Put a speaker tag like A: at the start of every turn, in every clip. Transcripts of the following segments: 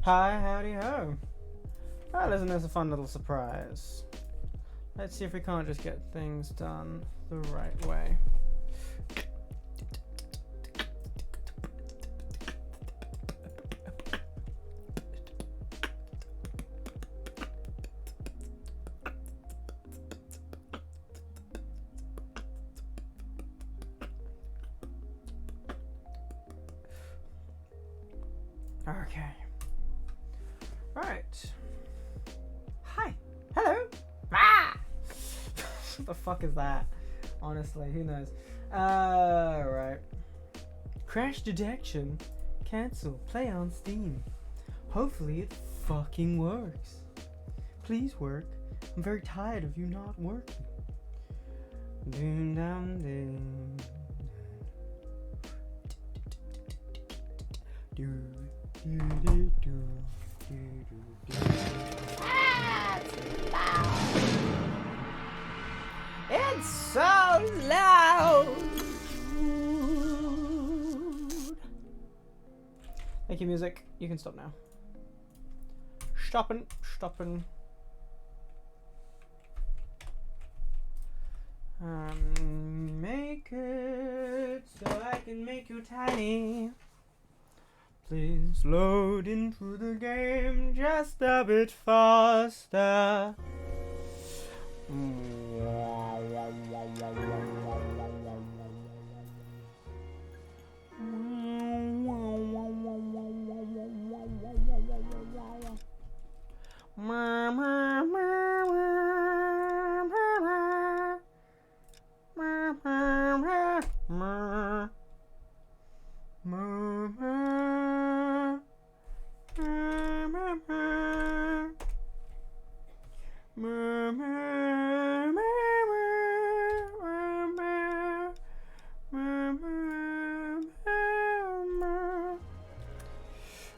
A: Hi, howdy ho. Well, listen, there's a fun little surprise. Let's see if we can't just get things done the right way. Okay. Right. Hi. Hello. Ah! What the fuck is that? Honestly, who knows? Right. Crash detection. Cancel. Play on Steam. Hopefully it fucking works. Please work. I'm very tired of you not working. Doom dum doom. Do do do do. It's so loud. Thank you, music. You can stop now. Stopping. Make it so I can make you tiny. Please load into the game just a bit faster.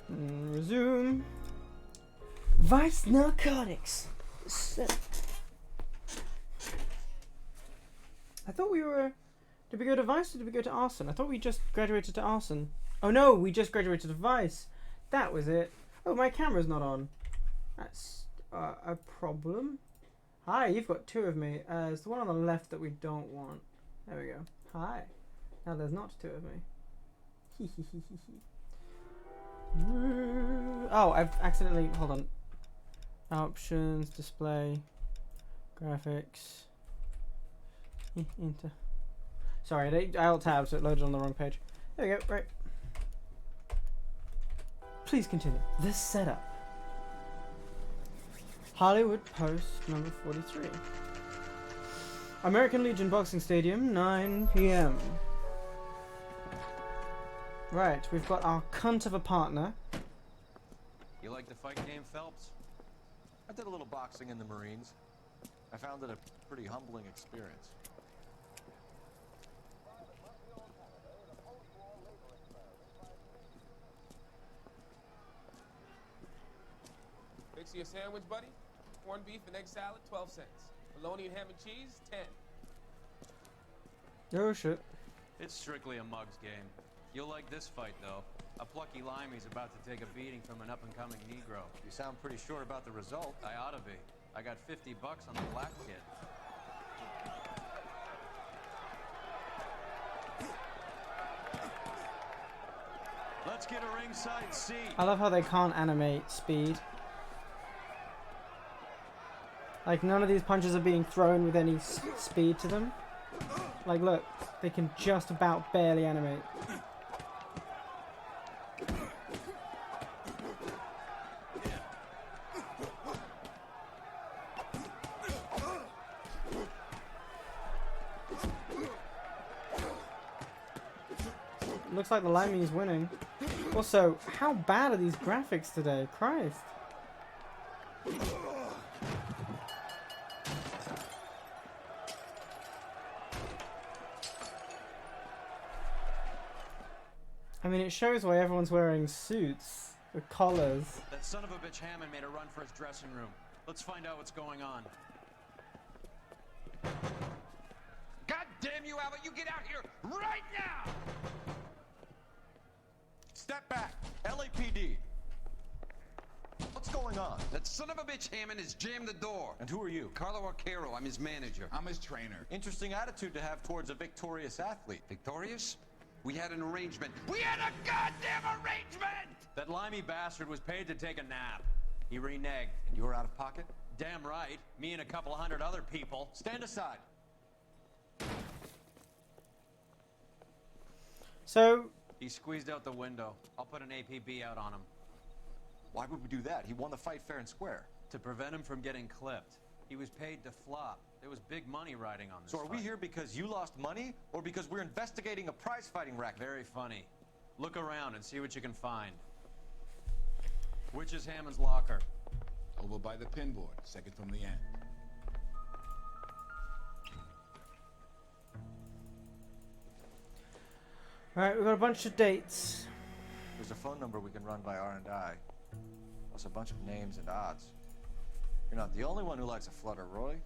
A: Resume. Vice narcotics. I thought we were. Did we go to Vice or did we go to Arson? I thought we just graduated to Arson. Oh no, we just graduated to Vice. That was it. Oh, my camera's not on. That's a problem. Hi, you've got two of me. It's the one on the left that we don't want. There we go. Hi. Now there's not two of me. Oh, I've accidentally. Hold on. Options, display, graphics. Enter. Sorry, I alt tab, so it loaded on the wrong page. There we go. Right. Please continue. This setup. Hollywood Post number 43. American Legion Boxing Stadium, 9 p.m. Right, we've got our cunt of a partner.
B: You like the fight game, Phelps? I did a little boxing in the Marines. I found it a pretty humbling experience.
C: Fix you a sandwich, buddy? Corned beef and egg salad, 12 cents. Bologna and ham and cheese, 10.
A: Oh shit.
B: It's strictly a mug's game. You'll like this fight, though. A plucky limey's about to take a beating from an up-and-coming Negro. You sound pretty sure about the result. I ought to be. I got $50 on the black kid. Let's get a ringside seat.
A: I love how they can't animate speed. Like, none of these punches are being thrown with any speed to them. Like, look, they can just about barely animate. Looks like the Limey's winning. Also, how bad are these graphics today? Christ. I mean, it shows why everyone's wearing suits with collars.
B: That son of a bitch Hammond made a run for his dressing room. Let's find out what's going on. God damn you, Albert! You get out here right now! Step back. LAPD. What's going on? That son of a bitch Hammond has jammed the door. And who are you? Carlo Arcaro. I'm his manager.
D: I'm his trainer.
B: Interesting attitude to have towards a victorious athlete. Victorious? We had an arrangement. We had a goddamn arrangement! That limey bastard was paid to take a nap. He reneged. And you were out of pocket? Damn right. Me and a couple of hundred other people. Stand aside.
A: So...
B: He squeezed out the window. I'll put an APB out on him.
D: Why would we do that? He won the fight fair and square.
B: To prevent him from getting clipped. He was paid to flop. There was big money riding on this
D: So are we
B: fight.
D: here because you lost money, or because we're investigating a prize-fighting racket?
B: Very funny. Look around and see what you can find. Which is Hammond's locker?
E: Over by the pinboard, second from the end.
A: Alright, we've got a bunch of dates.
D: There's a phone number we can run by R&I. Plus a bunch of names and odds. You're not the only one who likes a flutter, Roy.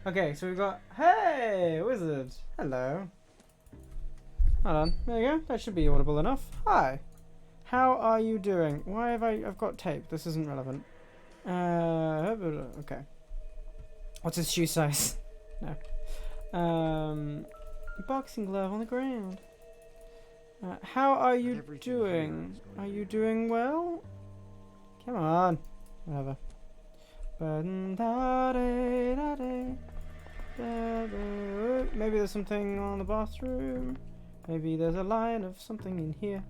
A: Okay, so we've got... Hey, wizard. Hello. Hold on. There you go. That should be audible enough. Hi. How are you doing? Why have I've got tape. This isn't relevant. Okay. What's his shoe size? No. Boxing glove on the ground. How are you doing? Are you doing well? Come on. Whatever. Maybe there's something on the bathroom. Maybe there's a line of something in here.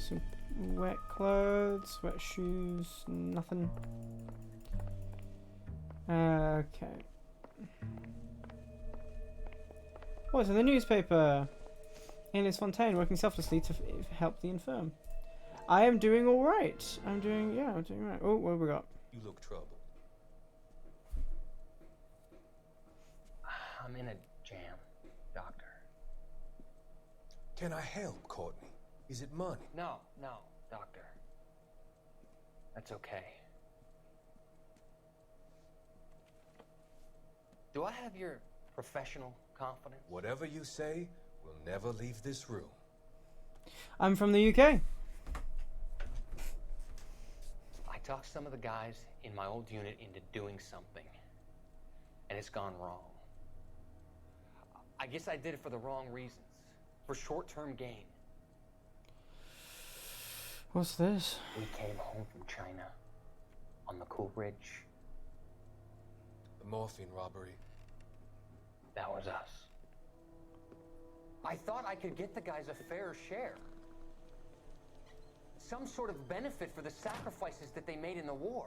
A: Some wet clothes, wet shoes, nothing. Okay. Oh, it's in the newspaper. Alias Fontaine working selflessly to help the infirm. I am doing all right. I'm doing right. Oh, what have we got?
F: You look troubled.
G: I'm in a jam, Doctor.
F: Can I help, Courtney? Is it money?
G: No, Doctor. That's okay. Do I have your professional confidence?
F: Whatever you say will never leave this room.
A: I'm from the UK.
G: I talked some of the guys in my old unit into doing something, and it's gone wrong. I guess I did it for the wrong reasons, for short-term gain.
A: What's this?
G: We came home from China on the Cool Ridge.
F: The morphine robbery.
G: That was us. I thought I could get the guys a fair share. Some sort of benefit for the sacrifices that they made in the war.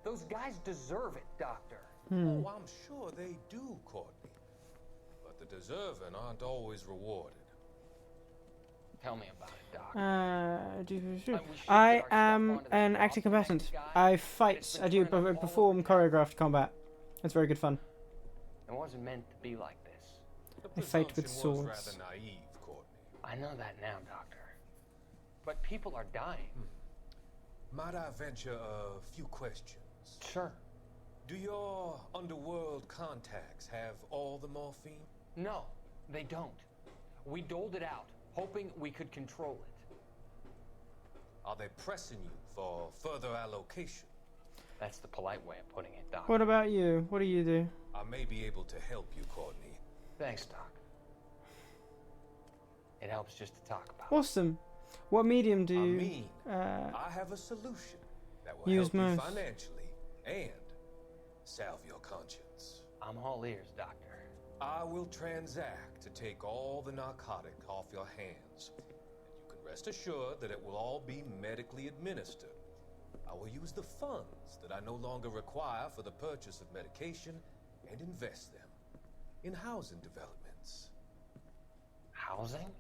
G: Those guys deserve it, Doctor.
F: Oh, I'm sure they do, Courtney. But the deserving aren't always rewarded.
G: Tell me about it, Doc.
A: I am an active combatant. I fight. I perform choreographed combat. It's very good fun.
G: It wasn't meant to be like this.
F: The
A: I fight with
F: presumption was
A: swords.
F: rather naive, Courtney.
G: I know that now, Doctor. But people are dying.
F: Might I venture a few questions?
G: Sure.
F: Do your underworld contacts have all the morphine?
G: No, they don't. We doled it out, hoping we could control it.
F: Are they pressing you for further allocation?
G: That's the polite way of putting it, Doc.
A: What about you? What do you do?
F: I may be able to help you, Courtney.
G: Thanks, Doc. It helps just to talk about.
A: Awesome. What medium do
F: I
A: you?
F: mean, I have a solution that will
A: Use
F: help you
A: most.
F: financially and salve your conscience.
G: I'm all ears, Doctor.
F: I will transact to take all the narcotic off your hands. And you can rest assured that it will all be medically administered. I will use the funds that I no longer require for the purchase of medication and invest them in housing developments.
G: Housing?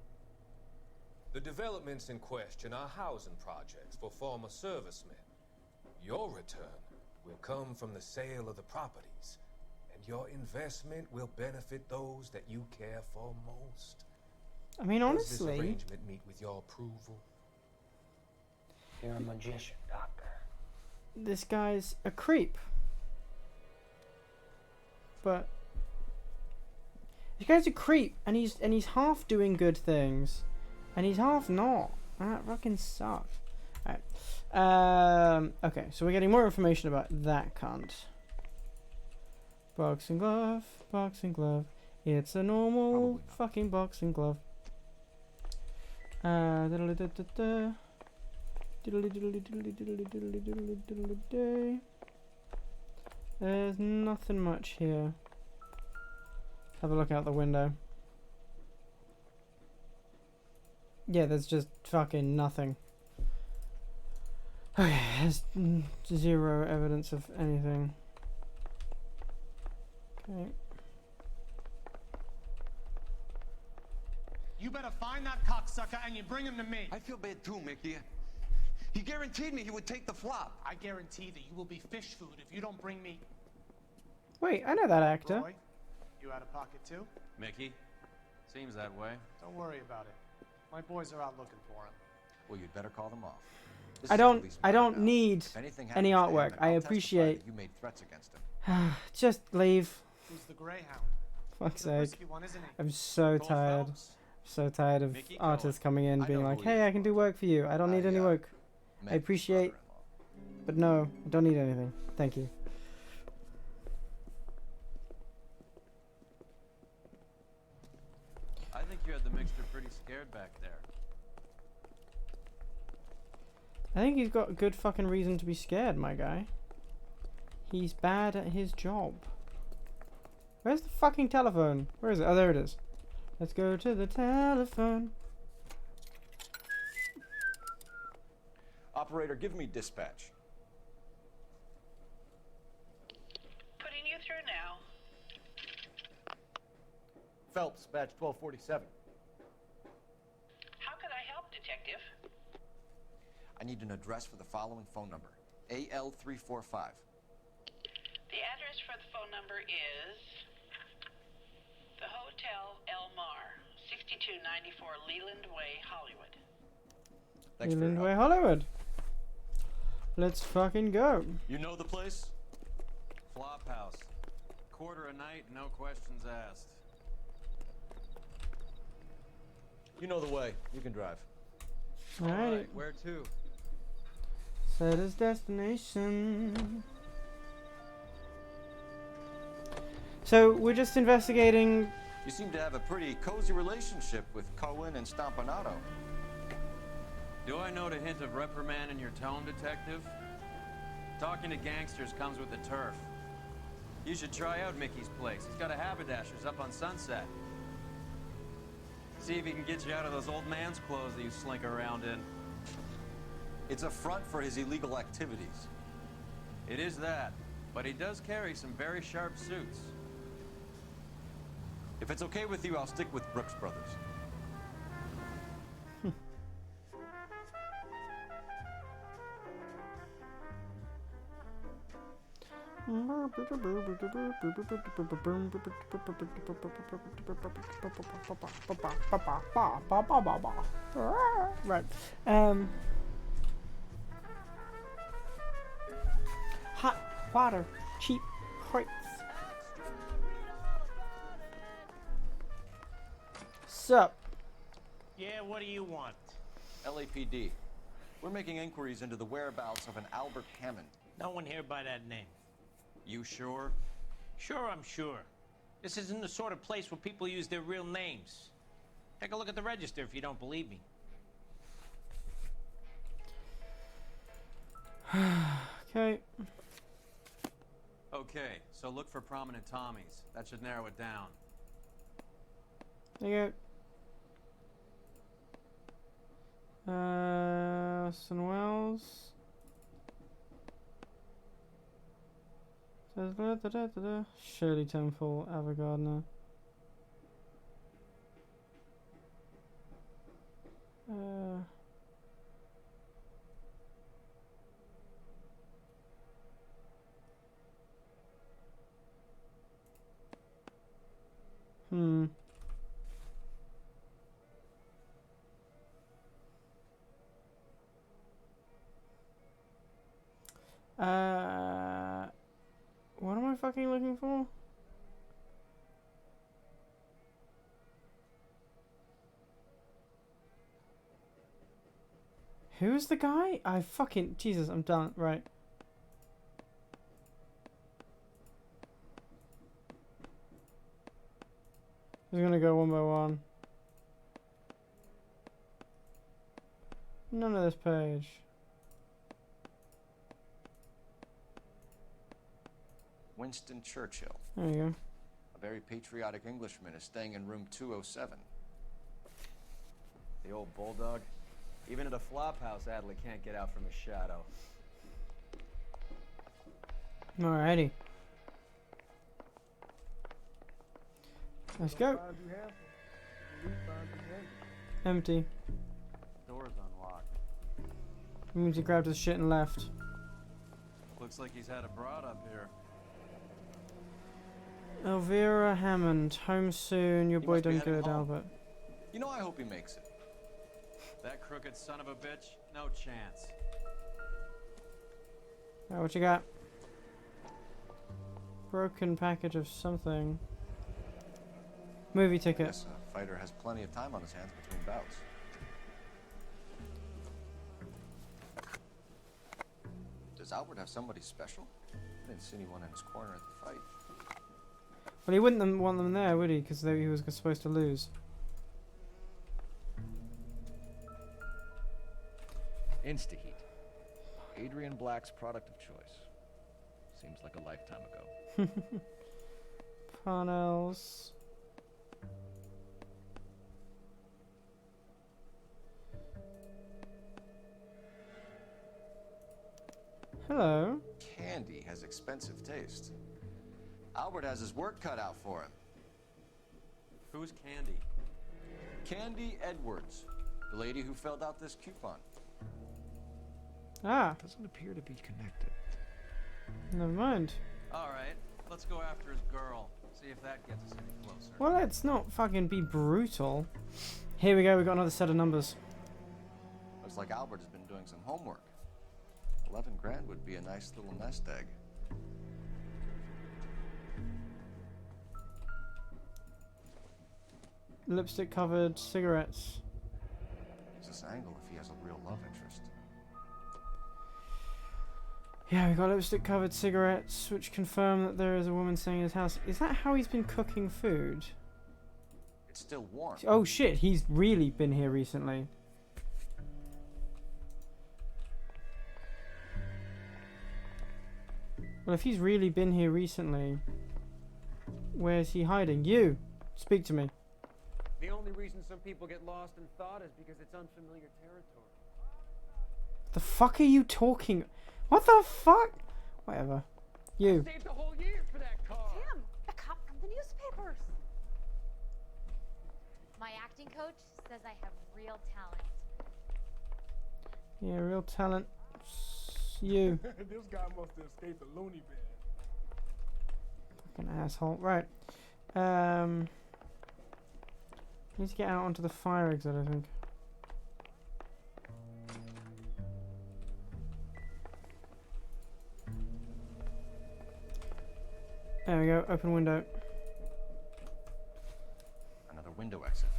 F: The developments in question are housing projects for former servicemen. Your return will come from the sale of the properties, and your investment will benefit those that you care for most.
A: I mean,
F: Does this
A: honestly,
F: arrangement meet with your approval?
G: You're a magician, Doctor.
A: this guy's a creep. But this guy's a creep, and he's half doing good things, and he's half not. That fucking sucks. Alright. Okay, so we're getting more information about that cunt. Boxing glove, boxing glove. It's a normal fucking boxing glove. Diddly-da-da-da. Diddly-diddly-diddly-diddly-diddly-diddly-diddly-day. There's nothing much here. Have a look out the window. Yeah, there's just fucking nothing. Okay, there's zero evidence of anything. Okay.
H: You better find that cocksucker and you bring him to me.
I: I feel bad too, Mickey. He guaranteed me he would take the flop.
H: I guarantee that you will be fish food if you don't bring me.
A: Wait, I know that actor.
H: Roy, you out of pocket too?
B: Mickey? Seems that way.
H: Don't worry about it. My boys are out looking for him.
D: Well, you'd better call them off. This
A: I
D: is
A: don't
D: police
A: I don't
D: matter now.
A: need
D: If anything
A: any
D: happens to him,
A: artwork.
D: then
A: I
D: I'll testify
A: appreciate.
D: that you made threats against him.
A: Just leave.
H: Who's the Greyhound?
A: Fuck's
H: The
A: sake.
H: risky one, isn't he?
A: I'm so
B: Cole
A: tired.
B: Phelps?
A: So tired of
B: Mickey
A: artists coming in
D: I
A: being
D: know
A: like,
D: who he
A: hey,
D: is,
A: I can do
D: boss.
A: work for you. I don't need any work.
D: Met
A: I
D: his
A: appreciate,
D: brother-in-law.
A: but no, I don't need anything. Thank you.
B: I think you had the mixture pretty scared back there.
A: I think he's got a good fucking reason to be scared, my guy. He's bad at his job. Where's the fucking telephone? Where is it? Oh, there it is. Let's go to the telephone.
D: Operator, give me dispatch.
J: Putting you through now.
D: Phelps, badge 1247.
J: How could I help, Detective?
D: I need an address for the following phone number. AL345.
J: The address for the phone number is the Hotel El Mar, 6294 Leland Way, Hollywood.
D: Thanks for your
A: Leland
D: help.
A: Way, Hollywood. Let's fucking go.
D: You know the place?
B: Flop house. Quarter a night, no questions asked.
D: You know the way. You can drive.
A: Alright.
B: Where to?
A: Set his destination. So we're just investigating.
D: You seem to have a pretty cozy relationship with Cohen and Stompanato.
B: Do I note a hint of reprimand in your tone, Detective? Talking to gangsters comes with the turf. You should try out Mickey's place. He's got a haberdasher's up on Sunset. See if he can get you out of those old man's clothes that you slink around in.
D: It's a front for his illegal activities.
B: It is that, but he does carry some very sharp suits.
D: If it's okay with you, I'll stick with Brooks Brothers.
A: Right. Hot water, cheap crates. Sup?
H: Yeah, what do you want?
D: LAPD. We're making inquiries into the whereabouts of an Albert Hammond.
H: No one here by that name.
B: You sure?
H: Sure, I'm sure. This isn't the sort of place where people use their real names. Take a look at the register if you don't believe me.
A: Okay.
B: Okay, so look for prominent Tommies. That should narrow it down.
A: There you go. Austin Wells. Shirley Temple, Ava Gardner. Hmm. What am I fucking looking for? Who's the guy? I fucking... Jesus, I'm done. Right. I'm gonna go one by one. None of this page.
D: Winston Churchill.
A: There you go.
D: A very patriotic Englishman is staying in room 207.
B: The old bulldog. Even at a flop house, Adley can't get out from his shadow.
A: Alrighty. Let's go. Empty.
B: Door's unlocked.
A: Means he grabbed his shit and left.
B: Looks like he's had a broad up here.
A: Elvira Hammond, home soon. Your
D: He
A: boy
D: must be
A: done
D: heading
A: good,
D: home.
A: Albert.
D: You know, I hope he makes it.
B: That crooked son of a bitch? No chance.
A: Alright, what you got? Broken package of something. Movie ticket.
D: Yes, a fighter has plenty of time on his hands between bouts. Does Albert have somebody special? I didn't see anyone in his corner at the fight.
A: Well, he wouldn't want them there, would he? Because he was supposed to lose.
K: Instaheat. Adrian Black's product of choice. Seems like a lifetime ago.
A: Parnells. Hello.
D: Candy has expensive taste. Albert has his work cut out for him.
B: Who's Candy?
D: Candy Edwards, the lady who filled out this coupon.
A: Ah,
K: Doesn't appear to be connected.
A: never mind.
B: Alright, let's go after his girl. See if that gets us any closer.
A: Well, let's not fucking be brutal. Here we go, we got another set of numbers.
D: Looks like Albert has been doing some homework. 11 grand would be a nice little nest egg.
A: Lipstick covered cigarettes.
D: Use this angle if he has a real love interest.
A: Yeah, we got lipstick covered cigarettes, which confirm that there is a woman staying in his house. Is that how he's been cooking food?
D: It's still warm.
A: Oh shit, he's really been here recently. Well, if he's really been here recently, where's he hiding? You! Speak to me.
B: The only reason some people get lost in thought is because it's unfamiliar territory.
A: The fuck are you talking? What the fuck? Whatever. You.
G: Saved a whole year for that car.
L: Tim, a cop from the newspapers. My acting coach says I have real talent.
A: Yeah, real talent. You.
C: This guy must have escaped the loony bin.
A: Fucking asshole. Right. Need to get out onto the fire exit, I think. There we go. Open window.
D: Another window exit.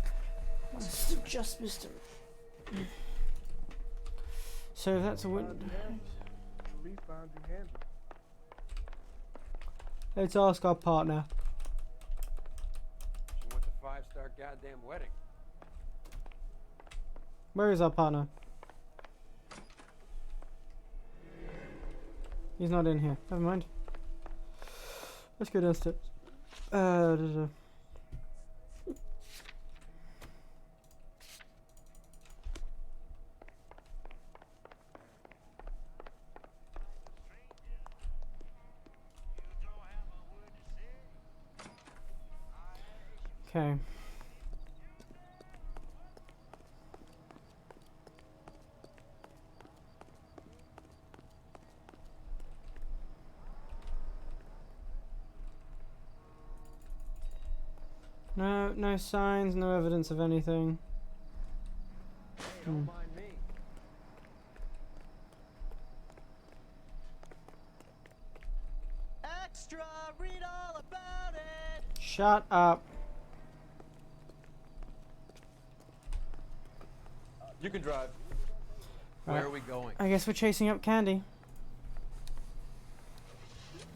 A: Just missed him. So that's a window.
C: Police found you handy.
A: Let's ask our partner.
B: She wants a 5-star goddamn wedding.
A: Where is our partner? He's not in here. Never mind. Let's go downstairs. Okay. No signs, no evidence of anything.
K: Hey, don't mind me. Extra, read all about it.
A: Shut up.
D: You can drive.
A: Right.
B: Where are we going?
A: I guess we're chasing up Candy.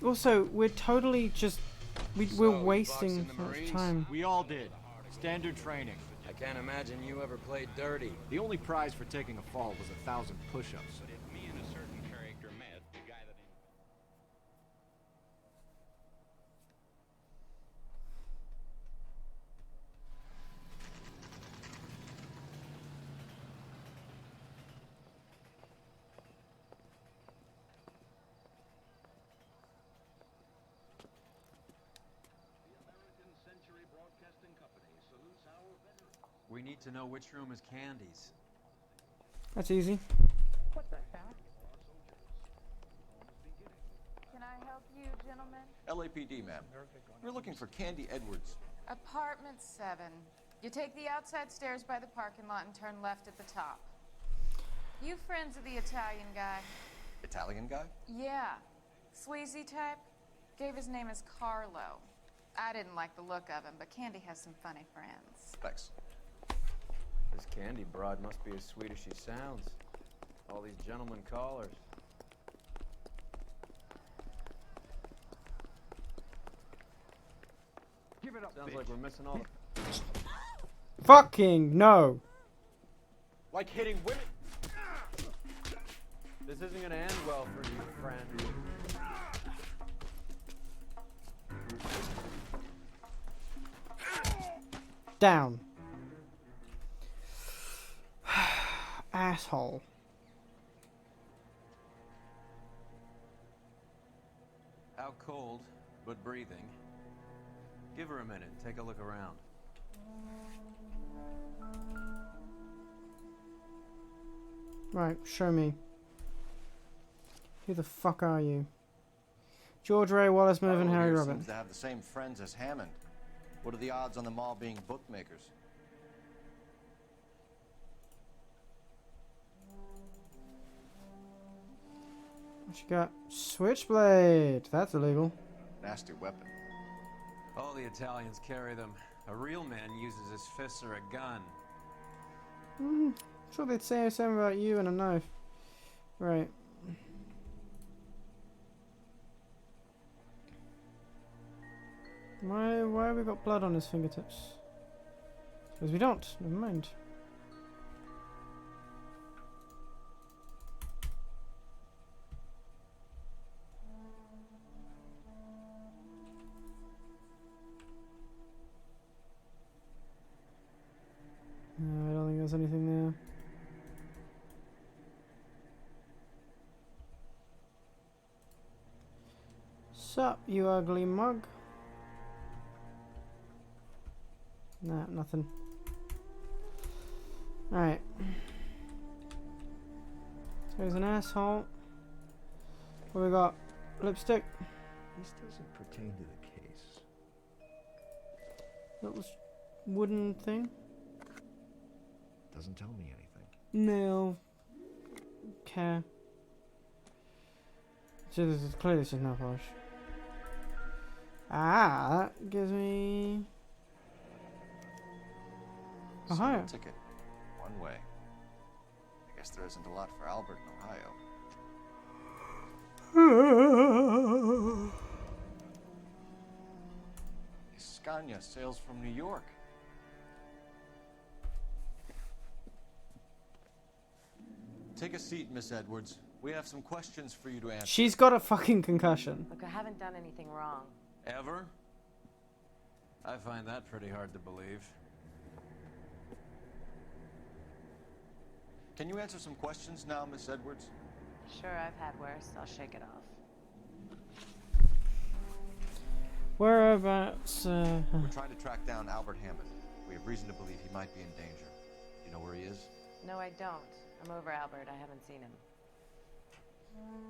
A: Also, we're totally just... we're wasting so much time.
K: We all did. Standard training.
M: I can't imagine you ever played dirty.
K: The only prize for taking a fall was 1,000 push-ups.
H: Me and a certain character met, the guy that...
B: We need to know which room is Candy's.
A: That's easy.
N: What the heck? Can I help you, gentlemen?
D: LAPD, ma'am. We're looking for Candy Edwards.
N: Apartment 7. You take the outside stairs by the parking lot and turn left at the top. You friends of the Italian guy?
D: Italian guy?
N: Yeah. Sleazy type? Gave his name as Carlo. I didn't like the look of him, but Candy has some funny friends.
D: Thanks.
B: This Candy broad must be as sweet as she sounds. All these gentlemen callers.
K: Give it up,
B: Sounds
K: bitch.
B: like we're missing all the...
A: Fucking no.
B: Like hitting women. This isn't gonna end well for you, friend.
A: Down. Asshole.
B: Out cold, but breathing. Give her a minute. Take a look around.
A: Right, show me. Who the fuck are you? George Ray, Wallace Mervyn, Harry
D: here
A: Robin.
D: seems to have the same friends as Hammond. What are the odds on them all being bookmakers?
A: What you got? Switchblade. That's illegal.
D: Nasty weapon.
B: All the Italians carry them. A real man uses his fists or a gun.
A: Sure they'd say the same about you and a knife. Right. Why have we got blood on his fingertips? Because we don't. Never mind. No, I don't think there's anything there. Sup, you ugly mug? Nah, nothing. Alright. So he's an asshole. What we got? Lipstick.
K: This doesn't pertain to the case.
A: Little wooden thing.
K: Doesn't tell me anything.
A: No. Care. So this is clearly just nail polish. Ah, that gives me Ohio.
D: Ticket. One way. I guess there isn't a lot for Albert in Ohio. Scania sails from New York. Take a seat, Miss Edwards. We have some questions for you to answer.
A: She's got a fucking concussion.
O: Look, I haven't done anything wrong.
B: Ever? I find that pretty hard to believe.
D: Can you answer some questions now, Miss Edwards?
O: Sure, I've had worse. I'll shake it off.
A: Whereabouts?
D: We're trying to track down Albert Hammond. We have reason to believe he might be in danger. Do you know where he is?
O: No, I don't. I'm over Albert. I haven't seen him.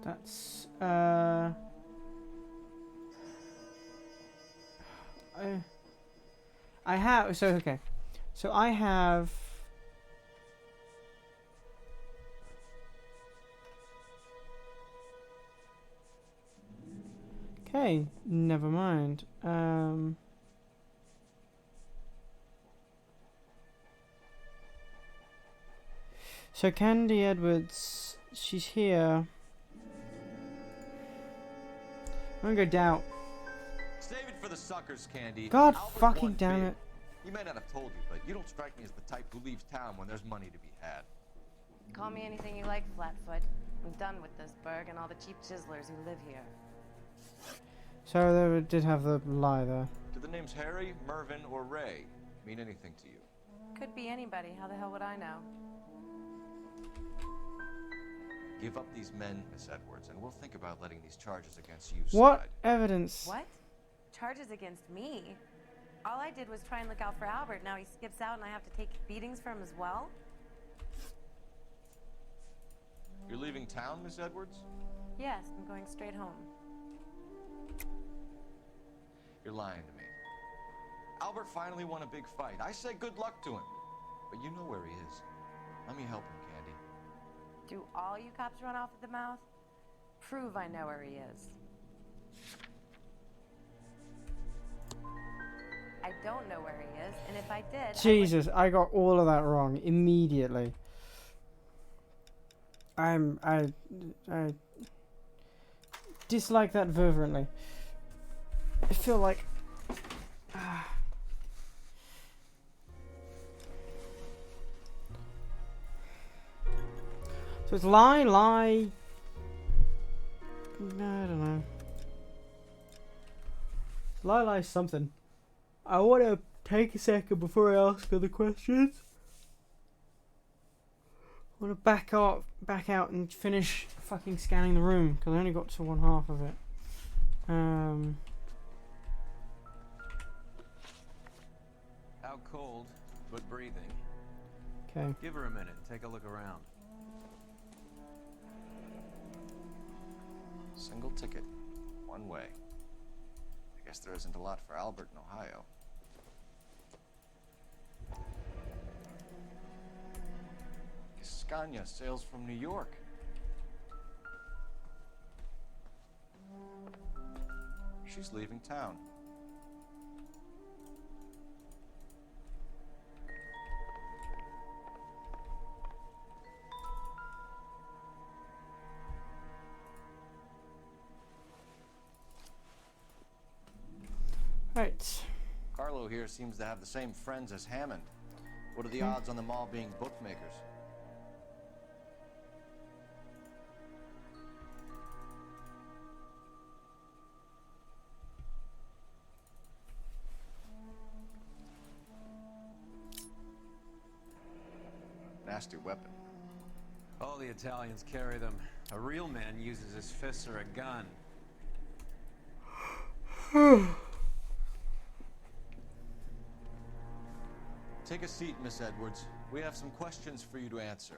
A: That's I have okay. So I have okay, never mind. So Candy Edwards, she's here. I'm gonna go doubt.
D: Save it for the suckers, Candy.
A: God
D: Albert
A: fucking
D: won
A: damn
D: big.
A: it.
D: He may not have told you, but you don't strike me as the type who leaves town when there's money to be had.
O: Call me anything you like, Flatfoot. I'm done with this burg and all the cheap chiselers who live here.
A: So they did have the lie there.
D: Do the names Harry, Mervyn, or Ray mean anything to you?
O: Could be anybody. How the hell would I know?
D: Give up these men, Miss Edwards, and we'll think about letting these charges against you
A: What
D: slide.
A: evidence?
O: What? Charges against me? All I did was try and look out for Albert. Now he skips out and I have to take beatings for him as well?
D: You're leaving town, Miss Edwards?
O: Yes, I'm going straight home.
D: You're lying to me. Albert finally won a big fight. I say good luck to him. But you know where he is. Let me help him, Candy.
O: Do all you cops run off at the mouth? Prove I know where he is. I don't know where he is, and if I did...
A: Jesus, I got all of that wrong immediately. I dislike that fervently. I feel like so it's lie. No, I don't know. Lie something. I want to take a second before I ask other questions. I want to back out and finish fucking scanning the room because I only got to one half of it.
B: Out cold, but breathing.
A: Okay.
B: Give her a minute and take a look around.
D: Single ticket. One way. I guess there isn't a lot for Albert in Ohio. Scania sails from New York. She's leaving town.
A: Right.
D: Carlo here seems to have the same friends as Hammond. What are the odds on them all being bookmakers? Nasty weapon.
B: All the Italians carry them. A real man uses his fists or a gun.
D: Take a seat, Miss Edwards. We have some questions for you to answer.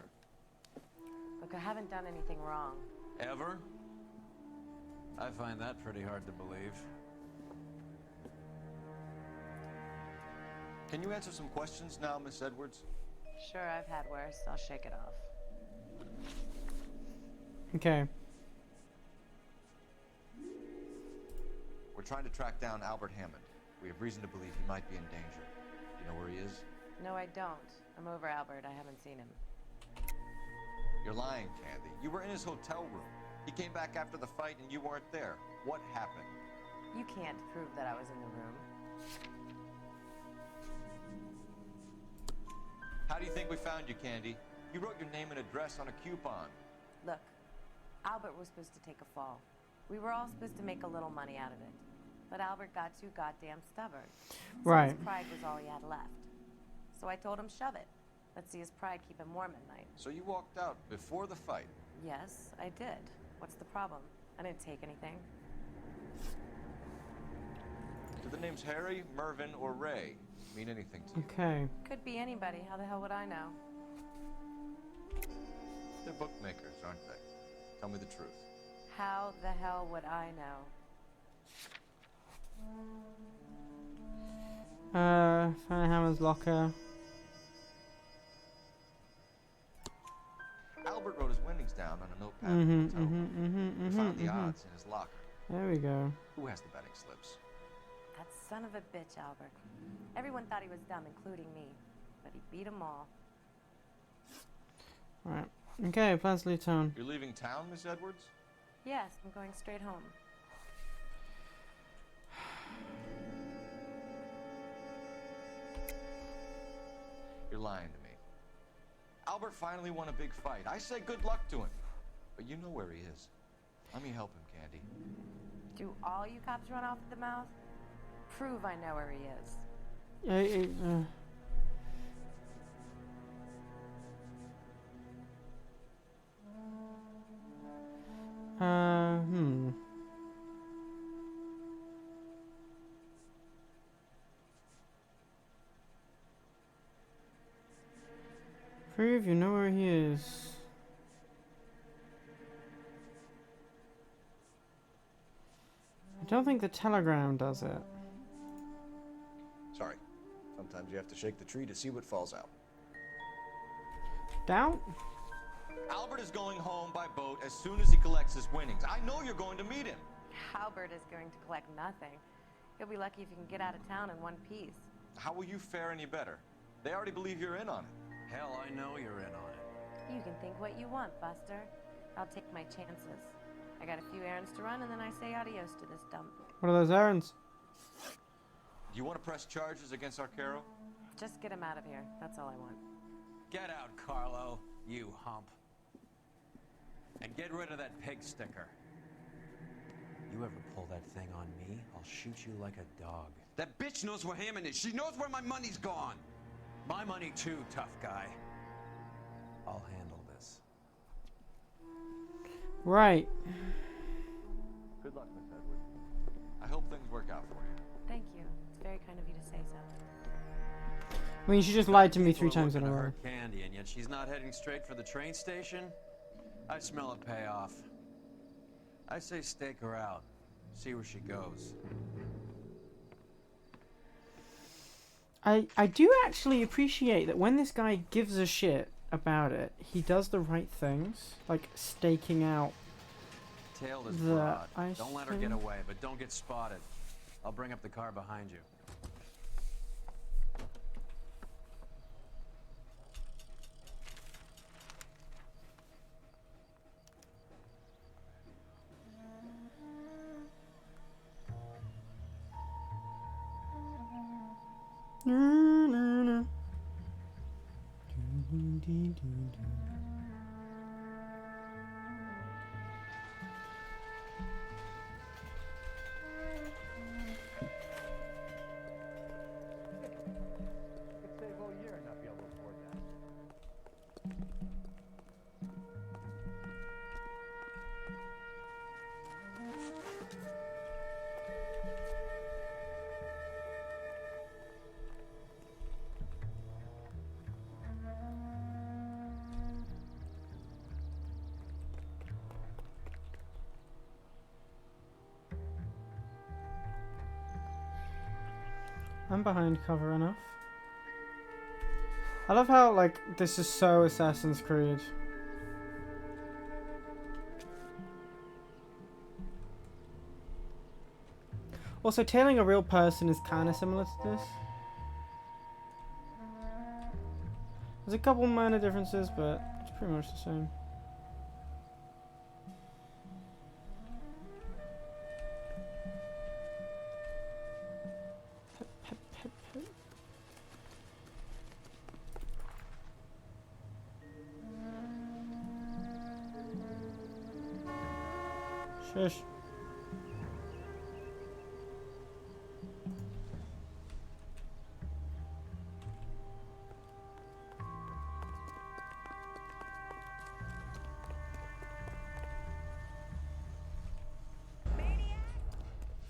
O: Look, I haven't done anything wrong.
B: Ever? I find that pretty hard to believe.
D: Can you answer some questions now, Miss Edwards?
O: Sure, I've had worse. I'll shake it off.
A: Okay.
D: We're trying to track down Albert Hammond. We have reason to believe he might be in danger. Do you know where he is?
O: No, I don't. I'm over Albert. I haven't seen him.
D: You're lying, Candy. You were in his hotel room. He came back after the fight and you weren't there. What happened?
O: You can't prove that I was in the room.
D: How do you think we found you, Candy? You wrote your name and address on a coupon.
O: Look, Albert was supposed to take a fall. We were all supposed to make a little money out of it. But Albert got too goddamn stubborn. So
A: Right.
O: his pride was all he had left. So I told him shove it. Let's see his pride keep him warm at night.
D: So you walked out before the fight?
O: Yes, I did. What's the problem? I didn't take anything.
D: Do the names Harry, Mervyn, or Ray mean anything to you?
A: Okay.
O: Could be anybody. How the hell would I know?
D: They're bookmakers, aren't they? Tell me the truth.
O: How the hell would I know?
A: Find Hammer's locker.
D: Albert wrote his winnings down on a notepad. We found the odds in his locker.
A: There we go.
D: Who has the betting slips?
O: That son of a bitch, Albert. Everyone thought he was dumb, including me. But he beat them all.
A: Right. Okay, plans to leave town.
D: You're leaving town, Miss Edwards?
O: Yes, I'm going straight home.
D: You're lying to me. Albert finally won a big fight. I say good luck to him. But you know where he is. Let me help him, Candy.
O: Do all you cops run off at the mouth? Prove I know where he is.
A: Hmm. Prove you know where he is. I don't think the telegram does it.
D: Sorry. Sometimes you have to shake the tree to see what falls out.
A: Down?
D: Albert is going home by boat as soon as he collects his winnings. I know you're going to meet him.
O: Albert is going to collect nothing. He'll be lucky if he can get out of town in one piece.
D: How will you fare any better? They already believe you're in on it.
B: Hell, I know you're in on it.
O: You can think what you want, Buster. I'll take my chances. I got a few errands to run, and then I say adios to this dump.
A: What are those errands?
D: Do you want to press charges against Arcaro?
O: Just get him out of here. That's all I want.
B: Get out, Carlo, you hump. And get rid of that pig sticker. You ever pull that thing on me, I'll shoot you like a dog.
I: That bitch knows where Hammond is. She knows where my money's gone.
B: My money too, tough guy. I'll handle this.
A: Right.
D: Good luck, Miss Edwards. I hope things work out for you.
O: Thank you. It's very kind of you to say so.
A: I mean, she just lied to me 3 times in a row.
B: Her Candy, and yet she's not heading straight for the train station? I smell a payoff. I say stake her out. See where she goes.
A: I do actually appreciate that when this guy gives a shit about it, he does the right things, like staking out
B: Tail this
A: the
B: broad.
A: ice
B: Don't let her
A: thing.
B: get away, but don't get spotted. I'll bring up the car behind you.
A: I'm behind cover enough. I love how, like, this is so Assassin's Creed. Also, tailing a real person is kind of similar to this. There's a couple minor differences, but it's pretty much the same. Shush.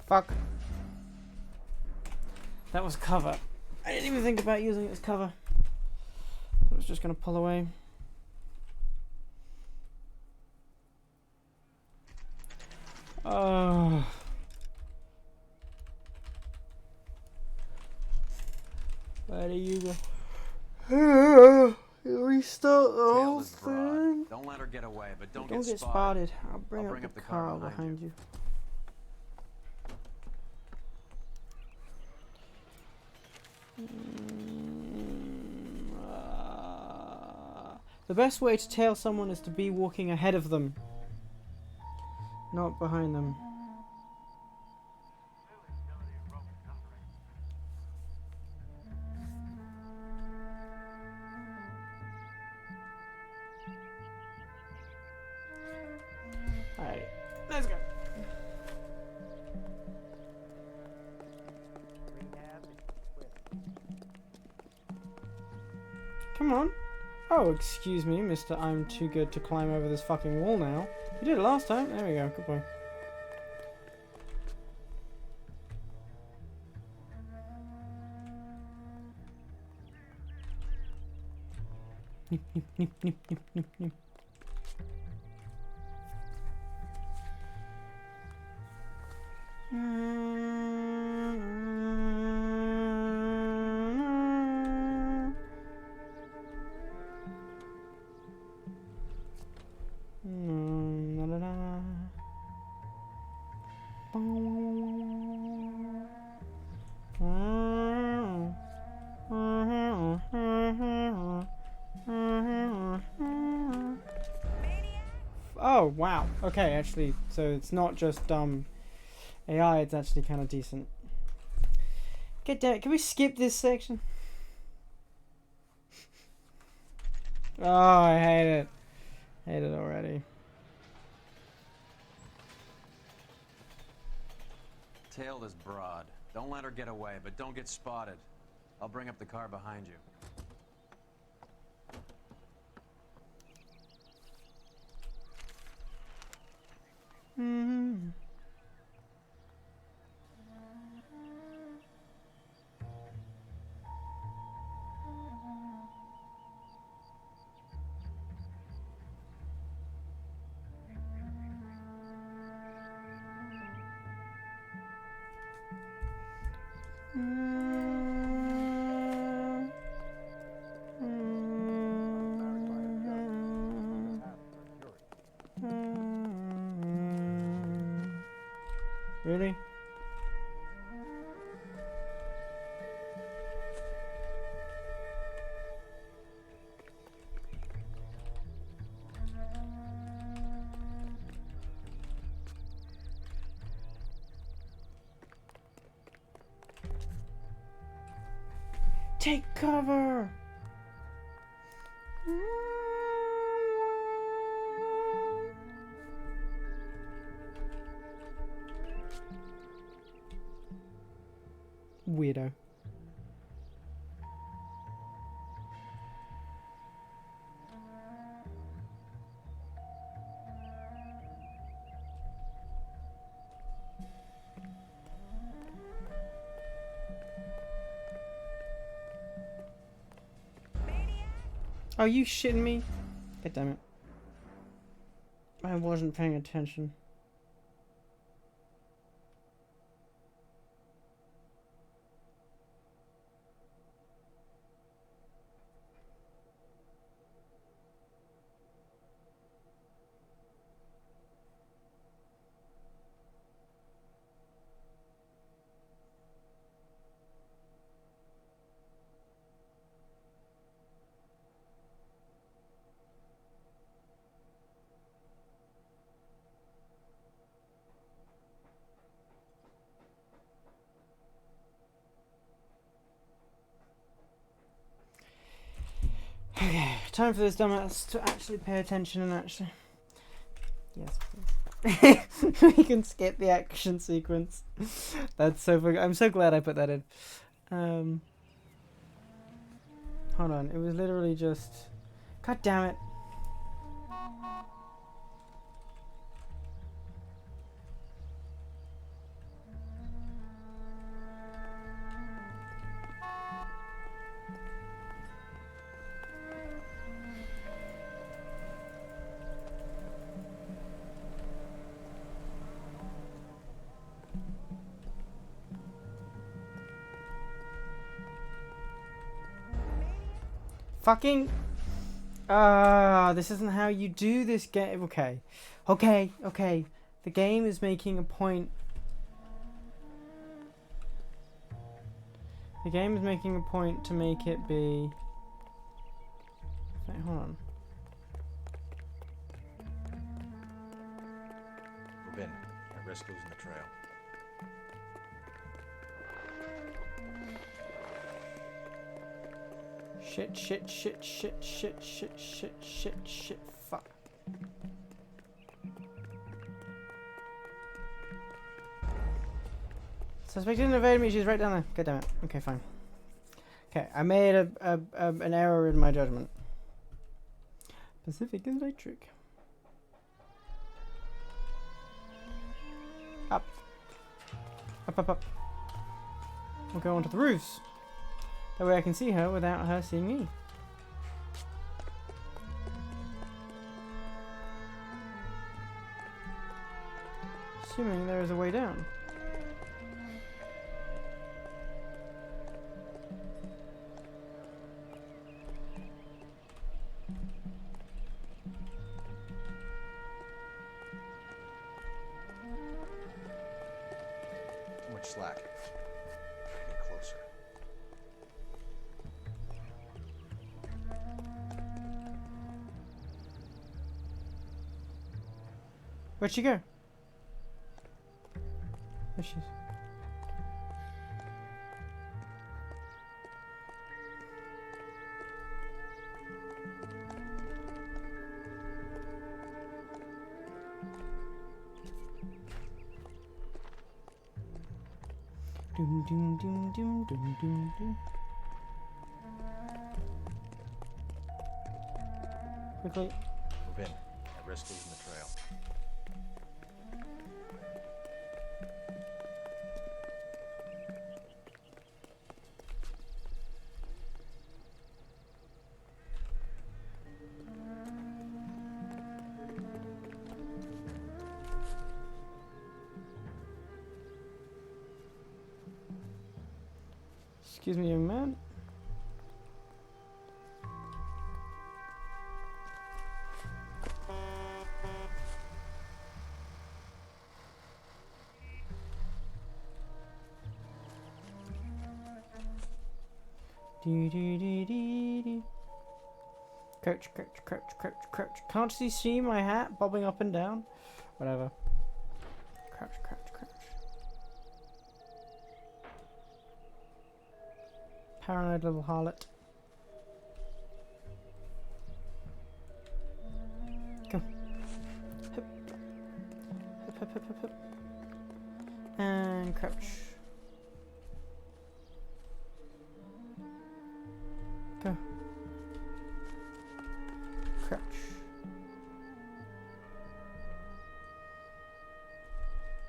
A: Fuck. That was cover. I didn't even think about using it as cover. I was just gonna pull away. Oh. Where do you go? Restart the whole thing.
B: Don't let her get away, but don't
A: get
B: get
A: spotted. I'll bring up the car behind you. The best way to tail someone is to be walking ahead of them, not behind them. Alright, let's go. Come on. Oh, excuse me, Mr. I'm too good to climb over this fucking wall now. You did it last time. There we go. Good boy. Nip, nip, nip, nip, nip, nip, nip. Oh wow. Okay, actually, so it's not just AI. It's actually kind of decent. Get damn it! Can we skip this section? Oh, I hate it. Hate it already.
B: Tail this broad. Don't let her get away, but don't get spotted. I'll bring up the car behind you.
A: Mm-hmm. Really? Take cover! Weirdo. Are you shitting me? God damn it. I wasn't paying attention. Okay, time for this dumbass to actually pay attention and actually... Yes, please. We can skip the action sequence. That's so funny. I'm so glad I put that in. Hold on. It was literally just... God damn it. Fucking... this isn't how you do this game. Okay. Okay. The game is making a point. The game is making a point to make it be... Wait, hold on.
K: Move in. Can't risk losing the trail.
A: Shit, fuck. Suspect didn't evade me, she's right down there. God damn it. Okay, fine. Okay, I made an error in my judgment. Pacific Electric. Up. Up. We'll go onto the roofs. That way I can see her without her seeing me. Assuming there is a way down.
K: Too much slack. Get closer.
A: Where'd she go? There she is. Doom. Quickly.
K: Move in. Can't risk losing the trail.
A: Excuse me, young man. Crouch. Can't you see my hat bobbing up and down? Whatever. Crouch. Paranoid little harlot. Go. Hip. And crouch. Go. Crouch.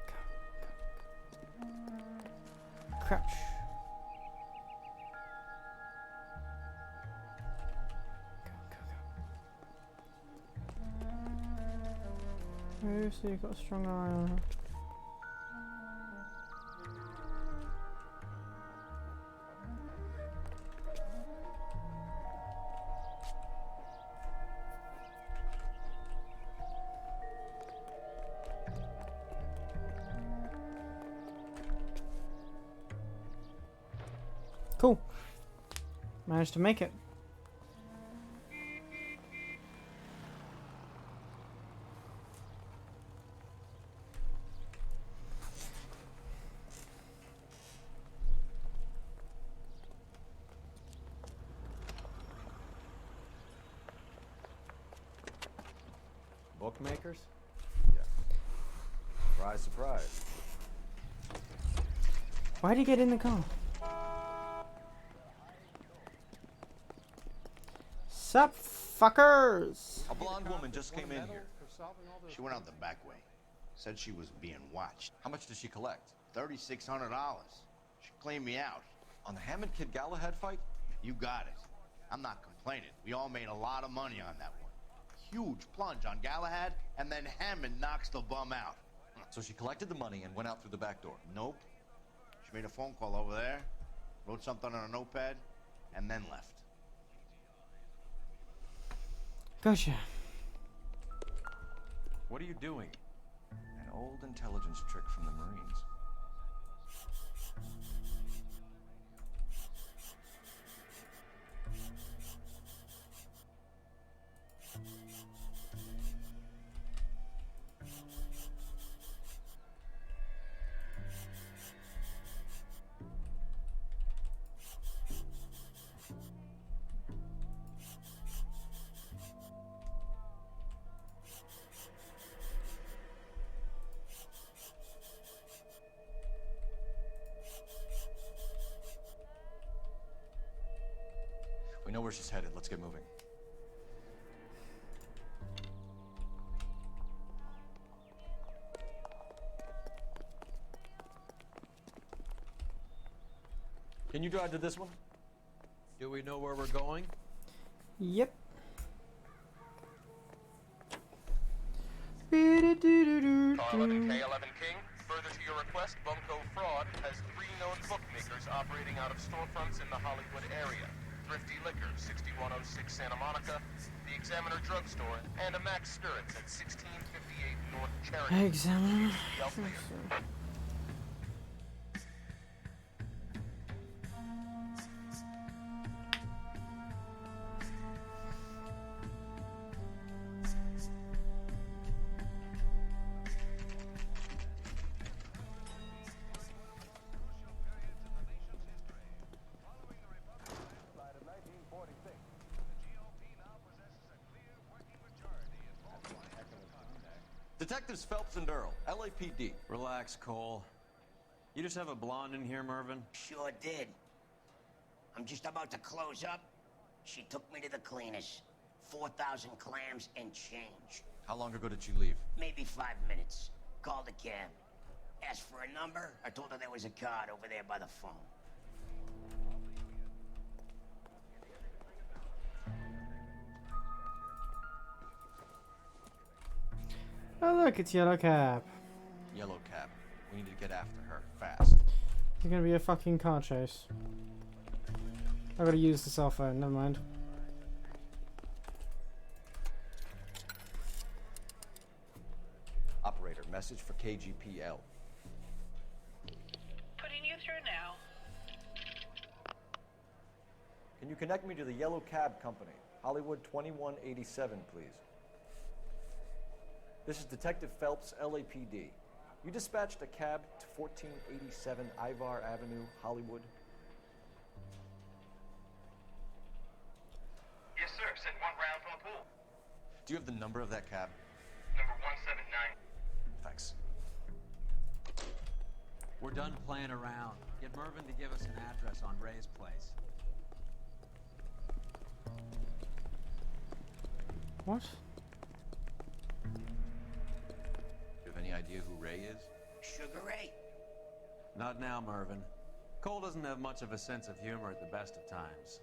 A: Go. Crouch. Oh, so you've got a strong eye on her. Cool. Managed to make it.
K: Bookmakers? Surprise, surprise.
A: Why'd he get in the car? Sup, fuckers?
D: A blonde woman just came in here.
I: She went out the back way. Said she was being watched.
D: How much did she collect?
I: $3,600. She cleaned me out.
D: On the Hammond Kid Galahad fight?
I: You got it. I'm not complaining. We all made a lot of money on that one. Huge plunge on Galahad, and then Hammond knocks the bum out.
D: So she collected the money and went out through the back door?
I: Nope. She made a phone call over there, wrote something on a notepad, and then left.
A: Gotcha.
D: What are you doing? An old intelligence trick from the Marines. We know where she's headed. Let's get moving. Can you drive to this one?
B: Do we know where we're going?
A: Yep.
C: Car 11 K11 King, further to your request, Bunko Fraud has 3 known bookmakers operating out of storefronts in the Hollywood area. Thrifty Liquor, 6106 Santa Monica, the Examiner Drugstore, and a Max Spirits at 1658 North Cherry.
A: Examiner.
D: Detectives Phelps and Earl, LAPD.
B: Relax, Cole. You just have a blonde in here, Mervyn?
P: Sure did. I'm just about to close up. She took me to the cleaners. 4,000 clams and change.
D: How long ago did she leave?
P: Maybe 5 minutes. Called a cab. Asked for a number. I told her there was a card over there by the phone.
A: Oh look, it's Yellow Cab.
D: Yellow Cab. We need to get after her, fast.
A: It's gonna be a fucking car chase. I gotta use the cell phone, never mind.
K: Operator, message for KGPL.
J: Putting you through now.
K: Can you connect me to the Yellow Cab Company? Hollywood 2187, please. This is Detective Phelps, LAPD. You dispatched a cab to 1487 Ivar Avenue, Hollywood.
C: Yes, sir. Sent 1 round from the pool.
D: Do you have the number of that cab?
C: Number 179.
D: Thanks.
B: We're done playing around. Get Mervyn to give us an address on Ray's place.
A: What?
D: Do you have any idea who Ray is?
P: Sugar Ray?
B: Not now, Mervyn. Cole doesn't have much of a sense of humor at the best of times.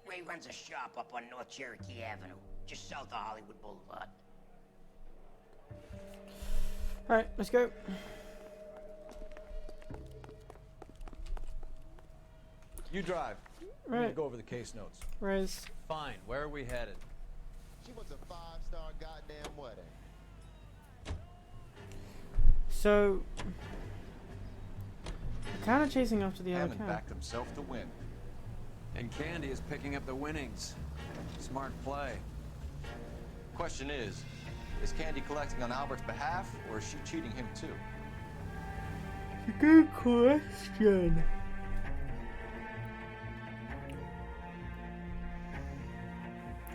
P: Ray runs a shop up on North Cherokee Avenue, just south of Hollywood Boulevard.
A: Alright, let's go.
K: You drive. We need to go over the case notes.
A: Raise.
B: Fine. Where are we headed?
Q: She wants a 5-star goddamn wedding.
A: So, kind of chasing after the other
D: Hammond
A: cab.
D: backed himself to win.
B: And Candy is picking up the winnings. Smart play.
D: Question is Candy collecting on Albert's behalf, or is she cheating him too?
A: Good question.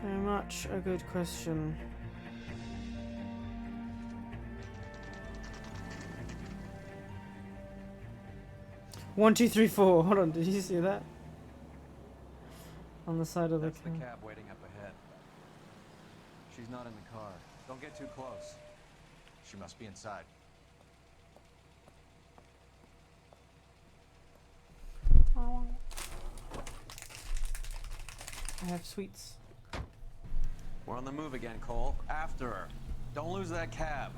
A: Very much a good question. 1, 2, 3, 4. Hold on, did you see that? On the side of the
B: That's the
A: cab.
B: cab waiting up ahead. She's not in the car. Don't get too close.
D: She must be inside.
A: I have sweets.
B: We're on the move again, Cole. After her. Don't lose that cab.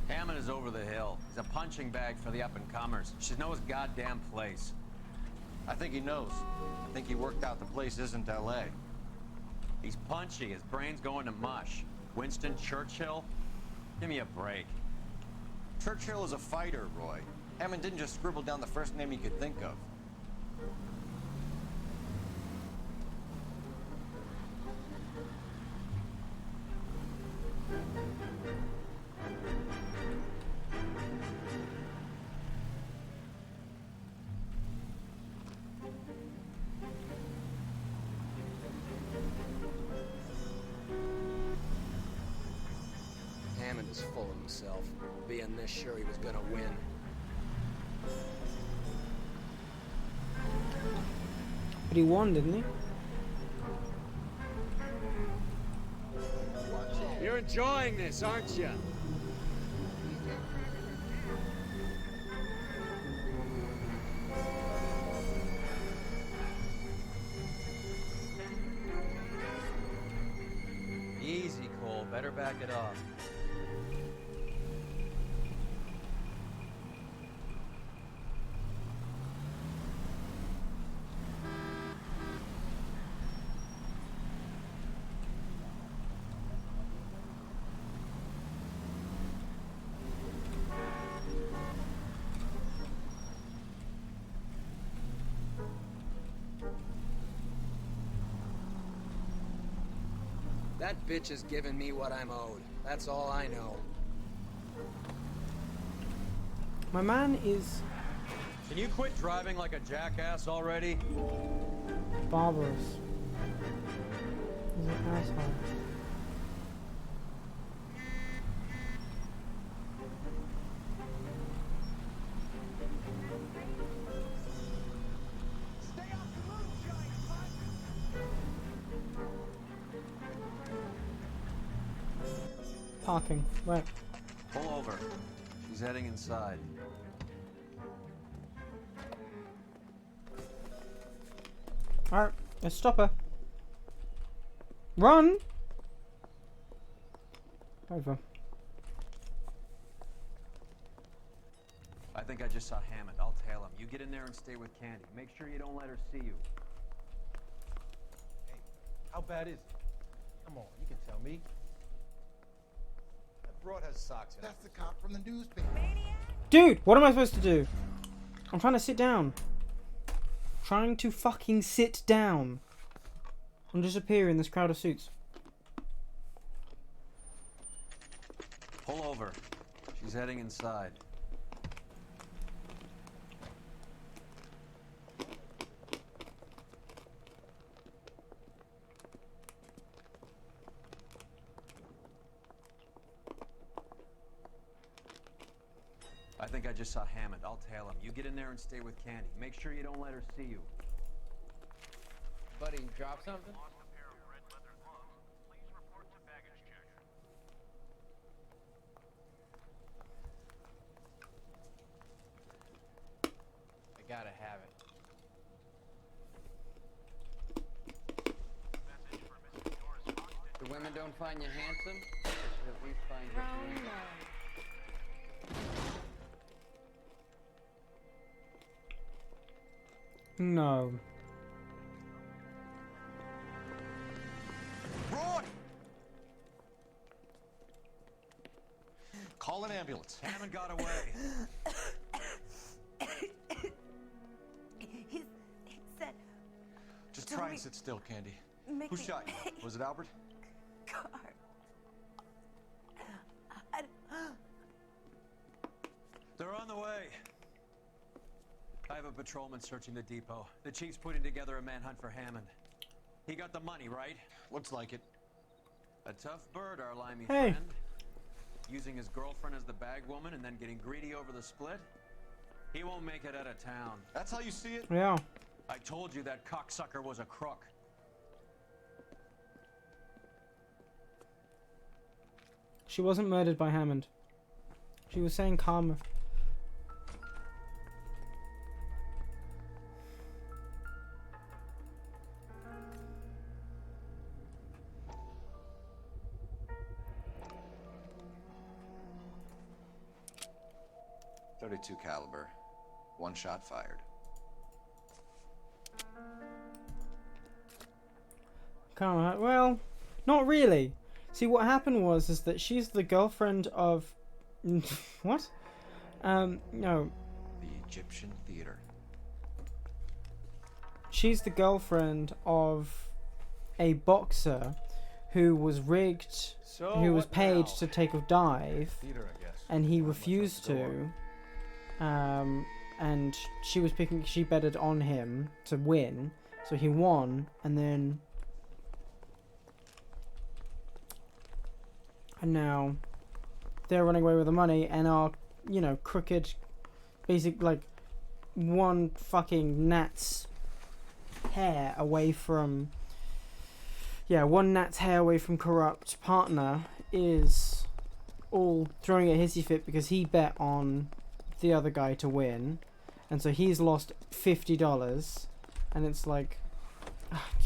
B: Hammond is over the hill. He's a punching bag for the up-and-comers. She knows his goddamn place.
D: I think he knows. I think he worked out the place isn't L.A.
B: He's punchy. His brain's going to mush. Winston Churchill? Give me a break.
D: Churchill is a fighter, Roy. Hammond didn't just scribble down the first name he could think of.
M: Hammond is full of himself, being this sure he was gonna win.
A: But he won, didn't he?
M: You're enjoying this, aren't you?
B: Easy, Cole. Better back it off.
M: That bitch has given me what I'm owed. That's all I know.
A: My man is
B: Can you quit driving like a jackass already?
A: barbarous. He's an asshole. Parking, right.
B: Pull over. She's heading inside.
A: Alright, let's stop her. Run! Over.
B: I think I just saw Hammond. I'll tail him. You get in there and stay with Candy. Make sure you don't let her see you.
R: Hey, how bad is it? Come on, you can tell me. That broad has socks in it.
Q: That's the cop from the newspaper.
A: Dude, what am I supposed to do? I'm trying to sit down. Trying to fucking sit down. And disappear in this crowd of suits.
B: Pull over. She's heading inside. I think I just saw Hammond. I'll tail him. You get in there and stay with Candy. Make sure you don't let her see you.
M: Buddy, drop something? I gotta have it. The women don't find you handsome? They should at least find you beautiful.
A: No.
D: Broad! Call an ambulance.
B: Hammond got away.
O: He said...
D: Just
O: Tell
D: try
O: me-
D: and sit still, Candy.
O: Make
D: Who
O: me-
D: shot you? Was it Albert?
O: Car.
B: They're on the way. I have a patrolman searching the depot. The chief's putting together a manhunt for Hammond. He got the money, right?
D: Looks like it.
B: A tough bird, our limey
A: Hey.
B: friend. Using his girlfriend as the bag woman and then getting greedy over the split. He won't make it out of town.
D: That's how you see it?
A: Yeah.
B: I told you that cocksucker was a crook.
A: She wasn't murdered by Hammond. She was saying karma.
D: .32 caliber. One shot fired.
A: Karma. Well, not really. See, what happened was that she's the girlfriend of what? No.
D: The Egyptian theater.
A: She's the girlfriend of a boxer who was rigged, who was paid to take a dive,
D: Theater, I guess.
A: and he refused to. And she betted on him to win, so he won, and now they're running away with the money and are, crooked, basic, like, one fucking gnat's hair away from, one gnat's hair away from corrupt partner is all throwing a hissy fit because he bet on the other guy to win, and so he's lost $50, and it's like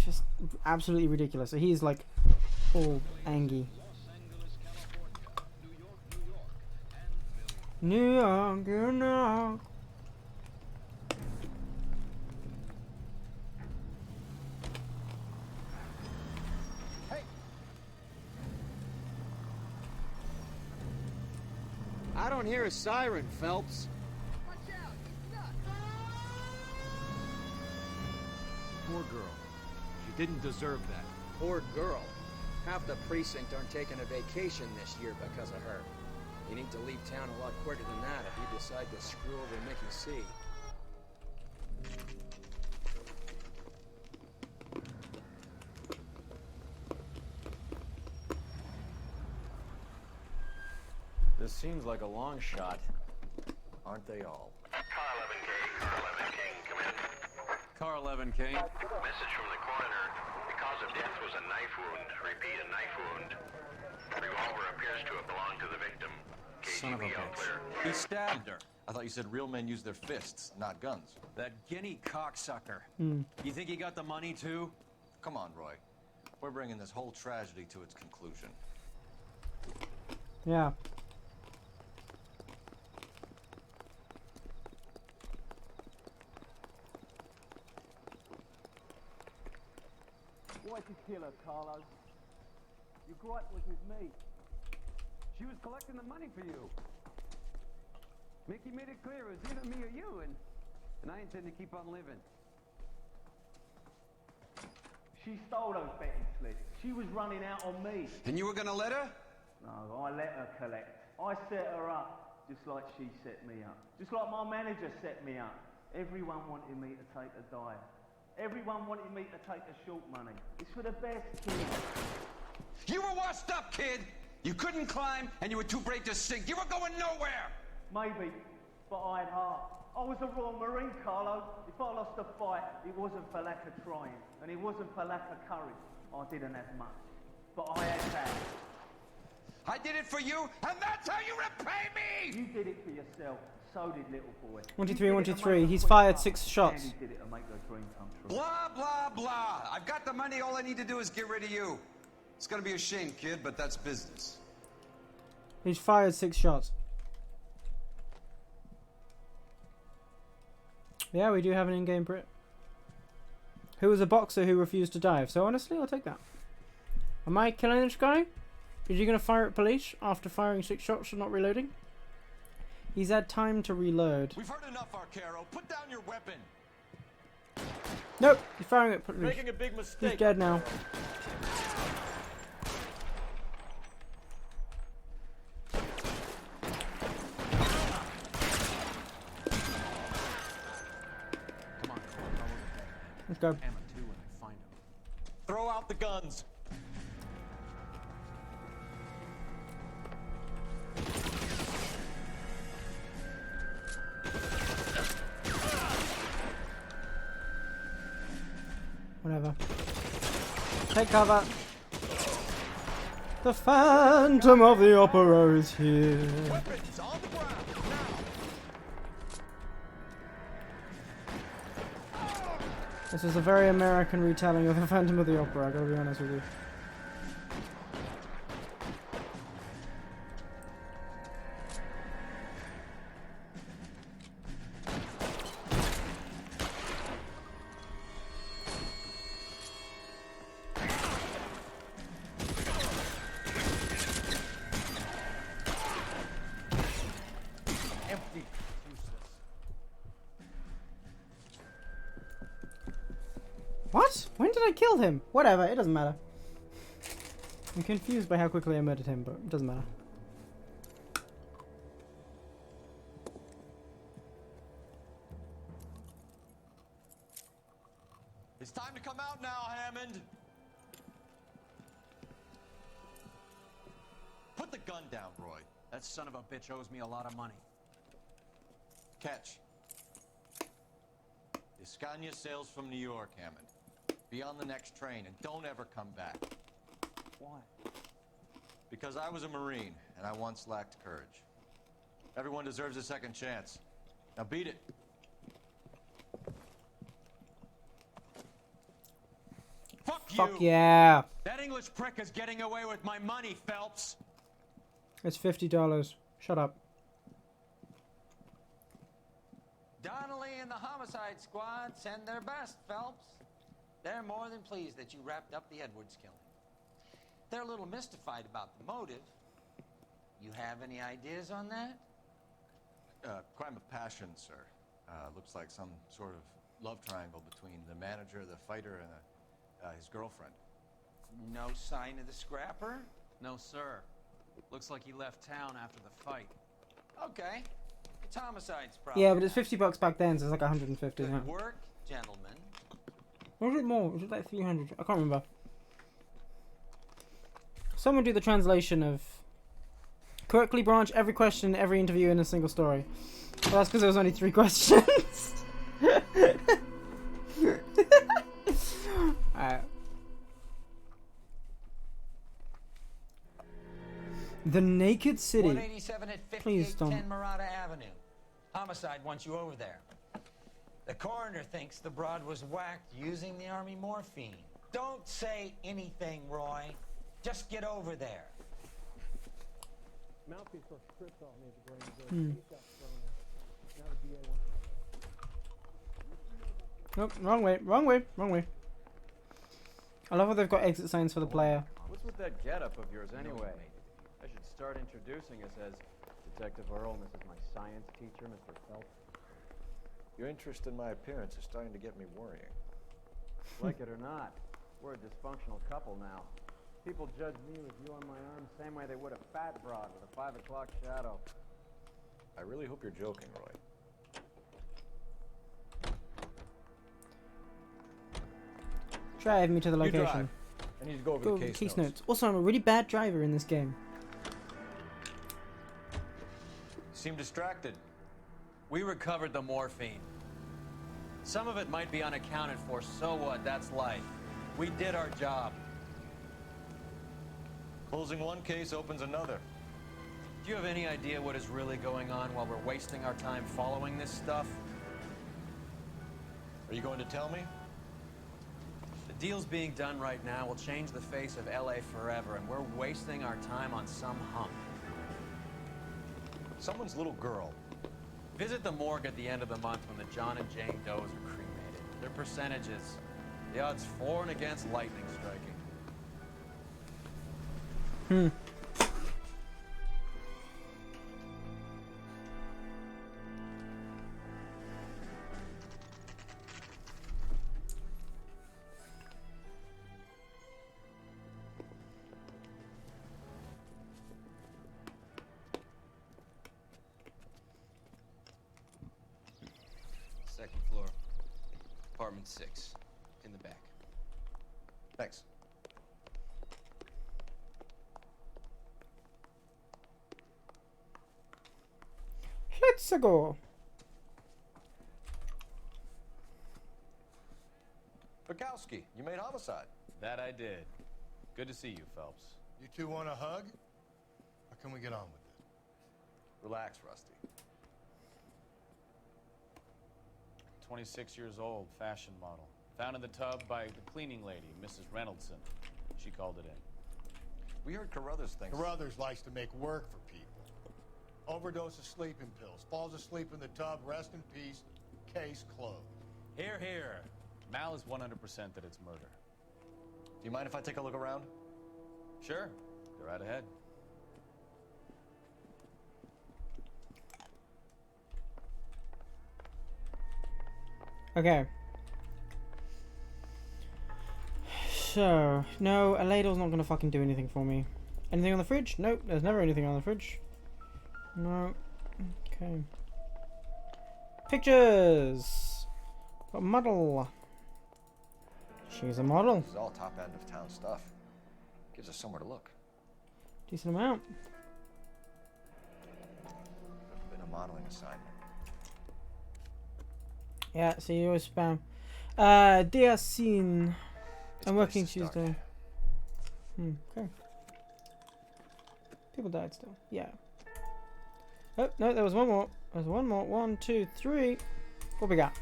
A: just absolutely ridiculous. So he's like all angry. New York, New York.
M: I don't hear a siren, Phelps.
K: Poor girl. She didn't deserve that.
M: Poor girl. Half the precinct aren't taking a vacation this year because of her. You need to leave town a lot quicker than that if you decide to screw over Mickey C.
K: This seems like a long shot. Aren't they all?
C: Car 11K, Car 11 King, come in.
B: Car 11 King.
C: Message from the coroner. The cause of death was a knife wound. Repeat, a knife wound. Revolver appears to have belonged to the victim.
B: Son of a
C: KGB all
B: bitch.
C: clear.
B: He stabbed her.
D: I thought you said real men use their fists, not guns.
B: That guinea cocksucker. You think he got the money too?
D: Come on, Roy. We're bringing this whole tragedy to its conclusion.
A: Yeah.
S: Why'd you kill her, Carlo? Your gripe was with me. She was collecting the money for you. Mickey made it clear it was either me or you, and I intend to keep on living. She stole those betting slips. She was running out on me.
B: And you were gonna let her?
S: No, I let her collect. I set her up, just like she set me up. Just like my manager set me up. Everyone wanted me to take a dive. Everyone wanted me to take the short money. It's for the best, kid.
B: You were washed up, kid! You couldn't climb, and you were too brave to sink. You were going nowhere!
S: Maybe, but I had heart. I was a Royal Marine, Carlo. If I lost a fight, it wasn't for lack of trying, and it wasn't for lack of courage. I didn't have much, but I had that.
B: I did it for you, and that's how you repay me!
S: You did it for yourself. So did little boy.
A: 1, 2, 3, 1, 2, 3. He's fired 6 shots.
S: And he did it to make her dream come true.
B: Blah, blah, blah. I've got the money. All I need to do is get rid of you. It's gonna be a shame, kid, but that's business.
A: He's fired 6 shots. Yeah, we do have an in-game Brit. Who was a boxer who refused to dive. So honestly, I'll take that. Am I killing this guy? Is he going to fire at police after firing 6 shots and not reloading? He's had time to reload.
D: We've heard enough, Arcaro. Put down your weapon.
A: Nope, he's firing at police.
K: Making a big mistake.
A: He's dead now. Let's go.
K: Throw out the guns.
A: Whatever. Take cover. The Phantom of the Opera is here.
D: Weapons on the ground, now!
A: This is a very American retelling of the Phantom of the Opera, I gotta be honest with you.
R: Empty. Useless.
A: What? When did I kill him? Whatever, it doesn't matter. I'm confused by how quickly I murdered him, but it doesn't matter.
D: It's time to come out now, Hammond. Put the gun down, Roy.
B: That son of a bitch owes me a lot of money.
D: Catch. Iskanya sails from New York, Hammond. Be on the next train and don't ever come back.
B: Why?
D: Because I was a Marine and I once lacked courage. Everyone deserves a second chance. Now beat it.
B: Fuck you!
A: Fuck yeah!
B: That English prick is getting away with my money, Phelps!
A: It's $50. Shut up.
H: Donnelly and the homicide squad send their best, Phelps. They're more than pleased that you wrapped up the Edwards killing. They're a little mystified about the motive. You have any ideas on that?
D: Crime of passion, sir. Looks like some sort of love triangle between the manager, the fighter, and his girlfriend.
H: No sign of the scrapper?
B: No, sir. Looks like he left town after the fight.
H: Okay. It's homicide's problem.
A: Yeah, but it's $50 back then, so it's like 150 now.
H: Good work, gentlemen.
A: Or is it more? Is it like 300? I can't remember. Someone do the translation of correctly branch every question, every interview in a single story. Well, that's because there was only 3 questions. Alright. The Naked City.
H: 187 at
A: Please
H: 5810
A: don't.
H: Murata Avenue. Homicide wants you over there. The coroner thinks the broad was whacked using the army morphine. Don't say anything, Roy. Just get over there.
R: Mouthpiece was stripped off me at the grand jury. He got thrown out. Now the DA wants
A: Nope, wrong way, wrong way, wrong way. I love how they've got exit signs for the player.
K: What's with that getup of yours anyway? I should start introducing us as Detective Earl, and this is my science teacher, Mr. Phelps.
T: Your interest in my appearance is starting to get me worrying.
K: Like it or not, we're a dysfunctional couple now. People judge me with you on my arm the same way they would a fat broad with a 5 o'clock shadow.
T: I really hope you're joking, Roy.
A: Drive me to the
T: You
A: location.
T: drive. I need to go over
A: Go
T: the
A: over
T: case notes.
A: Also, I'm a really bad driver in this game.
D: You seem distracted.
B: We recovered the morphine. Some of it might be unaccounted for, so what? That's life. We did our job.
D: Closing one case opens another.
B: Do you have any idea what is really going on while we're wasting our time following this stuff?
D: Are you going to tell me?
B: The deals being done right now will change the face of LA forever, and we're wasting our time on some hump.
D: Someone's little girl.
B: Visit the morgue at the end of the month when the John and Jane Does are cremated. Their percentages. The odds for and against lightning striking.
U: Second floor. Apartment 6. In the back.
D: Thanks.
A: Let's go.
D: Bukowski, you made homicide.
U: That I did. Good to see you, Phelps.
Q: You two want a hug? Or can we get on with it?
D: Relax, Rusty.
U: 26 years old, fashion model. Found in the tub by the cleaning lady, Mrs. Reynoldson. She called it in.
D: We heard Carruthers thinks...
Q: Carruthers likes to make work for people. Overdose of sleeping pills. Falls asleep in the tub. Rest in peace. Case closed.
U: Here, here. Mal is 100% that it's murder.
D: Do you mind if I take a look around?
U: Sure. Go right ahead.
A: Okay. So, no, a ladle's not gonna fucking do anything for me. Anything on the fridge? Nope, there's never anything on the fridge. No. Okay. Pictures! Got a model. She's a model.
D: This is all top end of town stuff. Gives us somewhere to look.
A: Decent amount.
D: Been a modeling assignment.
A: Yeah, see you always spam. Dear scene. I'm working Tuesday. Okay. People died still. Yeah. Oh, no, there was one more. There's one more. 1, 2, 3. What we got?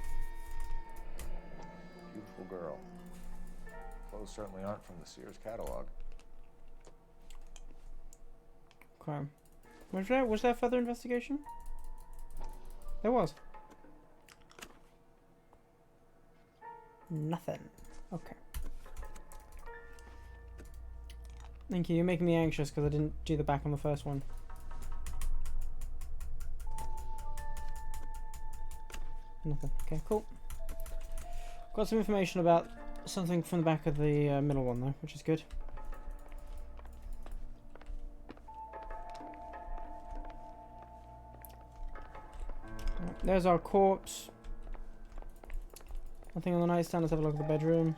D: Beautiful girl. Clothes certainly aren't from the Sears catalog.
A: Okay. Was there further investigation? There was. Nothing. Okay. Thank you. You're making me anxious because I didn't do the back on the first one. Nothing. Okay, cool. Got some information about something from the back of the middle one though, which is good. Right, there's our corpse. Nothing on the nightstand. Let's have a look at the bedroom.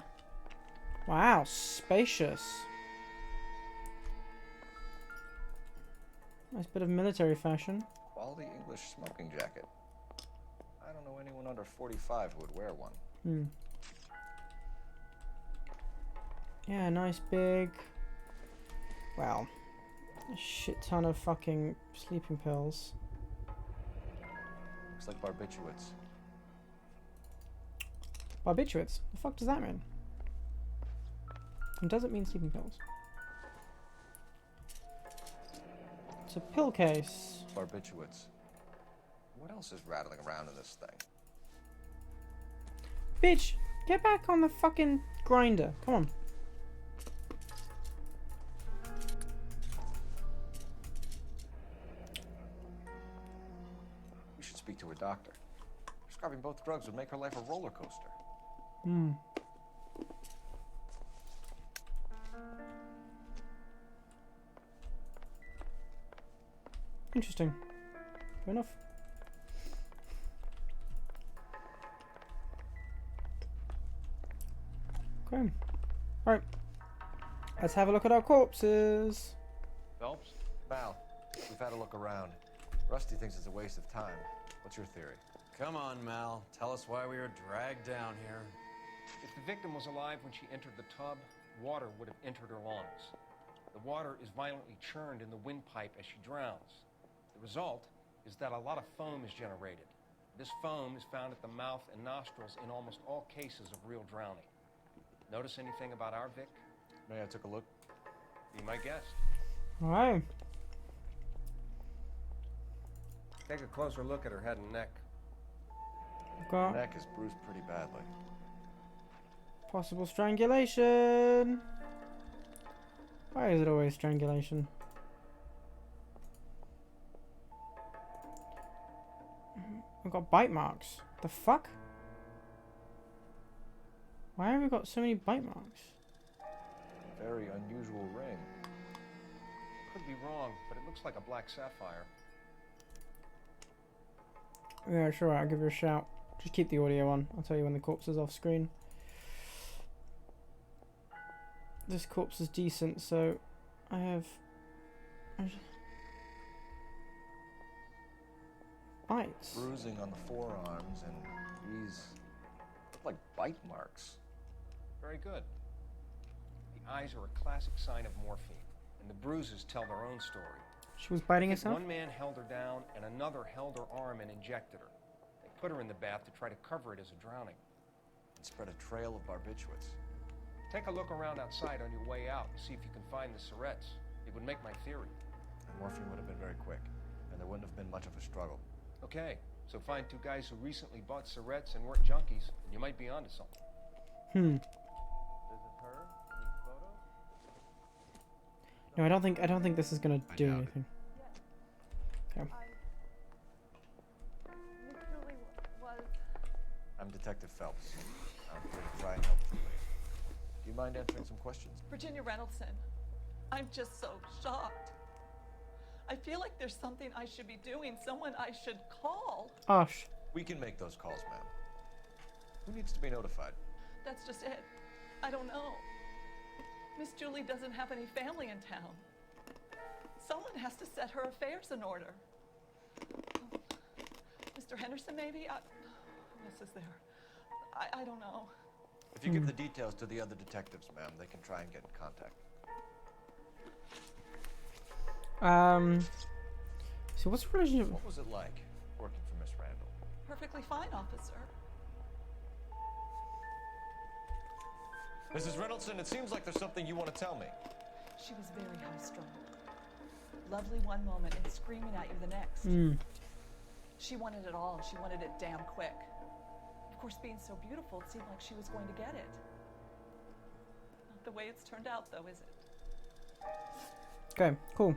A: Wow, spacious. Nice bit of military fashion.
D: Quality English smoking jacket. I don't know anyone under 45 who would wear one.
A: Yeah, nice big. Wow. A shit ton of fucking sleeping pills.
D: Looks like barbiturates.
A: Barbiturates? The fuck does that mean? And does it mean sleeping pills? It's a pill case.
D: Barbiturates. What else is rattling around in this thing?
A: Bitch, get back on the fucking grinder. Come on.
D: We should speak to her doctor. Prescribing both drugs would make her life a roller coaster.
A: Interesting. Fair enough. Okay. Alright. Let's have a look at our corpses.
D: Phelps? Mal, we've had a look around. Rusty thinks it's a waste of time. What's your theory?
B: Come on, Mal. Tell us why we were dragged down here.
M: If the victim was alive when she entered the tub, water would have entered her lungs. The water is violently churned in the windpipe as she drowns. The result is that a lot of foam is generated. This foam is found at the mouth and nostrils in almost all cases of real drowning. Notice anything about our Vic?
D: May I take a look?
M: Be my guest.
A: Alright.
M: Take a closer look at her head and neck.
A: Got
D: neck is bruised pretty badly.
A: Possible strangulation. Why is it always strangulation? I've got bite marks. The fuck? Why have we got so many bite marks?
D: Very unusual ring.
M: Could be wrong, but it looks like a black sapphire.
A: Yeah, sure, I'll give you a shout. Just keep the audio on. I'll tell you when the corpse is off screen. This corpse is decent, so I have bites.
D: Bruising on the forearms, and these look like bite marks.
M: Very good. The eyes are a classic sign of morphine, and the bruises tell their own story.
A: She was biting herself?
M: One man held her down, and another held her arm and injected her. They put her in the bath to try to cover it as a drowning.
D: And spread a trail of barbiturates.
M: Take a look around outside on your way out and see if you can find the Surretts. It would make my theory.
D: The morphine would have been very quick, and there wouldn't have been much of a struggle.
M: Okay, so find two guys who recently bought Surretts and weren't junkies, and you might be onto something.
K: This is her in these photos?
A: No, I don't think this is gonna do anything. Okay.
E: Miss Julie was...
D: I'm Detective Phelps. I'm here to try and help you. Do you mind answering some questions?
E: Virginia Reynoldson. I'm just so shocked. I feel like there's something I should be doing, someone I should call.
A: Osh.
D: We can make those calls, ma'am. Who needs to be notified?
E: That's just it. I don't know. Miss Julie doesn't have any family in town. Someone has to set her affairs in order. Mr. Henderson, maybe? Who else is there? I don't know.
D: If you give the details to the other detectives, ma'am, they can try and get in contact.
A: So what's the relationship?
D: What was it like working for Miss Randall?
E: Perfectly fine, officer.
D: Mrs. Reynoldson, it seems like there's something you want to tell me.
E: She was very high-strung. Lovely one moment and screaming at you the next. She wanted it all. She wanted it damn quick. Of course, being so beautiful, it seemed like she was going to get it. Not the way it's turned out, though, is it?
A: Okay, cool.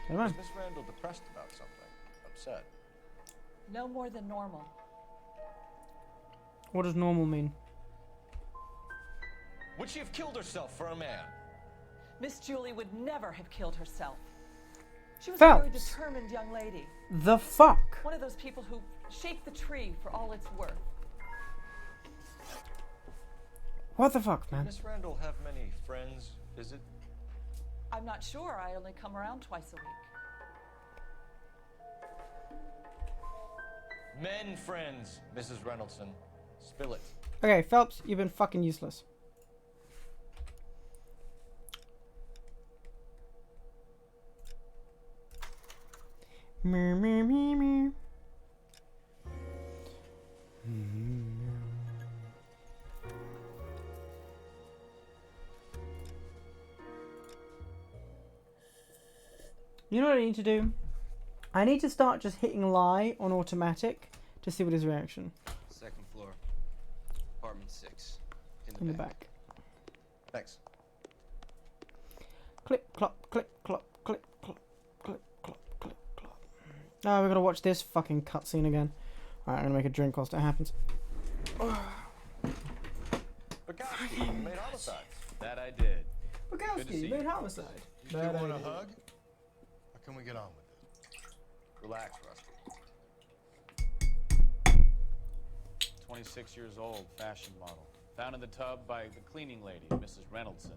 D: Was Miss Randall depressed about something? Upset?
E: No more than normal.
A: What does normal mean?
D: Would she have killed herself for a man?
E: Miss Julie would never have killed herself. She was a very
A: Phelps.
E: determined young lady.
A: The fuck?
E: One of those people who shake the tree for all it's worth.
A: What the fuck, man?
D: Did Miss Randall have many friends visit?
E: I'm not sure. I only come around twice a week.
D: Men friends, Mrs. Reynoldson. Spill it.
A: Okay, Phelps, you've been fucking useless. Me, me, me, me. You know what I need to do? I need to start just hitting lie on automatic to see what his reaction.
V: Second floor, apartment 6,
A: In the back.
D: Thanks.
A: Click, clop, click, clop, click, clop, click, clop, click, clop. Oh, we gotta watch this fucking cutscene again. Alright, I'm gonna make a drink whilst it happens.
D: Bukowski, you made homicide.
U: That I did.
A: Bukowski, you made homicide.
Q: You two want a hug? Or can we get on with it?
D: Relax, Rusty.
U: 26 years old, fashion model. Found in the tub by the cleaning lady, Mrs. Reynoldson.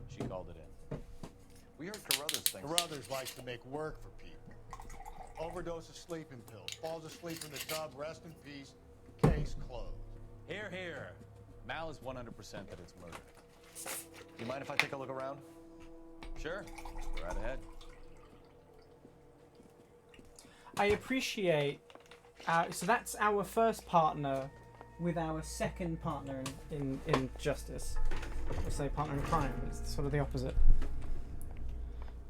U: She called it in.
D: We heard Carruthers thinks...
Q: Carruthers likes to make work for people. Overdose of sleeping pills. Falls asleep in the tub. Rest in peace. Case closed.
U: Here, here. Mal is 100% that it's murder.
D: Do you mind if I take a look around?
U: Sure. Go right ahead.
A: I appreciate... so that's our first partner with our second partner in justice. I say partner in crime, but it's sort of the opposite.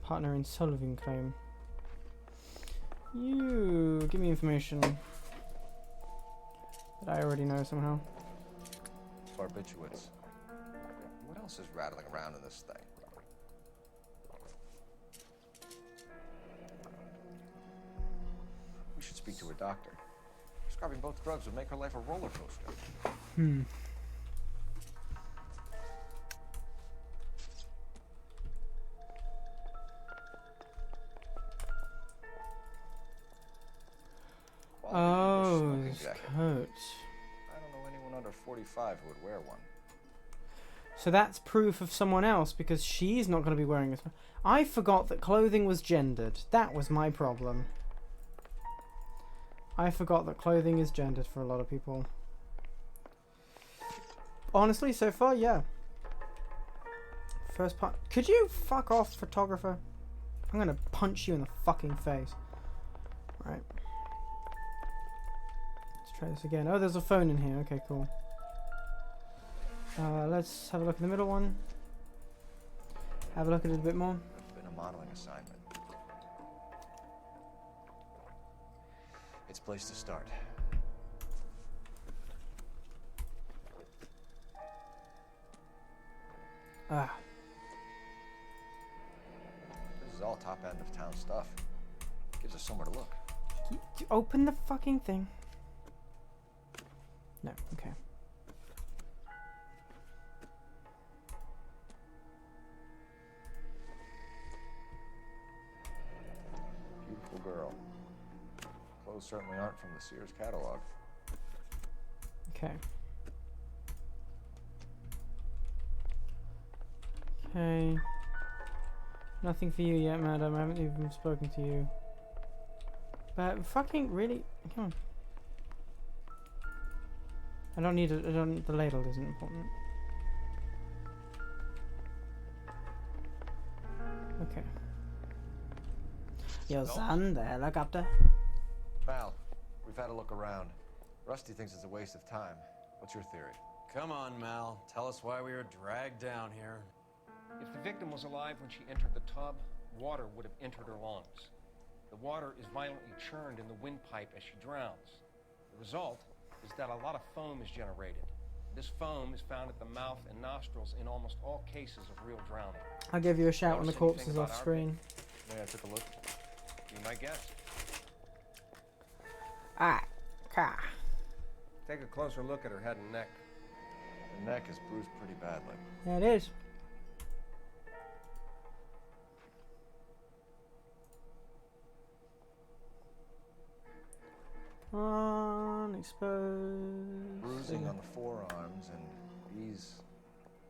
A: Partner in solving crime. You give me information that I already know somehow.
D: Barbiturates. What else is rattling around in this thing? We should speak to a doctor. Prescribing both drugs would make her life a roller coaster.
A: Oh, this
D: jacket.
A: coat.
D: I don't know anyone under 45 who would wear one.
A: So that's proof of someone else because she's not going to be wearing this. I forgot that clothing was gendered. That was my problem. I forgot that clothing is gendered for a lot of people. Honestly, so far, yeah. First part. Could you fuck off, photographer? I'm gonna punch you in the fucking face. Right. Let's try this again. Oh, there's a phone in here. Okay, cool. Let's have a look at the middle one. Have a look at it a bit more.
D: It's been a modeling assignment. It's a place to start.
A: Ah.
D: This is all top end of town stuff. Gives us somewhere to look.
A: Open the fucking thing. No, okay.
D: Beautiful girl. Clothes certainly aren't from the Sears catalog.
A: Okay. Okay. Nothing for you yet, madam. I haven't even spoken to you. But fucking really, come on. I don't need it. The ladle isn't important. Okay. Yo, son, the helicopter.
D: Val, we've had a look around. Rusty thinks it's a waste of time. What's your theory?
B: Come on, Mal. Tell us why we were dragged down here.
M: If the victim was alive when she entered the tub, water would have entered her lungs. The water is violently churned in the windpipe as she drowns. The result is that a lot of foam is generated. This foam is found at the mouth and nostrils in almost all cases of real drowning.
A: I'll give you a shout when the
M: Notice
A: corpse
M: anything
A: is
M: about
A: off
M: our
A: screen.
D: May I take a look?
M: Be my guest.
A: Ah, car.
M: Take a closer look at her head and neck.
D: The neck is bruised pretty badly.
A: Yeah, it is. Exposed.
D: Bruising on the forearms, and these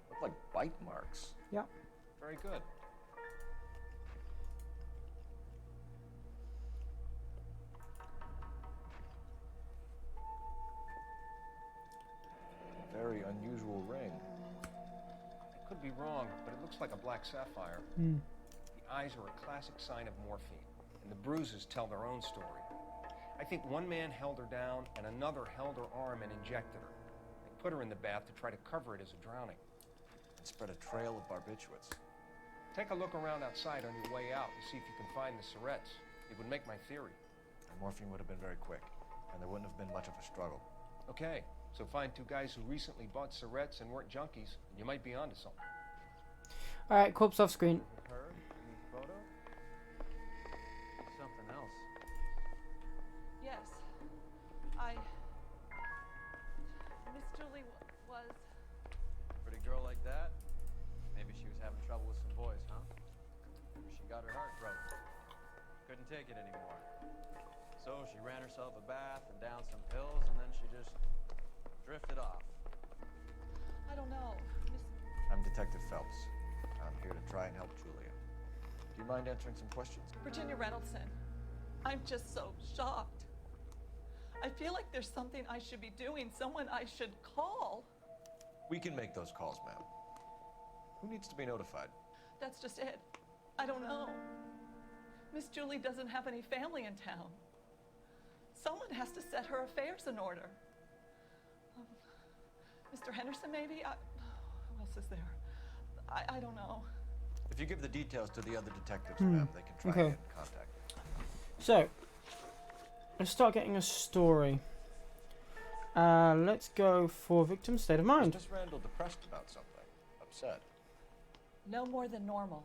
D: look like bite marks.
A: Yeah.
M: Very good.
D: Very unusual ring.
M: I could be wrong, but it looks like a black sapphire.
A: Hmm.
M: The eyes are a classic sign of morphine, and the bruises tell their own story. I think one man held her down, and another held her arm and injected her. They put her in the bath to try to cover it as a drowning.
D: And spread a trail of barbiturates.
M: Take a look around outside on your way out and see if you can find the syrettes. It would make my theory.
D: The morphine would have been very quick, and there wouldn't have been much of a struggle.
M: Okay, so find two guys who recently bought syrettes and weren't junkies, and you might be onto something.
A: Alright, corpse off screen.
U: Her? Any photo? Something else.
E: Yes. Miss Julie was...
B: Pretty girl like that? Maybe she was having trouble with some boys, huh? Maybe she got her heart broken. Couldn't take it anymore. So she ran herself a bath and down some pills, and then she just drifted off.
E: I don't know.
D: I'm Detective Phelps. I'm here to try and help Julia. Do you mind answering some questions?
E: Virginia Reynoldson. I'm just so shocked. I feel like there's something I should be doing, someone I should call.
D: We can make those calls, ma'am. Who needs to be notified?
E: That's just it. I don't know. Miss Julie doesn't have any family in town. Someone has to set her affairs in order. Mr. Henderson, maybe? Who else is there? I don't know.
D: If you give the details to the other detectives,
A: Hmm.
D: ma'am, they can try
A: Okay.
D: and get in contact.
A: So, let's start getting a story. Let's go for victim's state of mind.
D: Is Miss Randall depressed about something? Upset?
E: No more than normal.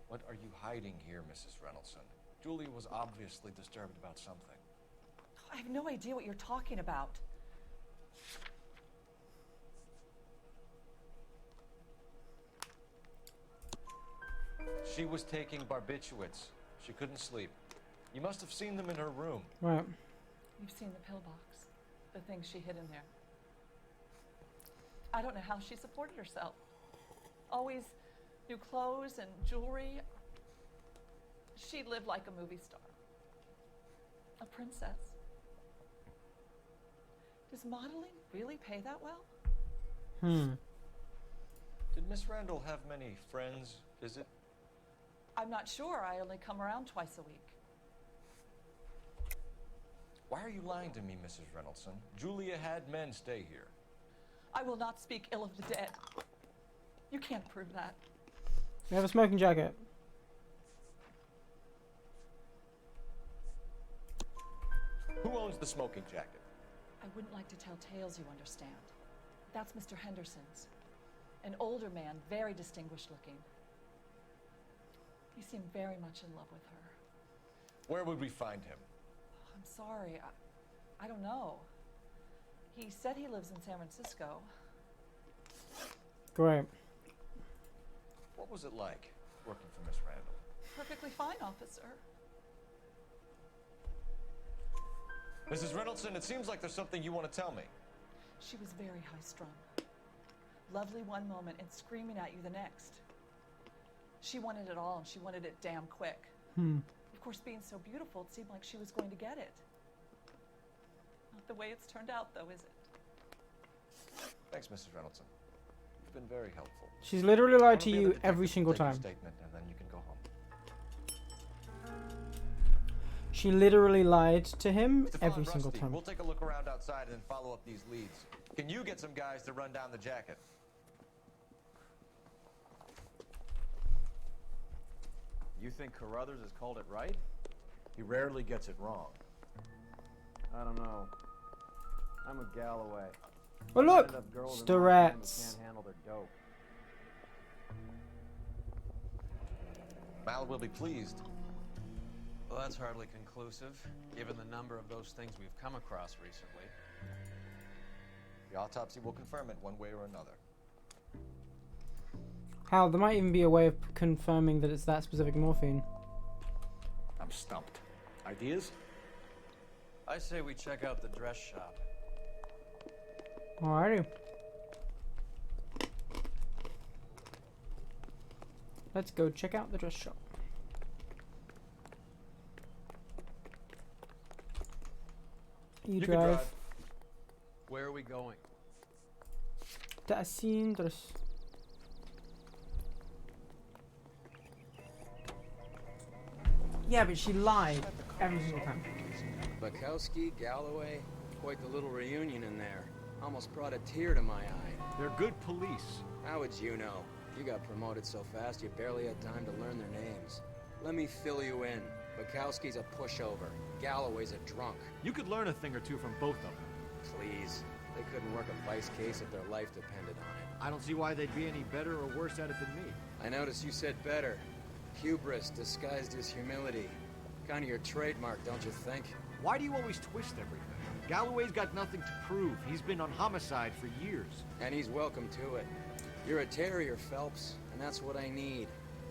D: What are you hiding here, Mrs. Reynoldson? Julia was obviously disturbed about something.
E: I have no idea what you're talking about.
D: She was taking barbiturates. She couldn't sleep. You must have seen them in her room.
A: Right.
E: You've seen the pillbox, the things she hid in there. I don't know how she supported herself. Always new clothes and jewelry. She lived like a movie star. A princess. Does modeling really pay that well?
D: Did Miss Randall have many friends visit?
E: I'm not sure. I only come around twice a week.
D: Why are you lying to me, Mrs. Reynoldsson? Julia had men stay here.
E: I will not speak ill of the dead. You can't prove that.
A: We have a smoking jacket.
D: Who owns the smoking jacket?
E: I wouldn't like to tell tales, you understand. That's Mr. Henderson's. An older man, very distinguished looking. He seemed very much in love with her.
D: Where would we find him?
E: I'm sorry, I don't know. He said he lives in San Francisco.
A: Great.
D: What was it like working for Miss Randall?
E: Perfectly fine, officer.
D: Mrs. Reynoldsson, it seems like there's something you want to tell me.
E: She was very high-strung. Lovely one moment and screaming at you the next. She wanted it all, and she wanted it damn quick. Of course, being so beautiful, it seemed like she was going to get it. Not the way it's turned out, though, is it?
D: Thanks, Mrs. Reynoldsson. You've been very helpful.
A: She's literally lied
D: One
A: to
D: of the
A: you
D: other
A: every
D: detectives
A: single
D: will take your
A: time.
D: Statement, and then you can go home.
A: She literally lied to him
D: Stefan
A: every single
D: Rusty,
A: time.
D: we'll take a look around outside and then follow up these leads. Can you get some guys to run down the jacket?
U: You think Carruthers has called it right?
T: He rarely gets it wrong.
K: I don't know. I'm a Galloway.
A: Oh look!
K: Stand up girls in my
A: Starets.
K: can't handle their dope.
D: Mal will be pleased.
B: Well, that's hardly conclusive, given the number of those things we've come across recently.
D: The autopsy will confirm it one way or another.
A: Hal, there might even be a way of confirming that it's that specific morphine.
T: I'm stumped. Ideas?
B: I say we check out the dress shop.
A: Alrighty. Let's go check out the dress shop. You
B: can
A: drive.
B: Where are we going?
A: تأسين درس. Yeah, but she lied every single time.
V: Bukowski, Galloway, quite the little reunion in there. Almost brought a tear to my eye.
T: They're good police.
V: How would you know? You got promoted so fast you barely had time to learn their names. Let me fill you in. Bukowski's a pushover. Galloway's a drunk.
T: You could learn a thing or two from both of them.
V: Please. They couldn't work a vice case if their life depended on it.
T: I don't see why they'd be any better or worse at it than me.
V: I noticed you said better. Hubris disguised as humility. Kind of your trademark, don't you think?
T: Why do you always twist everything? Galloway's got nothing to prove. He's been on homicide for years.
V: And he's welcome to it. You're a terrier, Phelps, and that's what I need.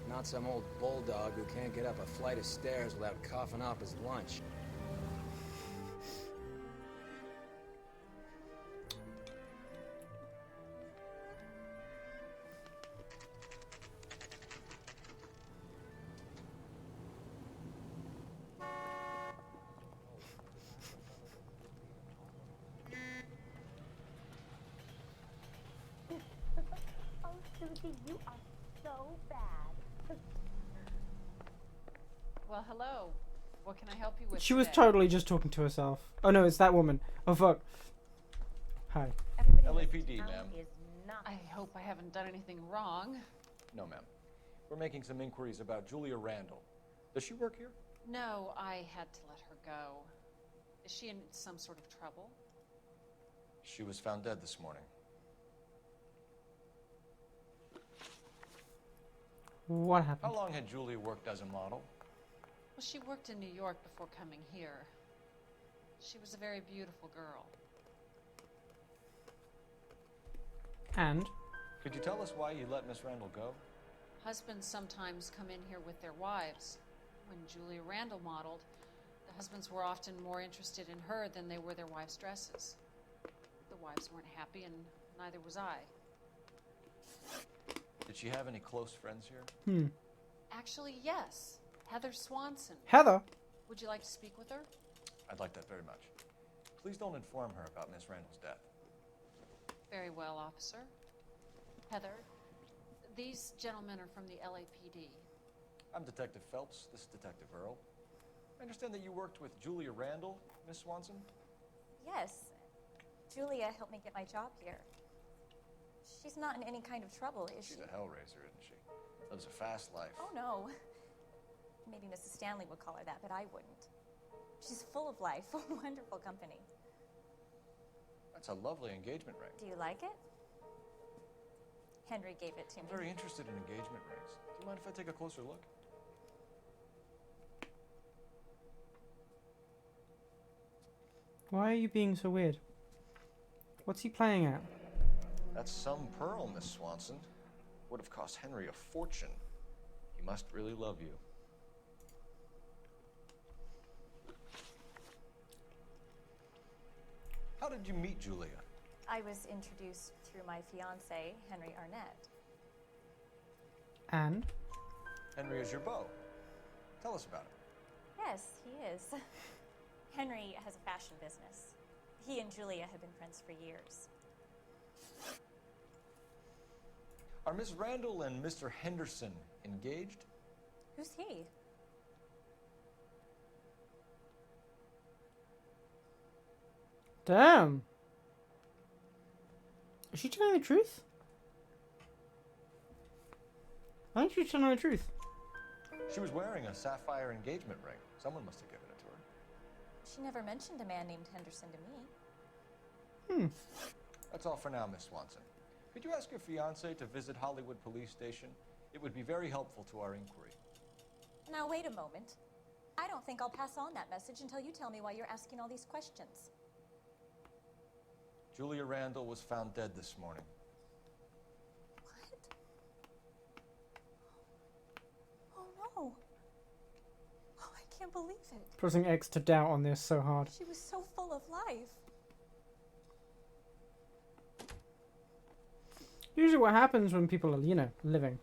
V: Not some old bulldog who can't get up a flight of stairs without coughing up his lunch.
L: Oh, Susie, you are so bad.
F: Well, hello. What can I help you with
A: She was
F: today?
A: totally just talking to herself. Oh no, it's that woman. Oh fuck. Hi.
D: LAPD, ma'am.
F: I hope I haven't done anything wrong.
D: No, ma'am. We're making some inquiries about Julia Randall. Does she work here?
F: No, I had to let her go. Is she in some sort of trouble?
D: She was found dead this morning.
A: What happened?
D: How long had Julia worked as a model?
F: Well, she worked in New York before coming here. She was a very beautiful girl.
A: And?
D: Could you tell us why you let Miss Randall go?
F: Husbands sometimes come in here with their wives. When Julia Randall modeled, the husbands were often more interested in her than they were their wives' dresses. The wives weren't happy, and neither was I.
D: Did she have any close friends here?
F: Actually, yes. Heather Swanson.
A: Heather?
F: Would you like to speak with her?
D: I'd like that very much. Please don't inform her about Miss Randall's death.
F: Very well, officer. Heather, these gentlemen are from the LAPD.
D: I'm Detective Phelps. This is Detective Earl. I understand that you worked with Julia Randall, Miss Swanson?
G: Yes. Julia helped me get my job here. She's not in any kind of trouble, is she?
D: She's a hellraiser, isn't she? Lives a fast life.
G: Oh, no. Maybe Mrs. Stanley would call her that, but I wouldn't. She's full of life, a wonderful company.
D: That's a lovely engagement ring.
G: Do you like it? Henry gave it to me.
D: I'm very interested in engagement rings. Do you mind if I take a closer look?
A: Why are you being so weird? What's he playing at?
D: That's some pearl, Miss Swanson. Would have cost Henry a fortune. He must really love you. How did you meet Julia?
G: I was introduced through my fiancé, Henry Arnett.
A: And?
D: Henry is your beau. Tell us about it.
G: Yes, he is. Henry has a fashion business. He and Julia have been friends for years.
D: Are Miss Randall and Mr. Henderson engaged?
G: Who's he?
A: Damn. Is she telling the truth? I think she's telling the truth.
D: She was wearing a sapphire engagement ring. Someone must have given it to her.
G: She never mentioned a man named Henderson to me.
D: That's all for now, Miss Swanson. Could you ask your fiancé to visit Hollywood Police Station? It would be very helpful to our inquiry.
G: Now, wait a moment. I don't think I'll pass on that message until you tell me why you're asking all these questions.
D: Julia Randall was found dead this morning.
G: Oh, no. Oh, I can't believe it.
A: Pressing X to doubt on this so hard.
G: She was so full of life.
A: Usually what happens when people are, you know, living.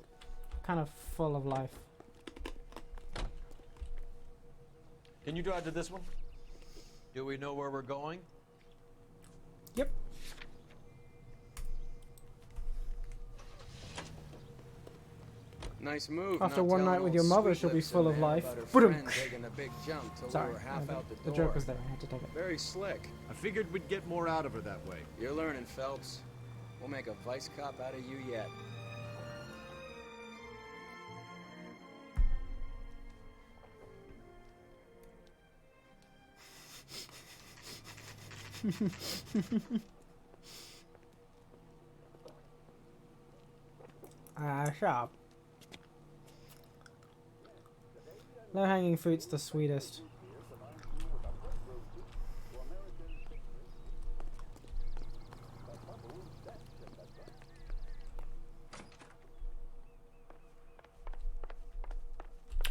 A: Kind of full of life.
D: Can you drive to this one?
B: Do we know where we're going?
A: Yep.
V: Nice move.
A: After
V: not
A: one
V: telling
A: night with
V: old
A: your mother,
V: Sweet
A: she'll be
V: Lips
A: full
V: in
A: of
V: there
A: life.
V: about her
A: Ba-dum.
V: friend taking a big jump till
A: Sorry,
V: we were half out the
A: the
V: door.
A: joke was there. I had to take it.
V: Very slick.
T: I figured we'd get more out of her that way.
V: You're learning, Phelps. We'll make a vice cop out of you yet.
A: Sharp. Low-hanging fruit's the sweetest.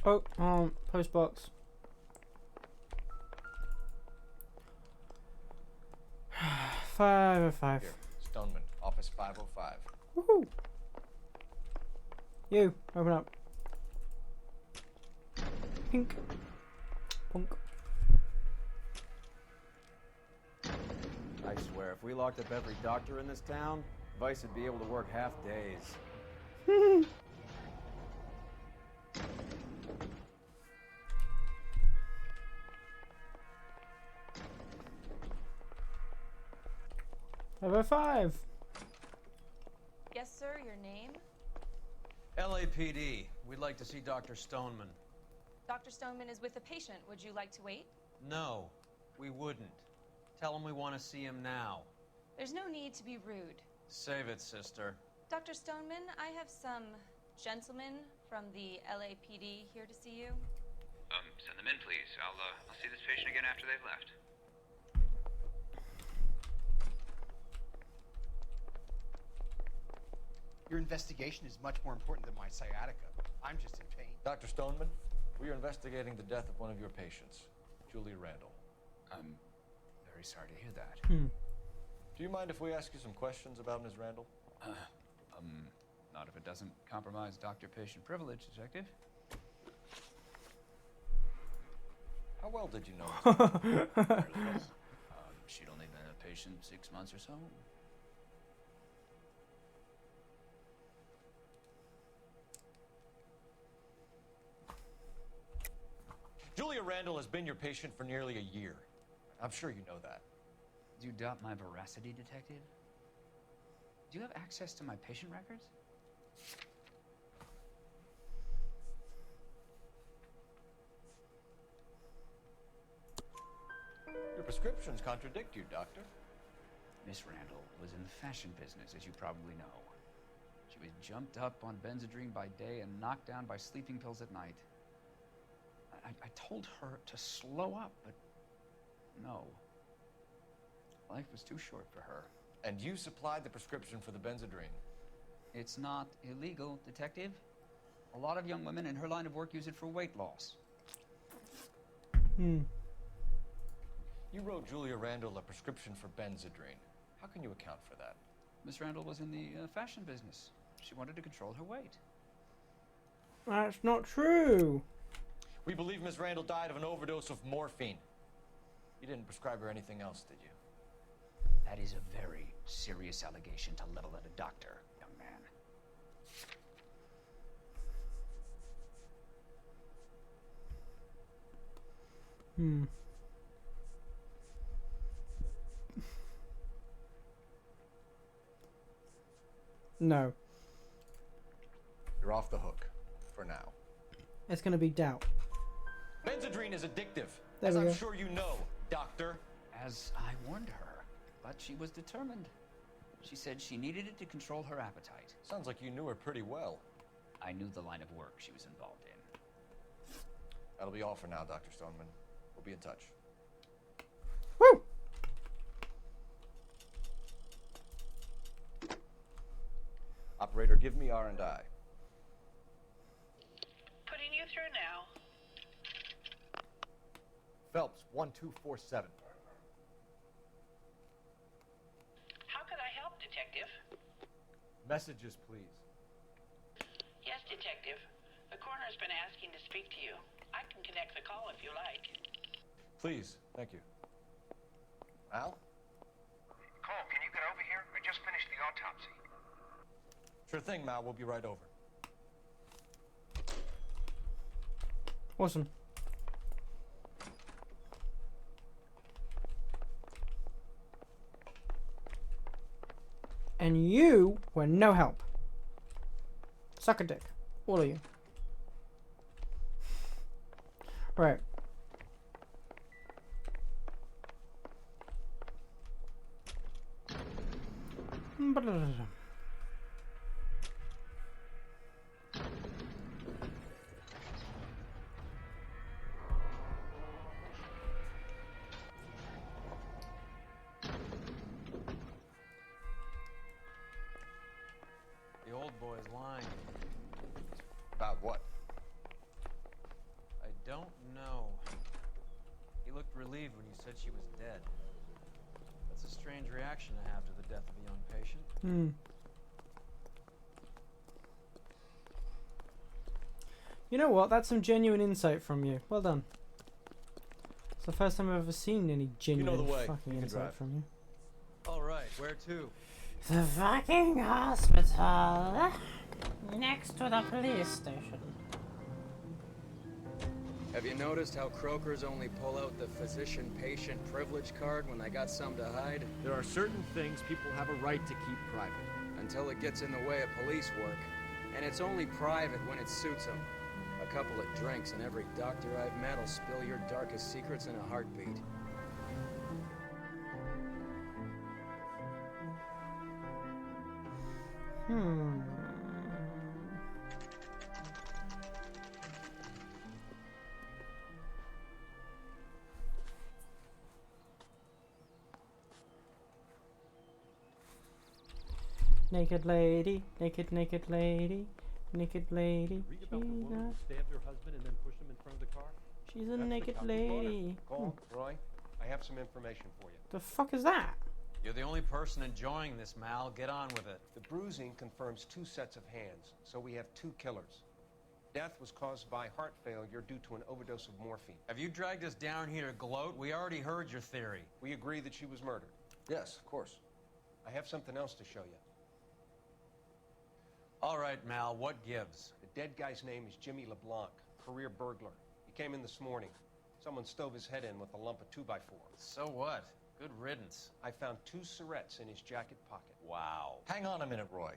A: Oh, post box. $505.
D: Here, Stoneman, office 505.
A: Woohoo! You, open up. Pink. Punk.
K: I swear, if we locked up every doctor in this town, Vice would be able to work half days.
A: Level 5.
G: Yes, sir, your name?
B: LAPD. We'd like to see Dr. Stoneman.
G: Dr. Stoneman is with a patient. Would you like to wait?
B: No, we wouldn't. Tell him we want to see him now.
G: There's no need to be rude.
B: Save it, sister.
G: Dr. Stoneman, I have some gentlemen from the LAPD here to see you.
N: Send them in, please. I'll see this patient again after they've left.
I: Your investigation is much more important than my sciatica. I'm just in pain.
D: Dr. Stoneman, we are investigating the death of one of your patients, Julia Randall.
N: I'm very sorry to hear that.
D: Do you mind if we ask you some questions about Ms. Randall?
N: Not if it doesn't compromise doctor-patient privilege, Detective.
D: How well did you know her?
N: She patient 6 months or so.
D: Julia Randall has been your patient for nearly a year. I'm sure you know that.
N: Do you doubt my veracity, detective? Do you have access to my patient records?
D: Your prescriptions contradict you, Doctor.
N: Miss Randall was in the fashion business, as you probably know. She was jumped up on Benzedrine by day and knocked down by sleeping pills at night. I told her to slow up, but no. Life was too short for her.
D: And you supplied the prescription for the Benzedrine.
N: It's not illegal, detective. A lot of young women in her line of work use it for weight loss.
D: You wrote Julia Randall a prescription for Benzedrine. How can you account for that?
N: Miss Randall was in the fashion business. She wanted to control her weight.
A: That's not true.
D: We believe Miss Randall died of an overdose of morphine. You didn't prescribe her anything else, did you?
N: That is a very serious allegation to level at a doctor, young man.
A: No.
D: You're off the hook. For now.
A: It's gonna be doubt.
D: Benzedrine is addictive.
A: There
D: as
A: we
D: I'm
A: go.
D: sure you know, Doctor.
N: As I warned her, but she was determined. She said she needed it to control her appetite.
D: Sounds like you knew her pretty well.
N: I knew the line of work she was involved in.
D: That'll be all for now, Dr. Stoneman. We'll be in touch.
A: Woo!
D: Operator, give me R&I.
J: Putting you through now.
T: Phelps, 1247.
J: How could I help, Detective?
T: Messages, please.
J: Yes, Detective. The coroner's been asking to speak to you. I can connect the call if you like.
D: Please, thank you. Al?
M: Cole, can you get over here? I just finished the autopsy.
D: Sure thing, Mal. We'll be right over.
A: Awesome. And you were no help. Suck a dick. All of you. Right.
B: The old boy's lying.
D: About what?
B: I don't know. He looked relieved when you said she was dead. That's a strange reaction to have to the death of a young patient.
A: You know what? That's some genuine insight from you. Well done. It's the first time I've ever seen any genuine
D: way.
A: fucking
D: You can
A: insight
D: drive.
A: from you.
B: All right, where to?
A: The fucking hospital. Next to the police station.
V: Have you noticed how croakers only pull out the physician-patient privilege card when they got something to hide?
T: There are certain things people have a right to keep private.
V: Until it gets in the way of police work. And it's only private when it suits them. A couple of drinks and every doctor I've met will spill your darkest secrets in a heartbeat.
A: Naked lady, naked lady, naked lady.
K: Read about the woman who stabbed her husband and then pushed him in front of the car?
A: She's a
K: That's the
A: naked
K: top reporter.
A: lady.
M: Cole, Roy, I have some information for you.
A: The fuck is that?
B: You're the only person enjoying this, Mal. Get on with it.
M: The bruising confirms 2 sets of hands, so we have 2 killers. Death was caused by heart failure due to an overdose of morphine.
B: Have you dragged us down here to gloat? We already heard your theory.
M: We agree that she was murdered.
D: Yes, of course.
M: I have something else to show you.
U: All right, Mal, what gives?
M: The dead guy's name is Jimmy LeBlanc, career burglar. He came in this morning. Someone stove his head in with a lump of 2x4.
U: So what? Good riddance.
M: I found 2 cigarettes in his jacket pocket.
U: Wow.
D: Hang on a minute, Roy.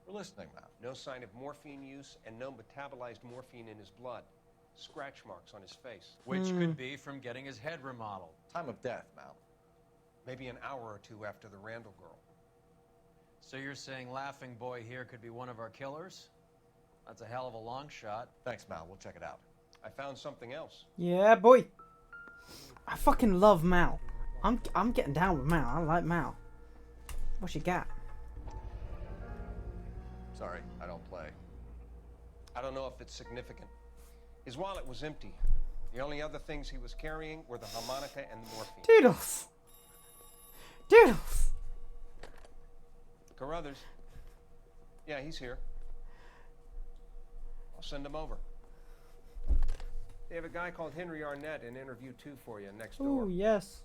D: We're listening now.
M: No sign of morphine use and no metabolized morphine in his blood. Scratch marks on his face.
U: Which could be from getting his head remodeled.
D: Time of death, Mal.
M: Maybe an hour or 2 after the Randall girl.
U: So you're saying Laughing Boy here could be one of our killers? That's a hell of a long shot.
D: Thanks, Mal. We'll check it out.
M: I found something else.
A: Yeah, boy. I fucking love Mal. I'm getting down with Mal. I like Mal. What you got?
D: Sorry, I don't play.
M: I don't know if it's significant. His wallet was empty. The only other things he was carrying were the harmonica and the morphine.
A: Doodles. Doodles.
M: Carruthers. Yeah, he's here. I'll send him over. They have a guy called Henry Arnett in interview 2 for you next door.
A: Oh, yes.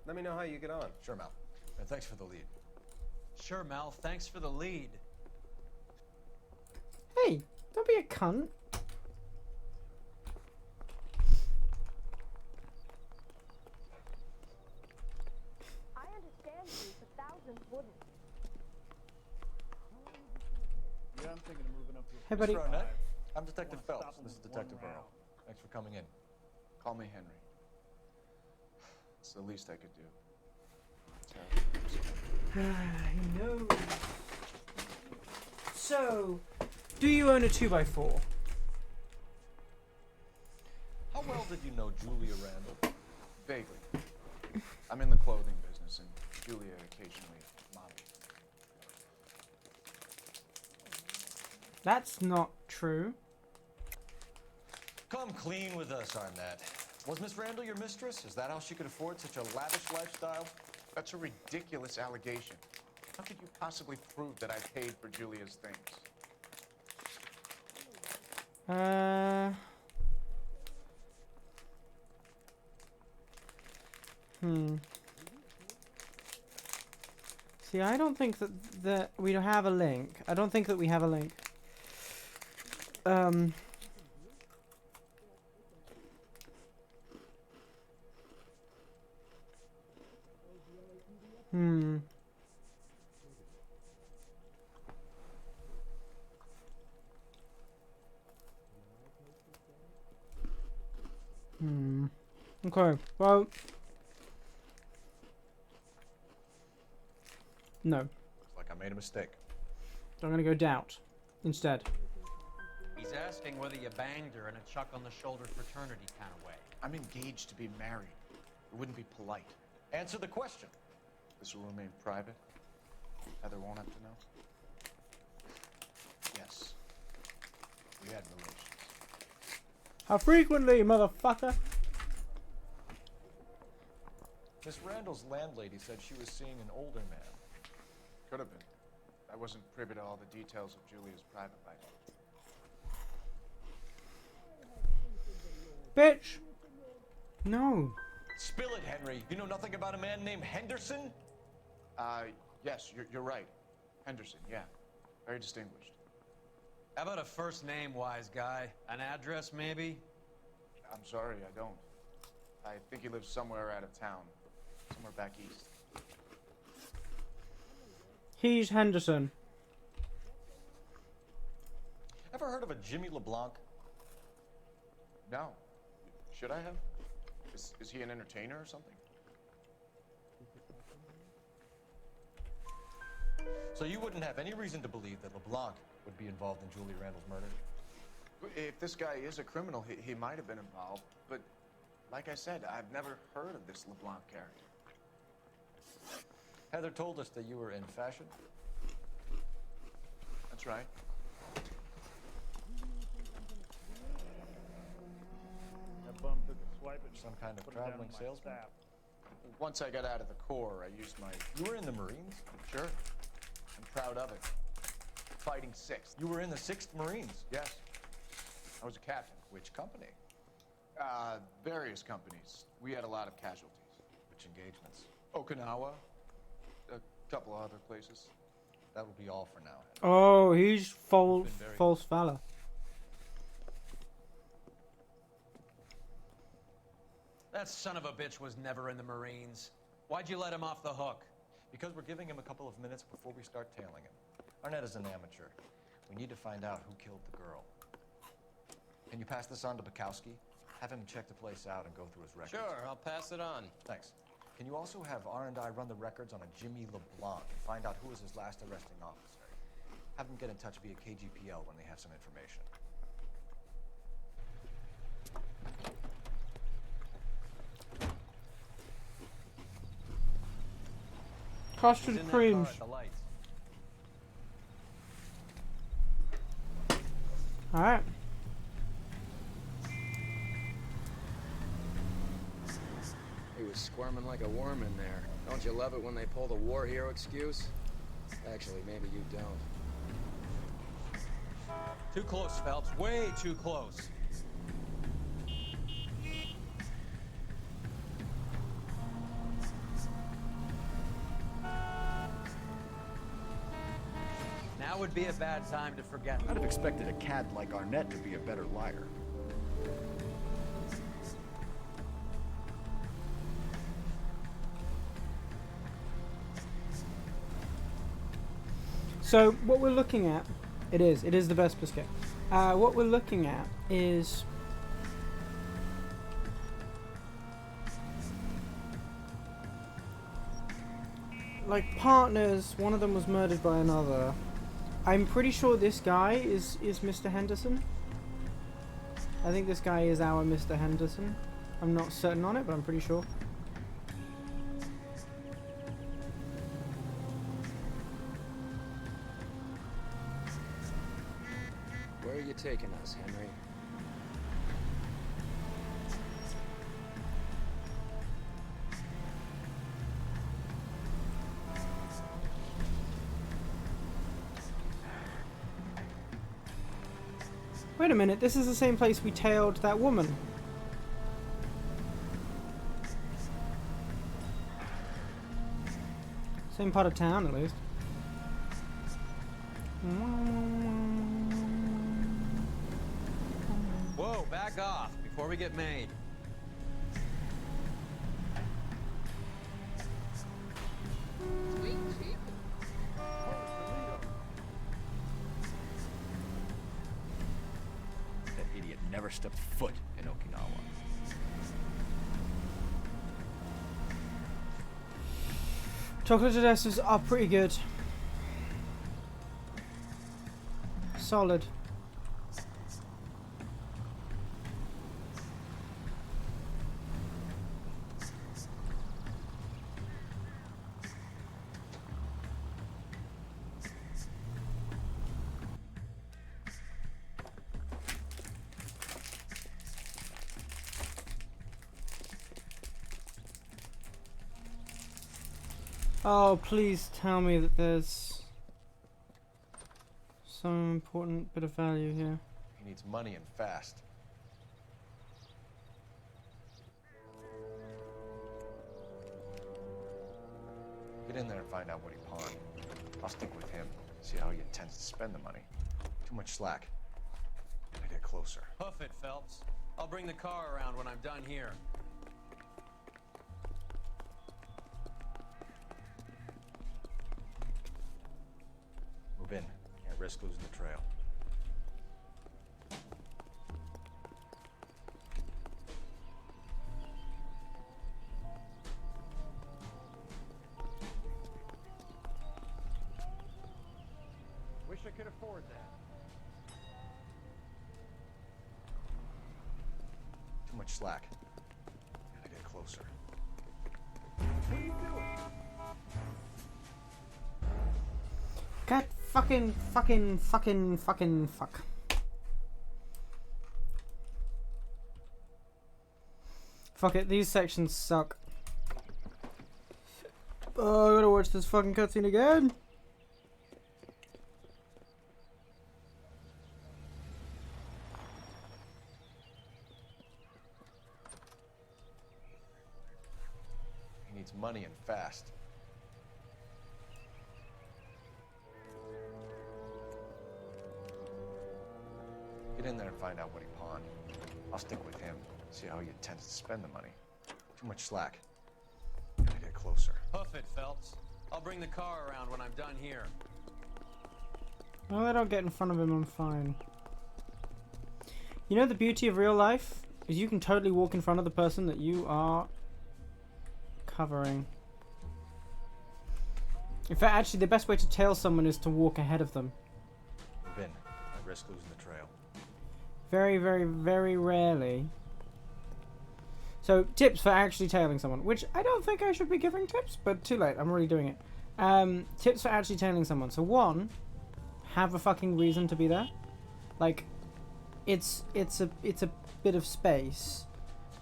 M: Let me know how you get on.
D: Sure, Mal. And thanks for the lead.
U: Sure, Mal. Thanks for the lead.
A: Hey, don't be a cunt.
L: I understand you, but thousands wouldn't.
Q: Yeah, I'm thinking of moving up to
A: Hey, buddy.
D: Mr. Arnett, I'm Detective
Q: Wanna
D: Phelps.
Q: stop him
D: This is
Q: with
D: Detective
Q: one
D: Burrow.
Q: round.
D: Thanks for coming in.
O: Call me Henry. It's the least I could do.
A: I know. So, do you own a 2x4?
D: How well did you know Julia Randall?
O: Vaguely. I'm in the clothing business, and Julia occasionally modeled.
A: That's not true.
D: Come clean with us, Arnett. Was Miss Randall your mistress? Is that how she could afford such a lavish lifestyle?
O: That's a ridiculous allegation. How could you possibly prove that I paid for Julia's things?
A: See, I don't think that we have a link. I don't think that we have a link. Okay, well... No.
D: Looks like I made a mistake.
A: I'm gonna go doubt instead.
U: He's asking whether you banged her in a chuck on the shoulder fraternity kind of way.
O: I'm engaged to be married. It wouldn't be polite.
D: Answer the question.
O: This will remain private. Heather won't have to know. Yes. We had relations.
A: How frequently, motherfucker?
D: Miss Randall's landlady said she was seeing an older man.
O: Could have been. I wasn't privy to all the details of Julia's private life.
A: Bitch! No.
D: Spill it, Henry. You know nothing about a man named Henderson?
O: Yes, you're right. Henderson, yeah. Very distinguished.
U: How about a first name, wise guy? An address, maybe?
O: I'm sorry, I don't. I think he lives somewhere out of town. Somewhere back east.
A: He's Henderson.
D: Ever heard of a Jimmy LeBlanc?
O: No. Should I have? Is he an entertainer or something?
D: So you wouldn't have any reason to believe that LeBlanc would be involved in Julie Randall's murder?
O: If this guy is a criminal, he might have been involved. But like I said, I've never heard of this LeBlanc character.
D: Heather told us that you were in fashion.
O: That's right.
Q: That bum took a swipe at me.
D: Some kind of
Q: Put it down
D: traveling
Q: on my
D: salesman?
Q: staff.
O: Once I got out of the Corps, I used my...
D: You were in the Marines?
O: Sure. I'm proud of it. Fighting 6th.
D: You were in the 6th Marines?
O: Yes. I was a captain.
D: Which company?
O: Various companies. We had a lot of casualties.
D: Which engagements?
O: Okinawa,
D: couple of other places.
I: That will be all for now.
A: Oh, he's false
B: very
A: fella.
B: That son of a bitch was never in the Marines. Why'd you let him off the hook?
D: Because we're giving him a couple of minutes before we start tailing him. Arnett is an amateur. We need to find out who killed the girl. Can you pass this on to Bukowski? Have him check the place out and go through his records.
U: Sure, I'll pass it on.
D: Thanks. Can you also have R&I run the records on a Jimmy LeBlanc and find out who was his last arresting officer? Have them get in touch via KGPL when they have some information.
A: Custard
B: He's in that
A: creams.
B: car at the lights.
A: Alright.
V: He was squirming like a worm in there. Don't you love it when they pull the war hero excuse? Actually, maybe you don't.
B: Too close, Phelps. Way too close. Now would be a bad time to forget.
T: I'd have expected a cad like Arnett to be a better liar.
A: So what we're looking at, it is the best biscuit. What we're looking at is like partners. One of them was murdered by another. I'm pretty sure this guy is Mr. Henderson. I think this guy is our Mr. Henderson. I'm not certain on it, but I'm pretty sure.
V: Where are you taking us, Henry?
A: Wait a minute, this is the same place we tailed that woman. Same part of town, at least.
B: Whoa, back off before we get made.
T: That idiot never stepped foot in Okinawa.
A: Chocolate Odessas are pretty good. Solid. Oh, please tell me that there's some important bit of value here.
D: He needs money and fast. Get in there and find out what he pawned. I'll stick with him, see how he intends to spend the money. Too much slack. Gotta get closer.
B: Hoof it, Phelps. I'll bring the car around when I'm done here.
D: Move in. Can't risk losing the trail.
K: Wish I could afford that.
D: Too much slack. Gotta get closer.
K: What are you doing?
A: God fucking fuck. Fuck it, these sections suck. Oh, I gotta watch this fucking cutscene again.
D: He needs money and fast. Get in there and find out what he pawned. I'll stick with him, see how he intends to spend the money. Too much slack. Gotta get closer.
B: Hoof it, Phelps. I'll bring the car around when I'm done here.
A: Well, I don't get in front of him, I'm fine. You know the beauty of real life is you can totally walk in front of the person that you are covering. In fact, actually, the best way to tail someone is to walk ahead of them.
D: Vin, I risk losing the trail.
A: Very, very, very rarely. So, tips for actually tailing someone, which I don't think I should be giving tips, but too late, I'm already doing it. Tips for actually tailing someone. So, one, have a fucking reason to be there. Like, it's a bit of space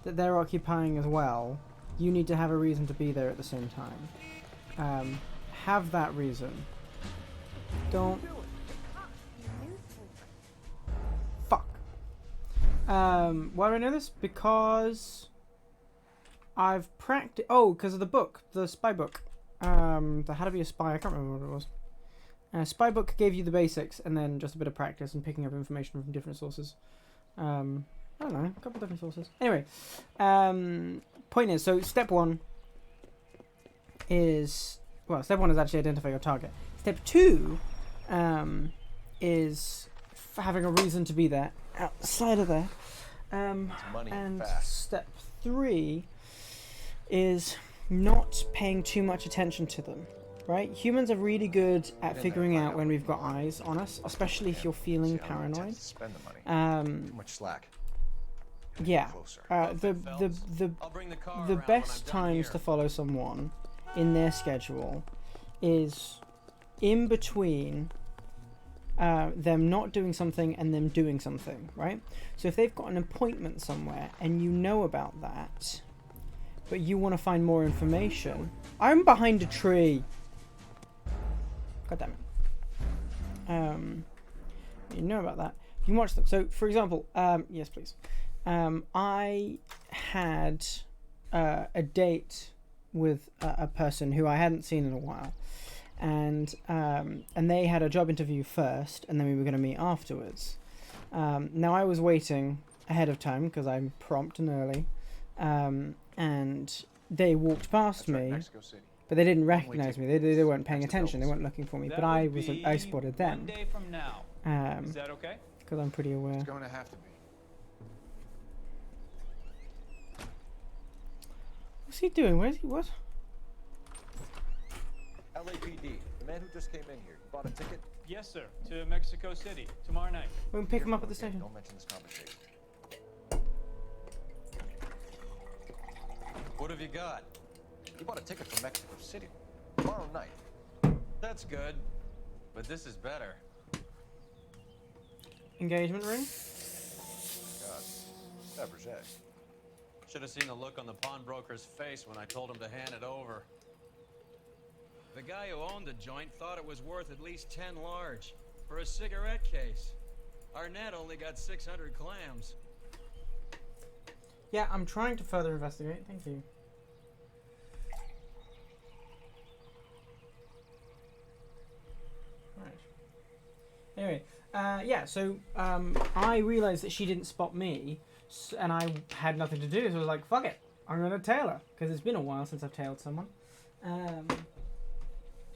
A: that they're occupying as well. You need to have a reason to be there at the same time. Have that reason. Don't. Fuck. Why do I know this? Because I've practiced. Oh, because of the book, the spy book. The How to Be a Spy. I can't remember what it was. Spy book gave you the basics, and then just a bit of practice and picking up information from different sources. I don't know, a couple different sources. Anyway, point is, so step one is. Well, step one is actually identify your target. Step two is having a reason to be there outside of there. And step three is not paying too much attention to them. Right? Humans are really good at figuring out when we've got eyes on us, especially if you're feeling paranoid.
D: Too much slack.
A: Yeah. The best times to follow someone in their schedule is in between them not doing something and them doing something, right? So if they've got an appointment somewhere and you know about that, but you want to find more information. I'm behind a tree. God damn it. You know about that. You can watch them. So, for example, yes, please. I had a date with a person who I hadn't seen in a while, and they had a job interview first, and then we were going to meet afterwards. Now I was waiting ahead of time because I'm prompt and early, and they walked past me, but they didn't recognize me. They weren't paying attention. They weren't looking for me, but I spotted them.
C: 1 day from now. Is that okay?
A: Because I'm pretty aware.
O: It's going to have to be.
A: What's he doing? Where's he? What?
D: LAPD. The man who just came in here. You bought a ticket?
C: Yes, sir. To Mexico City tomorrow night.
A: We can pick him up at the station.
D: Don't mention this conversation.
B: What have you got?
D: You bought a ticket for Mexico City tomorrow night.
B: That's good, but this is better.
A: Engagement ring?
D: God, Fabergé.
B: Should have seen the look on the pawnbroker's face when I told him to hand it over. The guy who owned the joint thought it was worth at least 10 large for a cigarette case. Arnett only got 600 clams.
A: Yeah, I'm trying to further investigate. Thank you. Right. Anyway, yeah, so I realized that she didn't spot me, and I had nothing to do, so I was like, fuck it, I'm going to tail her, because it's been a while since I've tailed someone.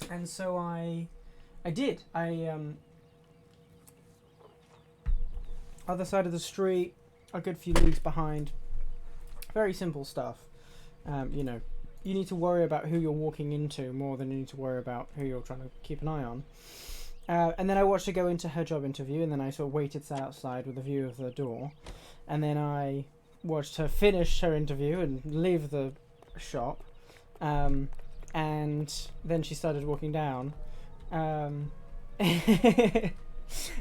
A: And so I did. Other side of the street, a good few leagues behind. Very simple stuff. You know, you need to worry about who you're walking into more than you need to worry about who you're trying to keep an eye on. And then I watched her go into her job interview, and then I sort of sat outside with a view of the door. And then I watched her finish her interview and leave the shop. And then she started walking down.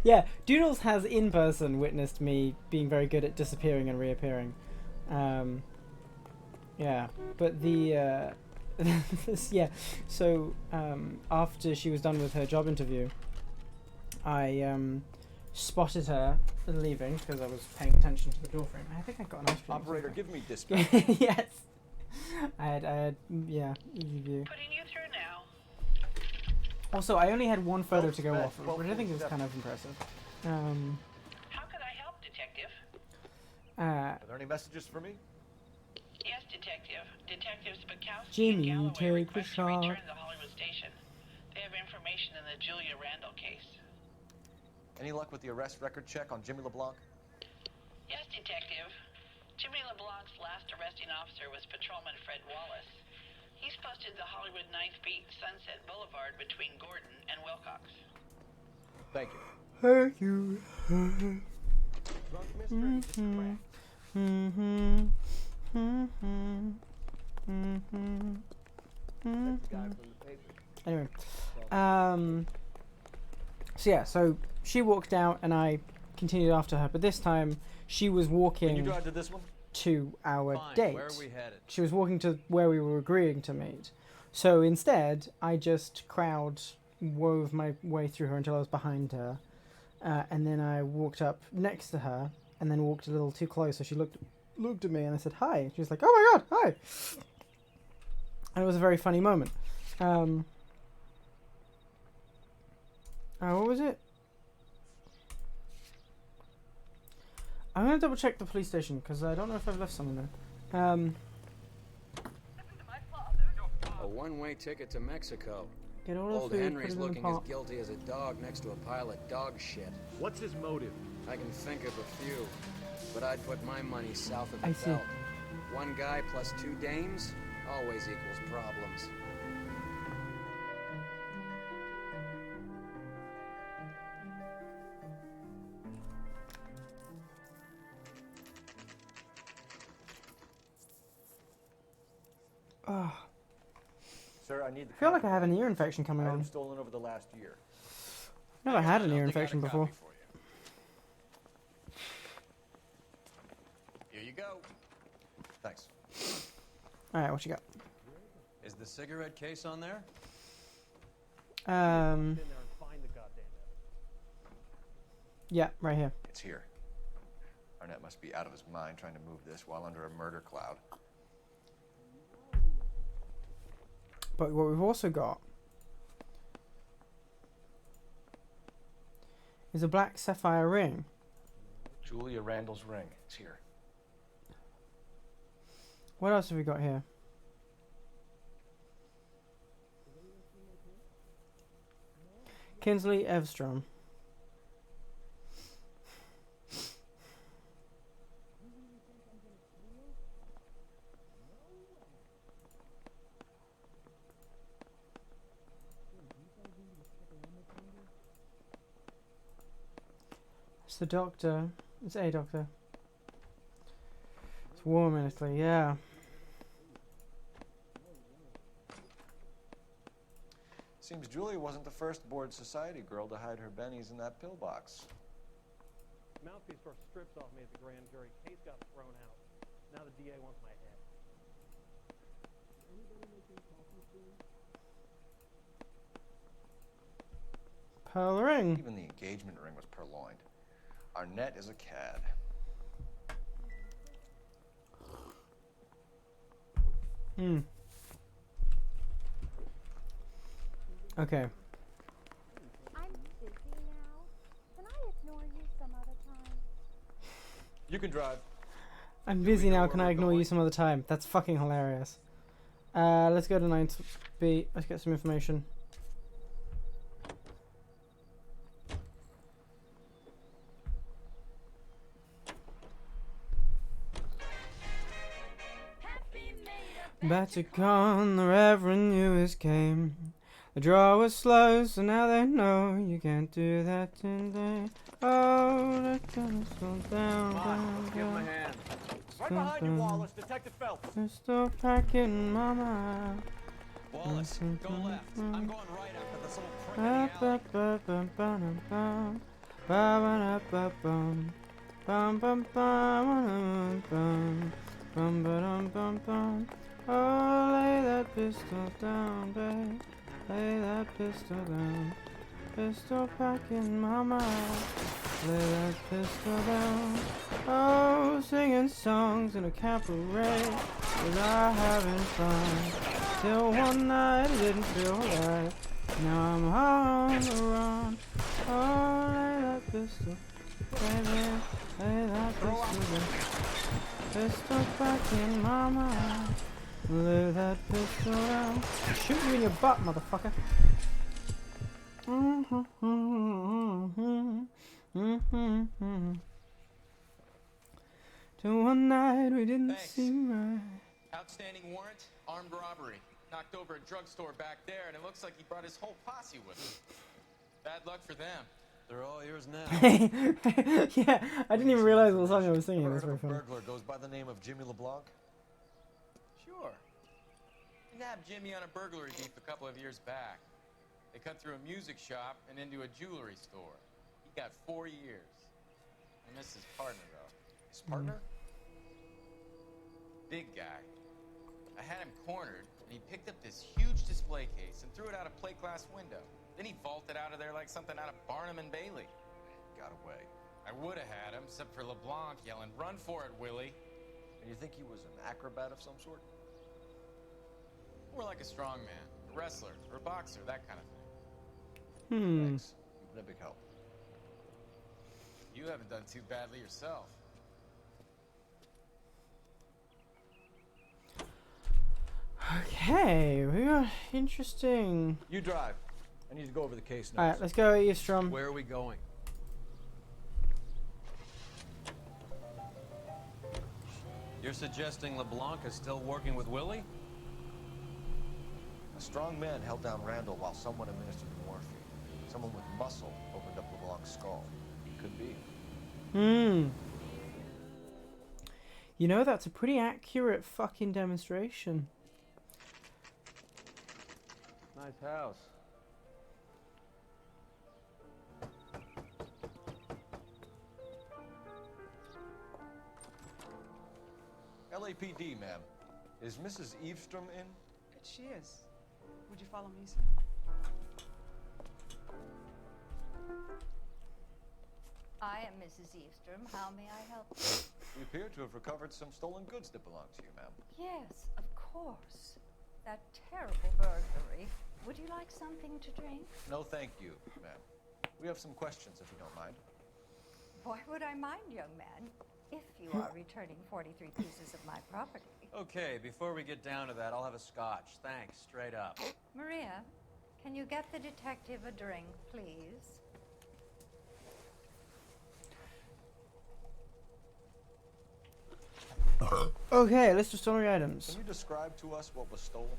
A: Yeah, Doodles has in person witnessed me being very good at disappearing and reappearing. Yeah, but the yeah, so after she was done with her job interview, I spotted her leaving because I was paying attention to the door frame. I think I got an ice cream.
D: Operator, give me dispatch.
A: Yes, I had yeah, easy view.
J: Putting you through now.
A: Also, I only had one photo to go off of, which I think is kind of impressive.
J: How could I help
D: Are there any messages for me?
J: Yes, Detective. Detectives Bukowski
A: Jimmy,
J: and Galloway
A: take the
J: request to
A: shot.
J: return to the Hollywood station. They have information in the Julia Randall case.
D: Any luck with the arrest record check on Jimmy LeBlanc?
J: Yes, Detective. Jimmy LeBlanc's last arresting officer was Patrolman Fred Wallace. He's posted the Hollywood 9th Beat Sunset Boulevard between Gordon and Wilcox.
D: Thank you.
A: Thank you. Anyway, so yeah, so she walked out and I continued after her, but this time she was walking.
D: Can you drive to this one?
A: To our
B: Fine.
A: date.
B: Where are we headed?
A: She was walking to where we were agreeing to meet. So instead, I just wove my way through her until I was behind her, and then I walked up next to her, and then walked a little too close. So she looked at me, and I said hi. She was like, "Oh my god, hi!" And it was a very funny moment. What was it? I'm gonna double check the police station because I don't know if I've left something there.
V: A one-way ticket to Mexico.
A: Get all the
V: Old
A: food,
V: Henry's
A: put it in the
V: looking as
A: pot.
V: guilty as a dog next to a pile of dog shit.
T: What's his motive?
V: I can think of a few, but I'd put my money south of the
A: I see.
V: belt. One guy plus two dames always equals problems.
A: Oh,
D: Sir, I need the
A: I feel like I have an ear infection coming on.
D: items stolen over the last year.
A: I've never had an ear infection before.
U: Here you go.
D: Thanks.
A: Alright, what you got?
B: Is the cigarette case on there?
A: Yeah, right here.
D: It's here. Arnett must be out of his mind trying to move this while under a murder cloud.
A: But what we've also got is a black sapphire ring.
D: Julia Randall's ring. It's here.
A: What else have we got here? Kinsley Evstrom. It's the doctor. It's a doctor. It's War Ministry, yeah.
D: Seems Julia wasn't the first bored society girl to hide her bennies in that pillbox.
R: Mouthpiece tore strips off me at the grand jury. Case got thrown out. Now the DA wants my head.
A: Pearl ring.
D: Even the engagement ring was purloined. Arnett is a cad.
A: Hmm. Okay.
L: I'm busy now. Can I ignore you some other time?
D: You can drive.
A: I'm busy now, can I ignore you some other time? That's fucking hilarious. Let's go to 9th B. Let's get some information. Back to con, the Reverend Lewis came. The draw was slow, so now they know you can't do that today. Oh, they're gonna slow down, down,
T: Give him a
A: down.
T: hand. Right behind you, Wallace. Detective Phelps.
A: They're still packing, mama.
B: Wallace, go left. I'm going right after this little prick in
A: Ba
B: the alley.
A: ba ba ba ba bum ba ba ba bum bum bum bum bum bum ba bum bum. Oh, lay that pistol down, babe. Lay that pistol down. Pistol packing, mama. Lay that pistol down. Oh, singing songs in a cabaret. Was I having fun? Till one night it didn't feel right. Now I'm on the run. Oh, lay that pistol Baby, lay that pistol back in my mind. Lay that pistol down. Shoot you in your butt, motherfucker. To one night we didn't seem right.
U: Outstanding warrant, armed robbery. Knocked over a drugstore back there, and it looks like he brought his whole posse with him. Bad luck for them.
D: They're all yours now.
A: Yeah, I didn't even realize what song I was singing. That's
D: Heard
A: very
D: of a
A: funny.
D: burglar goes by the name of Jimmy LeBlanc?
U: Sure. We nabbed Jimmy on a burglary thief a couple of years back. They cut through a music shop and into a jewelry store. He got 4 years. I miss his partner, though.
D: His partner?
U: Big guy. I had him cornered, and he picked up this huge display case and threw it out a plate glass window. Then he vaulted out of there like something out of Barnum and Bailey.
D: Got away.
U: I would have had him, except for LeBlanc yelling, "Run for it, Willie!"
D: And you think he was an acrobat of some sort?
U: More like a strongman, a wrestler, or a boxer, that kind of thing.
D: Thanks. You've been a big help.
U: You haven't done too badly yourself.
A: Okay, we got interesting.
D: You drive. I need to go over the case now.
A: Alright, let's go, Eastrom.
K: Where are we going?
U: You're suggesting LeBlanc is still working with Willie?
D: A strong man held down Randall while someone administered morphine. Someone with muscle opened up LeBlanc's skull. Could be.
A: You know, that's a pretty accurate fucking demonstration.
K: Nice house.
D: LAPD, ma'am. Is Mrs. Eavestrom in?
E: She is. Would you follow me, sir?
P: I am Mrs. Eavestrom. How may I help you?
D: We appear to have recovered some stolen goods that belong to you, ma'am.
P: Yes, of course. That terrible burglary. Would you like something to drink?
D: No, thank you, ma'am. We have some questions, if you don't mind.
P: Why would I mind, young man, if you are returning 43 pieces of my property?
U: Okay, before we get down to that, I'll have a scotch. Thanks, straight up.
P: Maria, can you get the detective a drink, please?
A: Okay, list of stolen items.
D: Can you describe to us what was stolen?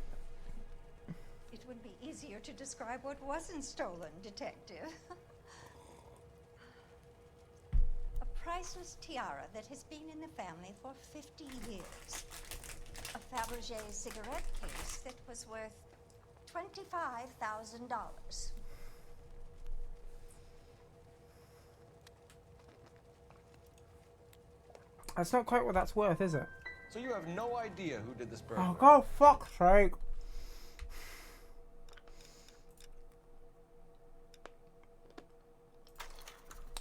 P: It would be easier to describe what wasn't stolen, detective. A priceless tiara that has been in the family for 50 years. A Fabergé cigarette case that was worth $25,000.
A: That's not quite what that's worth, is it?
D: So you have no idea who did this burglary?
A: Oh, God, fuck's sake.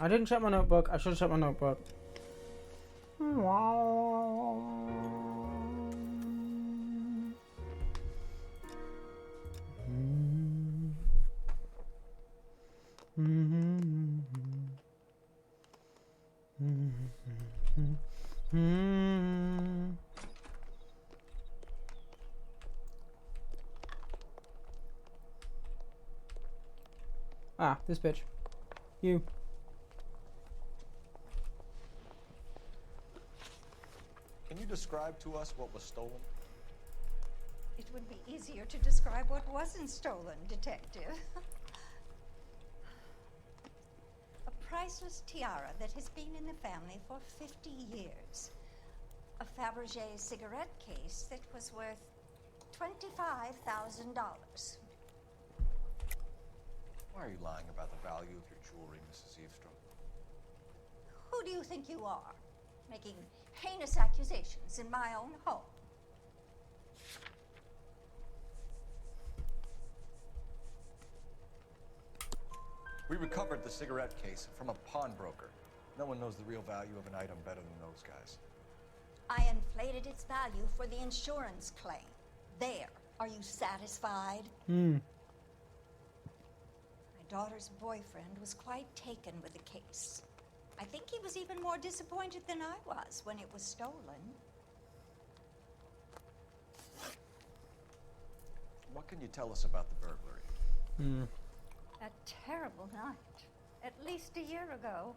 A: I didn't check my notebook. I should have checked my notebook. Ah, this bitch. You.
D: Can you describe to us what was stolen?
P: It would be easier to describe what wasn't stolen, detective. A priceless tiara that has been in the family for 50 years. A Fabergé cigarette case that was worth $25,000.
D: Why are you lying about the value of your jewelry, Mrs. Eavestrom?
P: Who do you think you are, making heinous accusations in my own home?
D: We recovered the cigarette case from a pawnbroker. No one knows the real value of an item better than those guys.
P: I inflated its value for the insurance claim. There. Are you satisfied? My daughter's boyfriend was quite taken with the case. I think he was even more disappointed than I was when it was stolen.
D: What can you tell us about the burglary?
P: A terrible night. At least a year ago.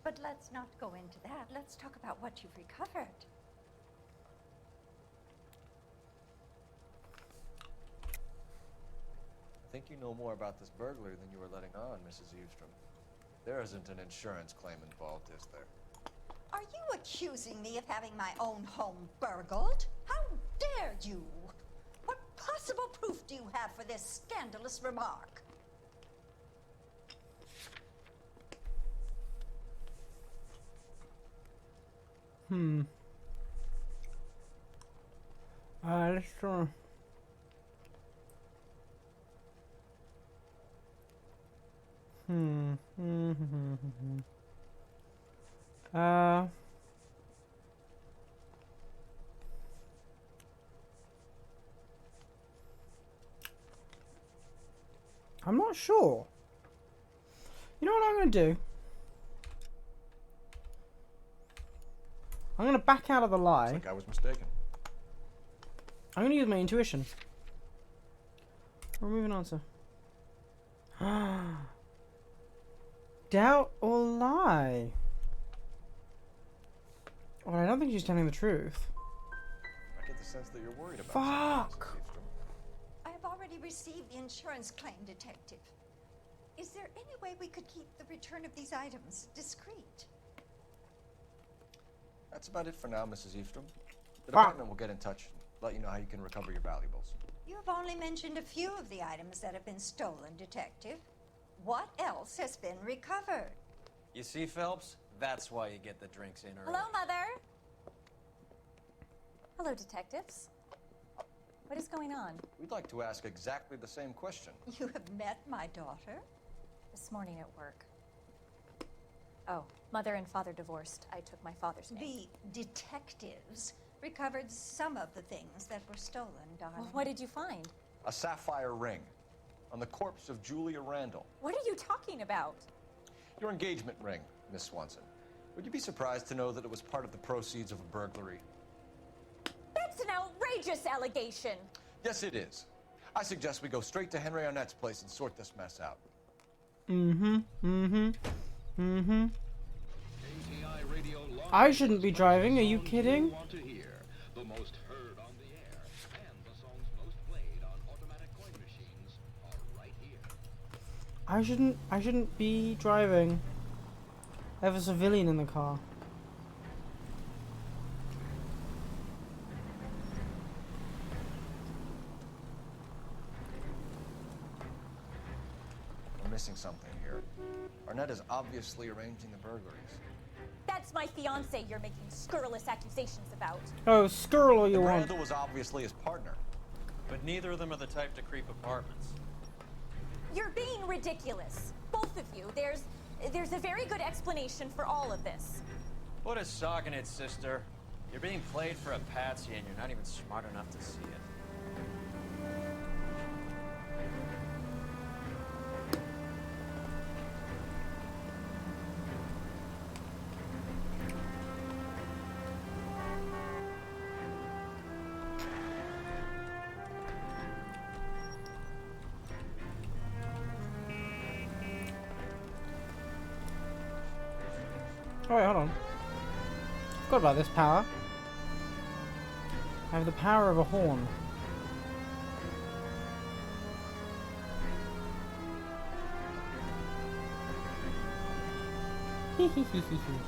P: But let's not go into that. Let's talk about what you've recovered.
D: I think you know more about this burglary than you were letting on, Mrs. Eavestrom. There isn't an insurance claim involved, is there?
P: Are you accusing me of having my own home burgled? How dare you? What possible proof do you have for this scandalous remark?
A: Let's try. I'm not sure. You know what I'm going to do? I'm going to back out of the lie.
D: Looks like I was mistaken.
A: I'm going to use my intuition. Remove an answer. Doubt or lie? Well, I don't think she's telling the truth.
D: I get the sense that you're worried about
A: Fuck!
D: something, Mrs. Eavestrom.
P: I have already received the insurance claim, Detective. Is there any way we could keep the return of these items discreet?
D: That's about it for now, Mrs. Eavestrom. The department will get in touch and let you know how you can recover your valuables.
P: You have only mentioned a few of the items that have been stolen, Detective. What else has been recovered?
V: You see, Phelps? That's why you get the drinks in early.
G: Hello, Mother. Hello, detectives. What is going on?
D: We'd like to ask exactly the same question.
P: You have met my daughter?
G: This morning at work. Oh, Mother and Father divorced. I took my father's name.
P: The detectives recovered some of the things that were stolen, darling.
G: Well, what did you find?
D: A sapphire ring on the corpse of Julia Randall.
G: What are you talking about?
D: Your engagement ring, Miss Swanson. Would you be surprised to know that it was part of the proceeds of a burglary?
G: That's an outrageous allegation.
D: Yes, it is. I suggest we go straight to Henry Arnett's place and sort this mess out.
A: I shouldn't be driving, are you kidding?
H: The most heard on the air, and the songs most played on automatic coin machines are right here.
A: I shouldn't be driving. I have a civilian in the car.
D: We're missing something here. Arnett is obviously arranging the burglaries.
G: That's my fiance you're making scurrilous accusations about.
A: Oh, scurl you want.
D: Randall was obviously his partner.
V: But neither of them are the type to creep apartments.
G: You're being ridiculous. Both of you. There's a very good explanation for all of this.
V: Put a sock in it, sister. You're being played for a patsy and you're not even smart enough to see it.
A: Oh wait, hold on. Forgot about this power. I have the power of a horn. Hee hee hee hee hee.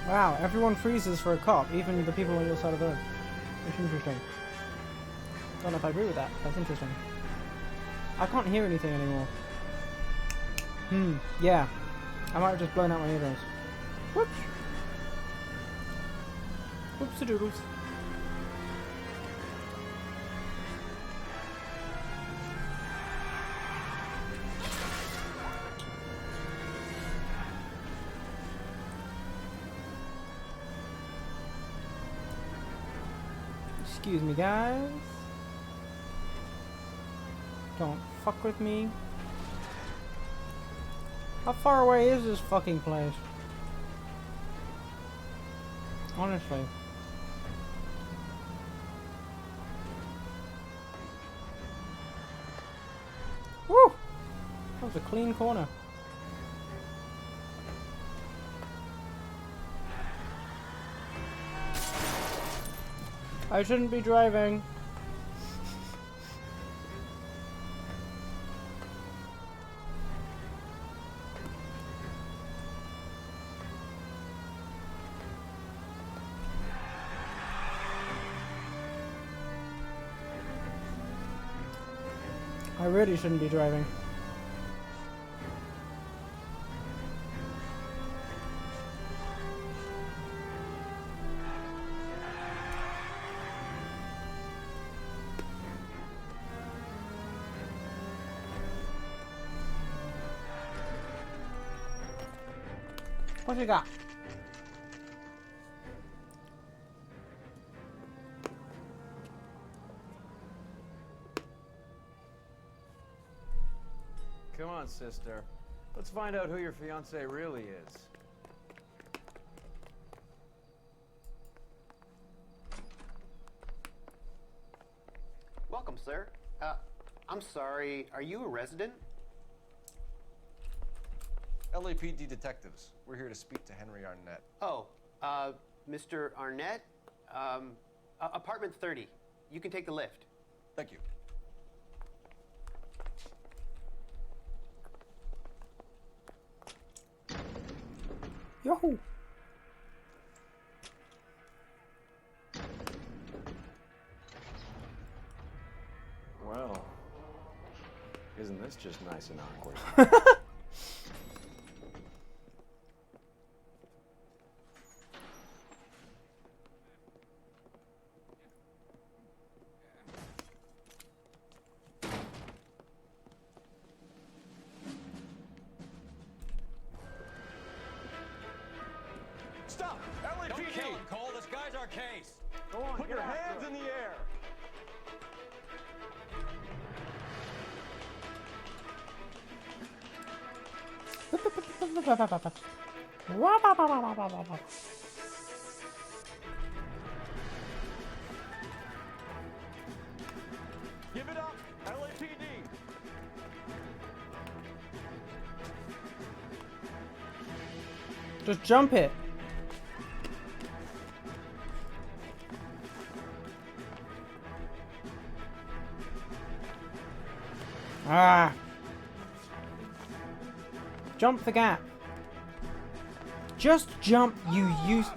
A: Wow, everyone freezes for a cop, even the people on your side of the road. That's interesting. Don't know if I agree with that. That's interesting. I can't hear anything anymore. Yeah. I might have just blown out my eardrums. Whoops. Whoopsie doodles. Excuse me, guys. Don't fuck with me. How far away is this fucking place? Honestly. Woo! That was a clean corner. I shouldn't be driving. I really shouldn't be driving. What you got?
K: Come on, sister. Let's find out who your fiancé really is.
F: Welcome, sir. I'm sorry, are you a resident?
D: LAPD detectives. We're here to speak to Henry Arnett.
F: Oh, Mr. Arnett? Apartment 30. You can take the lift.
D: Thank you.
A: Yahoo!
K: Well, isn't this just nice and awkward?
U: Stop! LAPD! Don't kill him, Cole. This guy's our case.
K: Go on,
U: Put your hands in the air. Give it up, LAPD.
A: Just jump it. Ah. Jump the gap. Just jump, you use.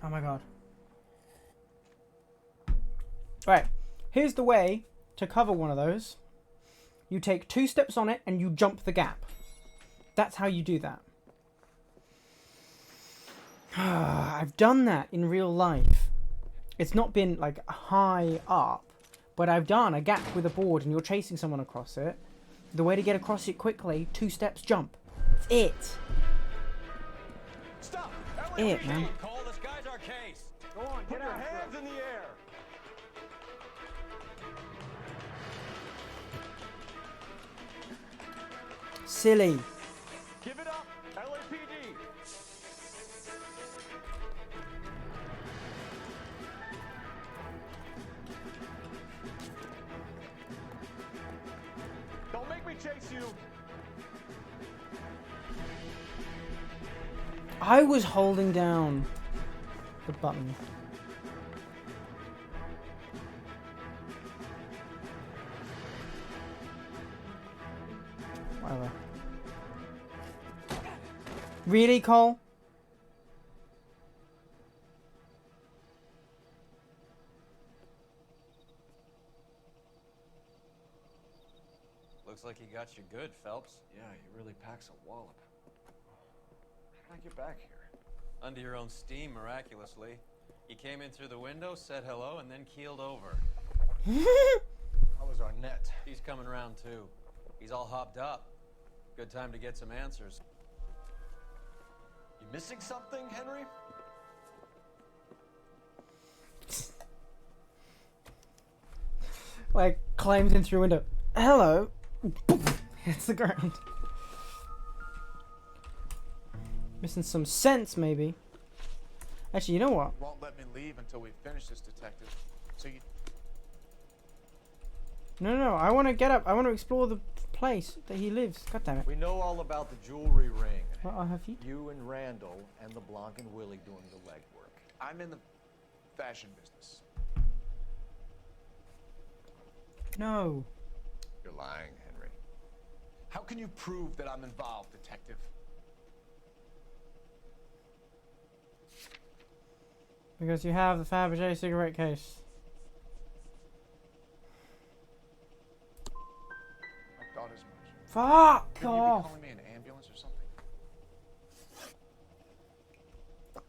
A: Oh my god. Right. Here's the way to cover one of those. You take 2 steps on it and you jump the gap. That's how you do that. I've done that in real life. It's not been like high up, but I've done a gap with a board and you're chasing someone across it. The way to get across it quickly, 2 steps, jump. It's it.
U: Stop!
A: It, man.
U: Cole, this guy's our case. Go on, put your hands in the air.
A: Silly.
U: Give it up, LAPD. Don't make me chase you.
A: I was holding down the button. Whatever. Really, Cole?
U: Looks like he got you good, Phelps.
D: Yeah, he really packs a wallop. How did I get back here?
U: Under your own steam, miraculously. He came in through the window, said hello, and then keeled over.
D: How was Arnett?
U: He's coming around, too. He's all hopped up. Good time to get some answers.
D: You missing something, Henry?
A: Like, climbs in through a window. Hello. Hits the ground. Missing some sense, maybe. Actually, you know what?
O: You won't let me leave until we finish this, detective. So you...
A: No, I want to get up. I want to explore the place that he lives. God damn it.
T: We know all about the jewelry ring.
A: What have you?
T: You and Randall and the Blanc and Willie doing the legwork.
O: I'm in the fashion business.
A: No.
O: You're lying, Henry. How can you prove that I'm involved, detective?
A: Because you have the Fabergé cigarette case.
O: I thought as much.
A: Fuck
O: Couldn't you
A: off.
O: be calling me an ambulance or something?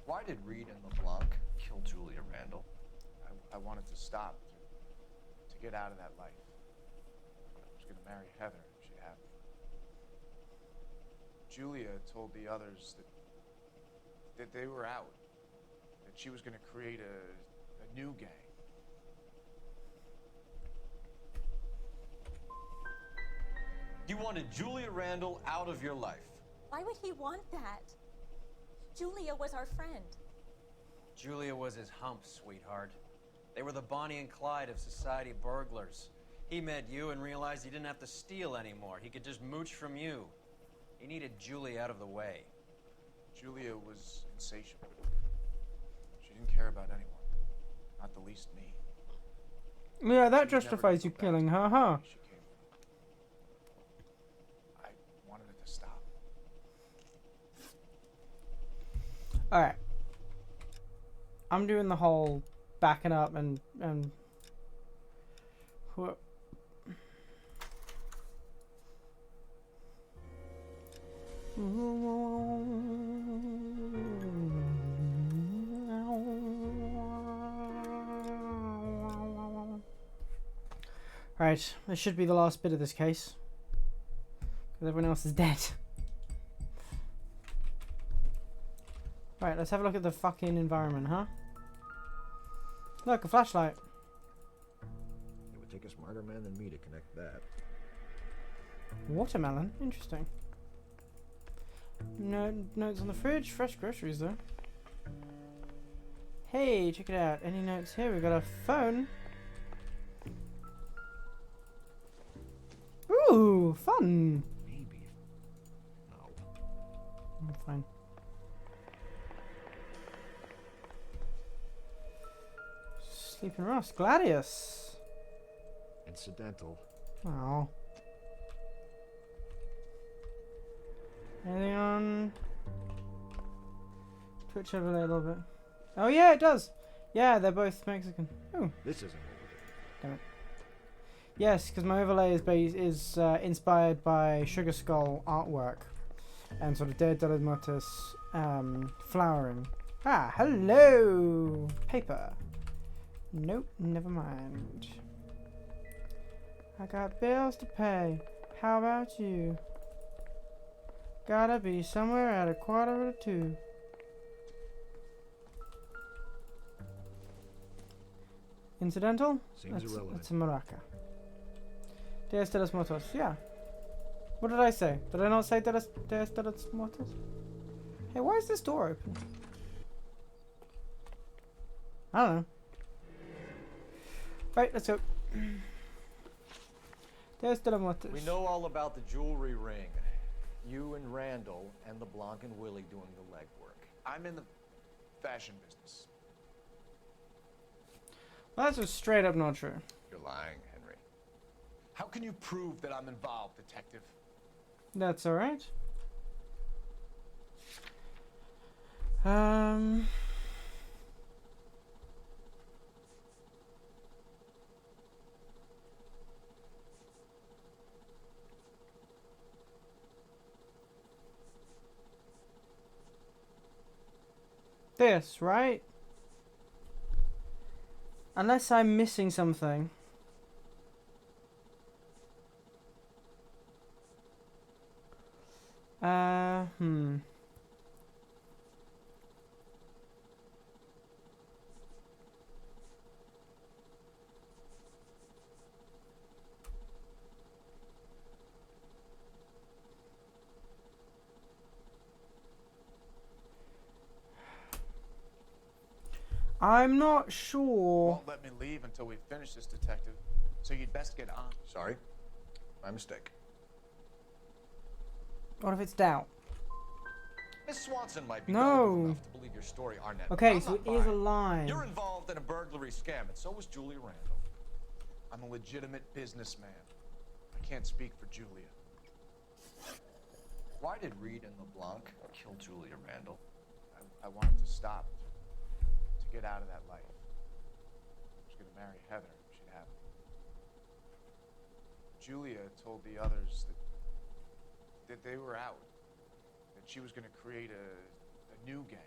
D: Why did Reed and LeBlanc kill Julia Randall?
O: I wanted to stop, to get out of that life. I was going to marry Heather if she'd have me. Julia told the others that they were out, that she was going to create a new gang.
D: You wanted Julia Randall out of your life.
G: Why would he want that? Julia was our friend.
V: Julia was his hump, sweetheart. They were the Bonnie and Clyde of society burglars. He met you and realized he didn't have to steal anymore. He could just mooch from you. He needed Julia out of the way.
O: Julia was insatiable. She didn't care about anyone, not the least me.
A: Yeah, that justifies you killing her, huh?
O: I wanted it to stop.
A: Alright. I'm doing the whole backing up and what? Right, this should be the last bit of this case. Because everyone else is dead. Right, let's have a look at the fucking environment, huh? Look, a flashlight.
T: It would take a smarter man than me to connect that.
A: Watermelon, interesting. No notes on the fridge, fresh groceries though. Hey, check it out. Any notes here? We got a phone. Ooh, fun.
T: Maybe. No.
A: Fine. Sleeping Ross, Gladius.
T: Incidental.
A: Oh. Anything on Twitch overlay a little bit? Oh yeah, it does. Yeah, they're both Mexican. Oh.
T: This isn't what we
A: Damn it. Yes, because my overlay is inspired by Sugar Skull artwork and sort of Dia de los Muertos flowering. Ah, hello! Paper. Nope, never mind. I got bills to pay. How about you? Gotta be somewhere at 1:45. Incidental?
T: Seems irrelevant.
A: That's a maraca. Dia de los Muertos, yeah. What did I say? Did I not say Dia de los Muertos? Hey, why is this door open? I don't know. Right, let's go. Dia de los Muertos.
T: We know all about the jewelry ring. You and Randall and the Blanc and Willie doing the legwork.
O: I'm in the fashion business.
A: Well, that's just straight up not true.
O: You're lying, Henry. How can you prove that I'm involved, detective?
A: That's alright. This, right? Unless I'm missing something. I'm not sure.
O: Won't let me leave until we finish this, detective. So you'd best get on.
D: Sorry. My mistake.
A: What if it's doubt?
D: Miss Swanson might be
A: No.
D: gullible enough to believe your story, Arnett.
A: Okay,
D: I'm
A: so
D: not
A: it is a
D: buying.
A: lie.
D: You're involved in a burglary scam, and so was Julia Randall.
O: I'm a legitimate businessman. I can't speak for Julia.
D: Why did Reed and LeBlanc kill Julia Randall?
O: I wanted to stop. To get out of that life. I was gonna marry Heather if she'd have me. Julia told the others that they were out. That she was gonna create a new gang.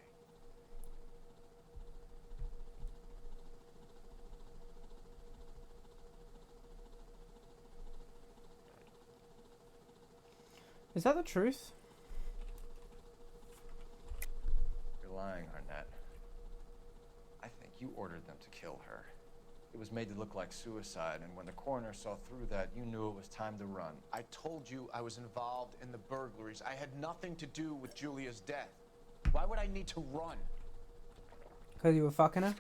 A: Is that the truth?
D: You're lying, Arnett. I think you ordered them to kill her. It was made to look like suicide, and when the coroner saw through that, you knew it was time to run.
O: I told you I was involved in the burglaries. I had nothing to do with Julia's death. Why would I need to run?
A: Because you were fucking her?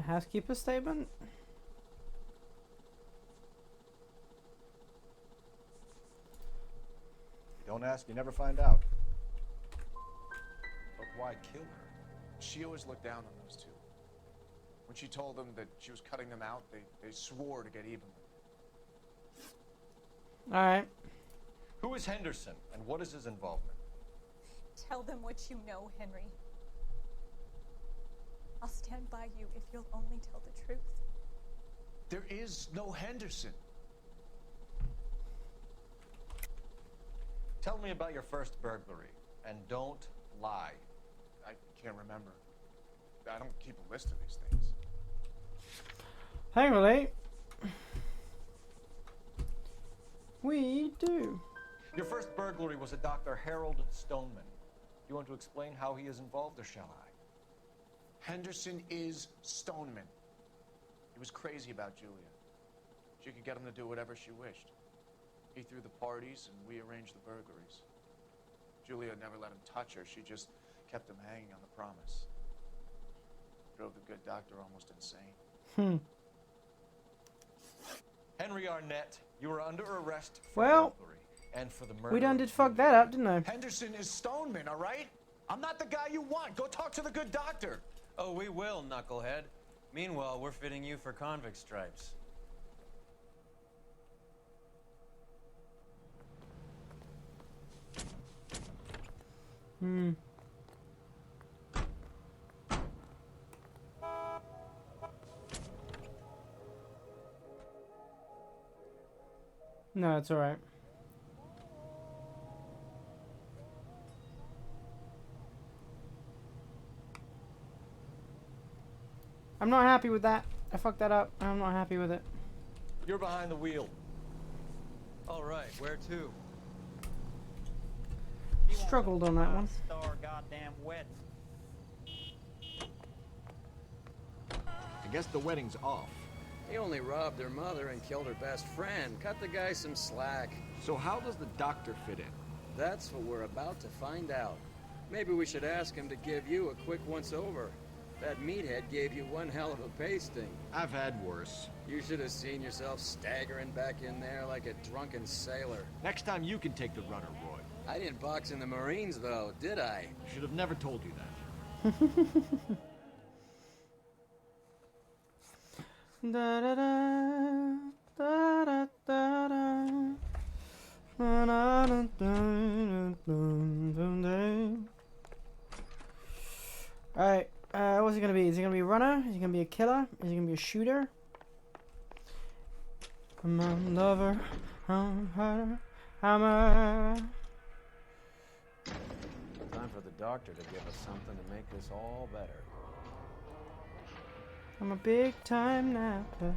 A: Housekeeper statement?
D: You don't ask, you never find out. But why kill her?
O: She always looked down on those two. When she told them that she was cutting them out, they swore to get even with her.
A: Alright.
D: Who is Henderson, and what is his involvement?
G: Tell them what you know, Henry. I'll stand by you if you'll only tell the truth.
O: There is no Henderson.
D: Tell me about your first burglary, and don't lie.
O: I can't remember. I don't keep a list of these things.
A: Thankfully, we do.
D: Your first burglary was a Dr. Harold Stoneman. You want to explain how he is involved, or shall I?
O: Henderson is Stoneman. He was crazy about Julia. She could get him to do whatever she wished. He threw the parties, and we arranged the burglaries. Julia never let him touch her. She just kept him hanging on the promise. Drove the good doctor almost insane.
D: Henry Arnett, you are under arrest for
A: Well,
D: burglary and for the murder.
A: we done did fuck that up, didn't I?
O: Henderson is Stoneman, all right? I'm not the guy you want. Go talk to the good doctor.
V: Oh, we will, knucklehead. Meanwhile, we're fitting you for convict stripes.
A: Hmm. No, it's alright. I'm not happy with that. I fucked that up. I'm not happy with it.
D: You're behind the wheel.
V: All right, where to?
A: Struggled on that one.
N: Star goddamn wedding.
T: I guess the wedding's off.
S: He only robbed her mother and killed her best friend. Cut the guy some slack.
T: So how does the doctor fit in?
S: That's what we're about to find out. Maybe we should ask him to give you a quick once-over. That meathead gave you one hell of a pasting.
T: I've had worse.
S: You should have seen yourself staggering back in there like a drunken sailor.
T: Next time you can take the runner, Roy.
S: I didn't box in the Marines, though, did I?
T: Should have never told you that.
A: Da da da da da da da. Na, na, na, dun, dun, dun, dun. Alright, what's he gonna be? Is he gonna be a runner? Is he gonna be a killer? Is he gonna be a shooter? I'm a lover, I'm a hunter, I'm a...
V: Time for the doctor to give us something to make this all better.
A: I'm a big time napper.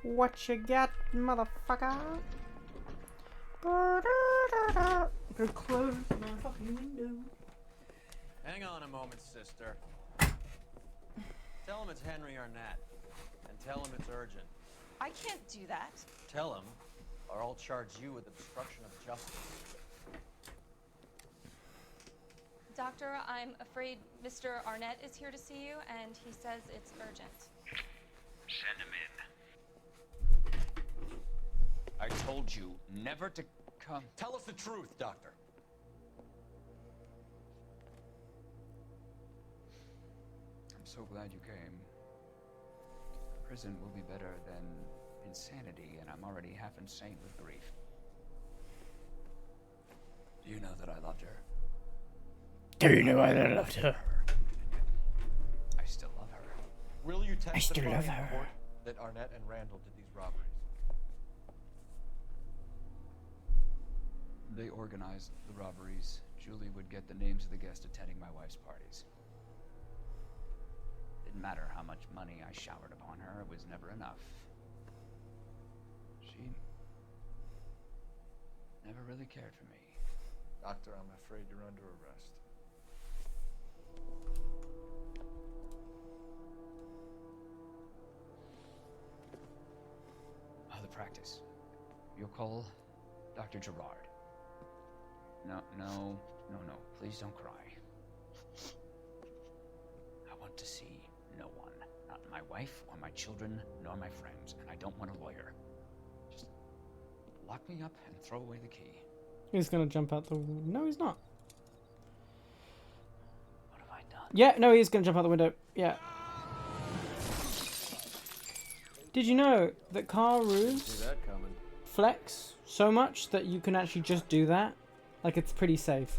A: What you got, motherfucker? Gonna close my fucking window.
V: Hang on a moment, sister. Tell him it's Henry Arnett. And tell him it's urgent.
E: I can't do that.
V: Tell him or I'll charge you with obstruction of justice.
M: Doctor, I'm afraid Mr. Arnett is here to see you, and he says it's urgent.
H: Send him in. I told you never to come.
D: Tell us the truth, Doctor.
N: I'm so glad you came. Prison will be better than insanity, and I'm already half insane with grief. Do you know that I loved her?
A: Do you know I loved her?
N: I still love her.
D: Will you testify
A: still love
D: in
A: her.
D: court that Arnett and Randall did these robberies?
N: They organized the robberies. Julie would get the names of the guests attending my wife's parties. Didn't matter how much money I showered upon her, it was never enough. She never really cared for me.
D: Doctor, I'm afraid you're under arrest.
N: The practice. You'll call Dr. Gerard. No. Please don't cry. I want to see no one. Not my wife or my children, nor my friends. And I don't want a lawyer. Just lock me up and throw away the key.
A: He's gonna jump out the window. No, he's not.
N: What have I done?
A: Yeah, no, he's gonna jump out the window. Yeah. Did you know that car roofs
K: See that coming.
A: flex so much that you can actually just do that? Like, it's pretty safe.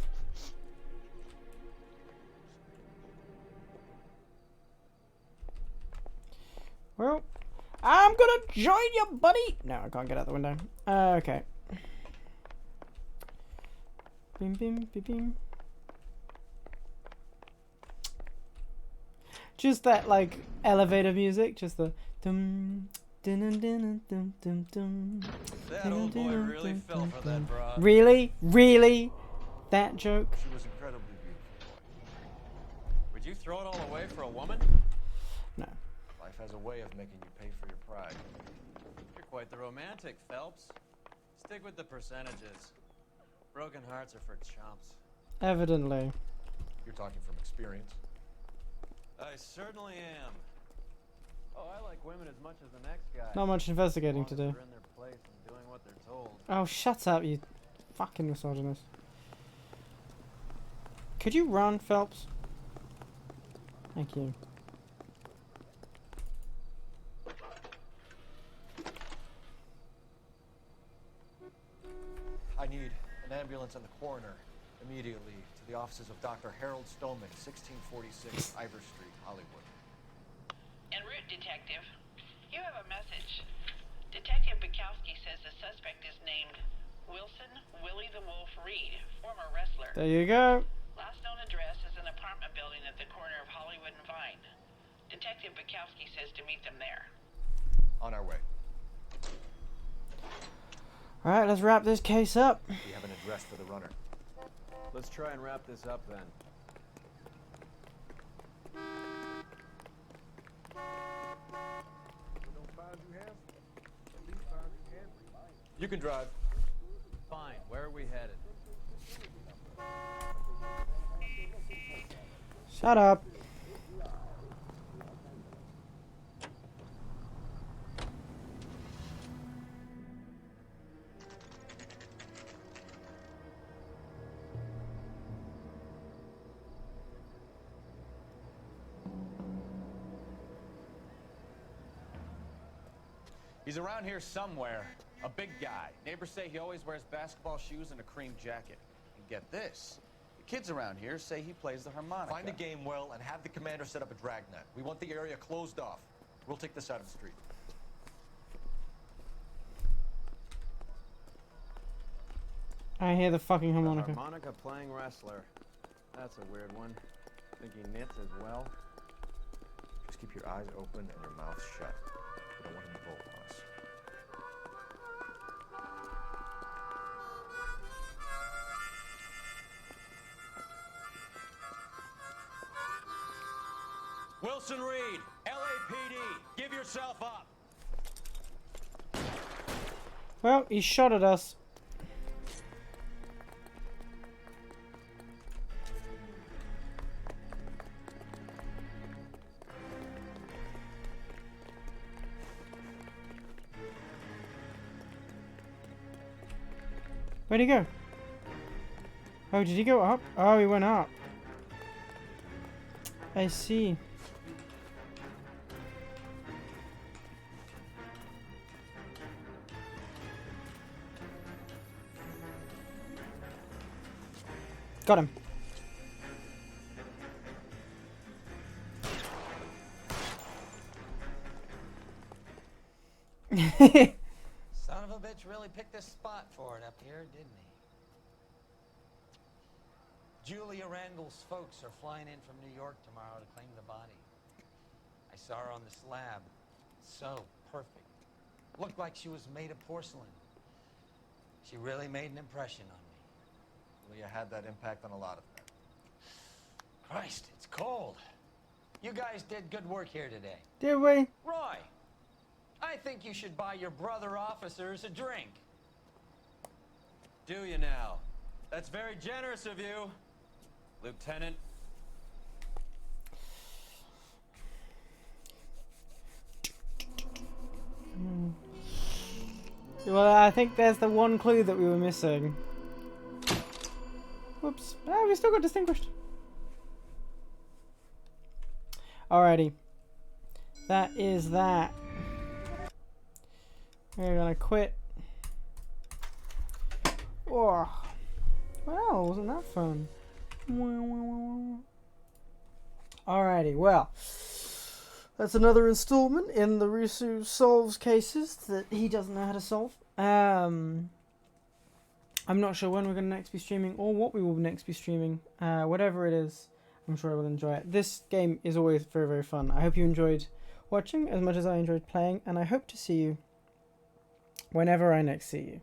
A: Well, I'm gonna join you, buddy! No, I can't get out the window. Okay. Bim, bim, bim, bim. Just that, like, elevator music, just the dum dun dun dun dun dun dun.
V: That old boy really fell for that broad.
A: Really? Really? That joke?
D: She was incredibly beautiful.
V: Would you throw it all away for a woman?
A: No.
D: Life has a way of making you pay for your pride.
V: You're quite the romantic, Phelps. Stick with the percentages. Broken hearts are for chumps.
A: Evidently.
D: You're talking from experience.
V: I certainly am. Oh, I like women as much as the next guy.
A: Not much investigating to do.
V: They're in their place and doing what they're told.
A: Oh, shut up, you fucking misogynist. Could you run, Phelps? Thank you.
D: I need an ambulance and the coroner immediately to the offices of Dr. Harold Stoneman, 1646 Ivor Street, Hollywood.
J: En route, Detective. You have a message. Detective Bukowski says the suspect is named Wilson Willie the Wolf Reed, former wrestler.
A: There you go.
J: Last known address is an apartment building at the corner of Hollywood and Vine. Detective Bukowski says to meet them there.
D: On our way.
A: Alright, let's wrap this case up.
D: We have an address for the runner.
K: Let's try and wrap this up then.
O: You can drive.
V: Fine. Where are we headed?
A: Shut up.
O: He's around here somewhere. A big guy. Neighbors say he always wears basketball shoes and a cream jacket. And get this. The kids around here say he plays the harmonica.
D: Find a game well and have the commander set up a dragnet. We want the area closed off. We'll take this side of the street.
A: I hear the fucking harmonica.
K: The harmonica playing wrestler. That's a weird one. Think he knits as well?
D: Just keep your eyes open and your mouth shut. We don't want him to bolt on us.
V: Wilson Reed, LAPD, give yourself up.
A: Well, he shot at us. Where'd he go? Oh, did he go up? Oh, he went up. I see. Got him.
I: Son of a bitch really picked a spot for it up here, didn't he? Julia Randall's folks are flying in from New York tomorrow to claim the body. I saw her on the slab. So perfect. Looked like she was made of porcelain. She really made an impression on me.
D: Julia had that impact on a lot of men.
I: Christ, it's cold. You guys did good work here today.
A: Did we?
I: Roy, I think you should buy your brother officers a drink.
V: Do you now? That's very generous of you, Lieutenant.
A: Well, I think there's the one clue that we were missing. Whoops. Ah, we still got distinguished. Alrighty. That is that. We're gonna quit. Oh. Well, wasn't that fun? Alrighty, well. That's another installment in the Rusu solves cases that he doesn't know how to solve. I'm not sure when we're going to next be streaming or what we will next be streaming. Whatever it is, I'm sure I will enjoy it. This game is always very, very fun. I hope you enjoyed watching as much as I enjoyed playing, and I hope to see you whenever I next see you.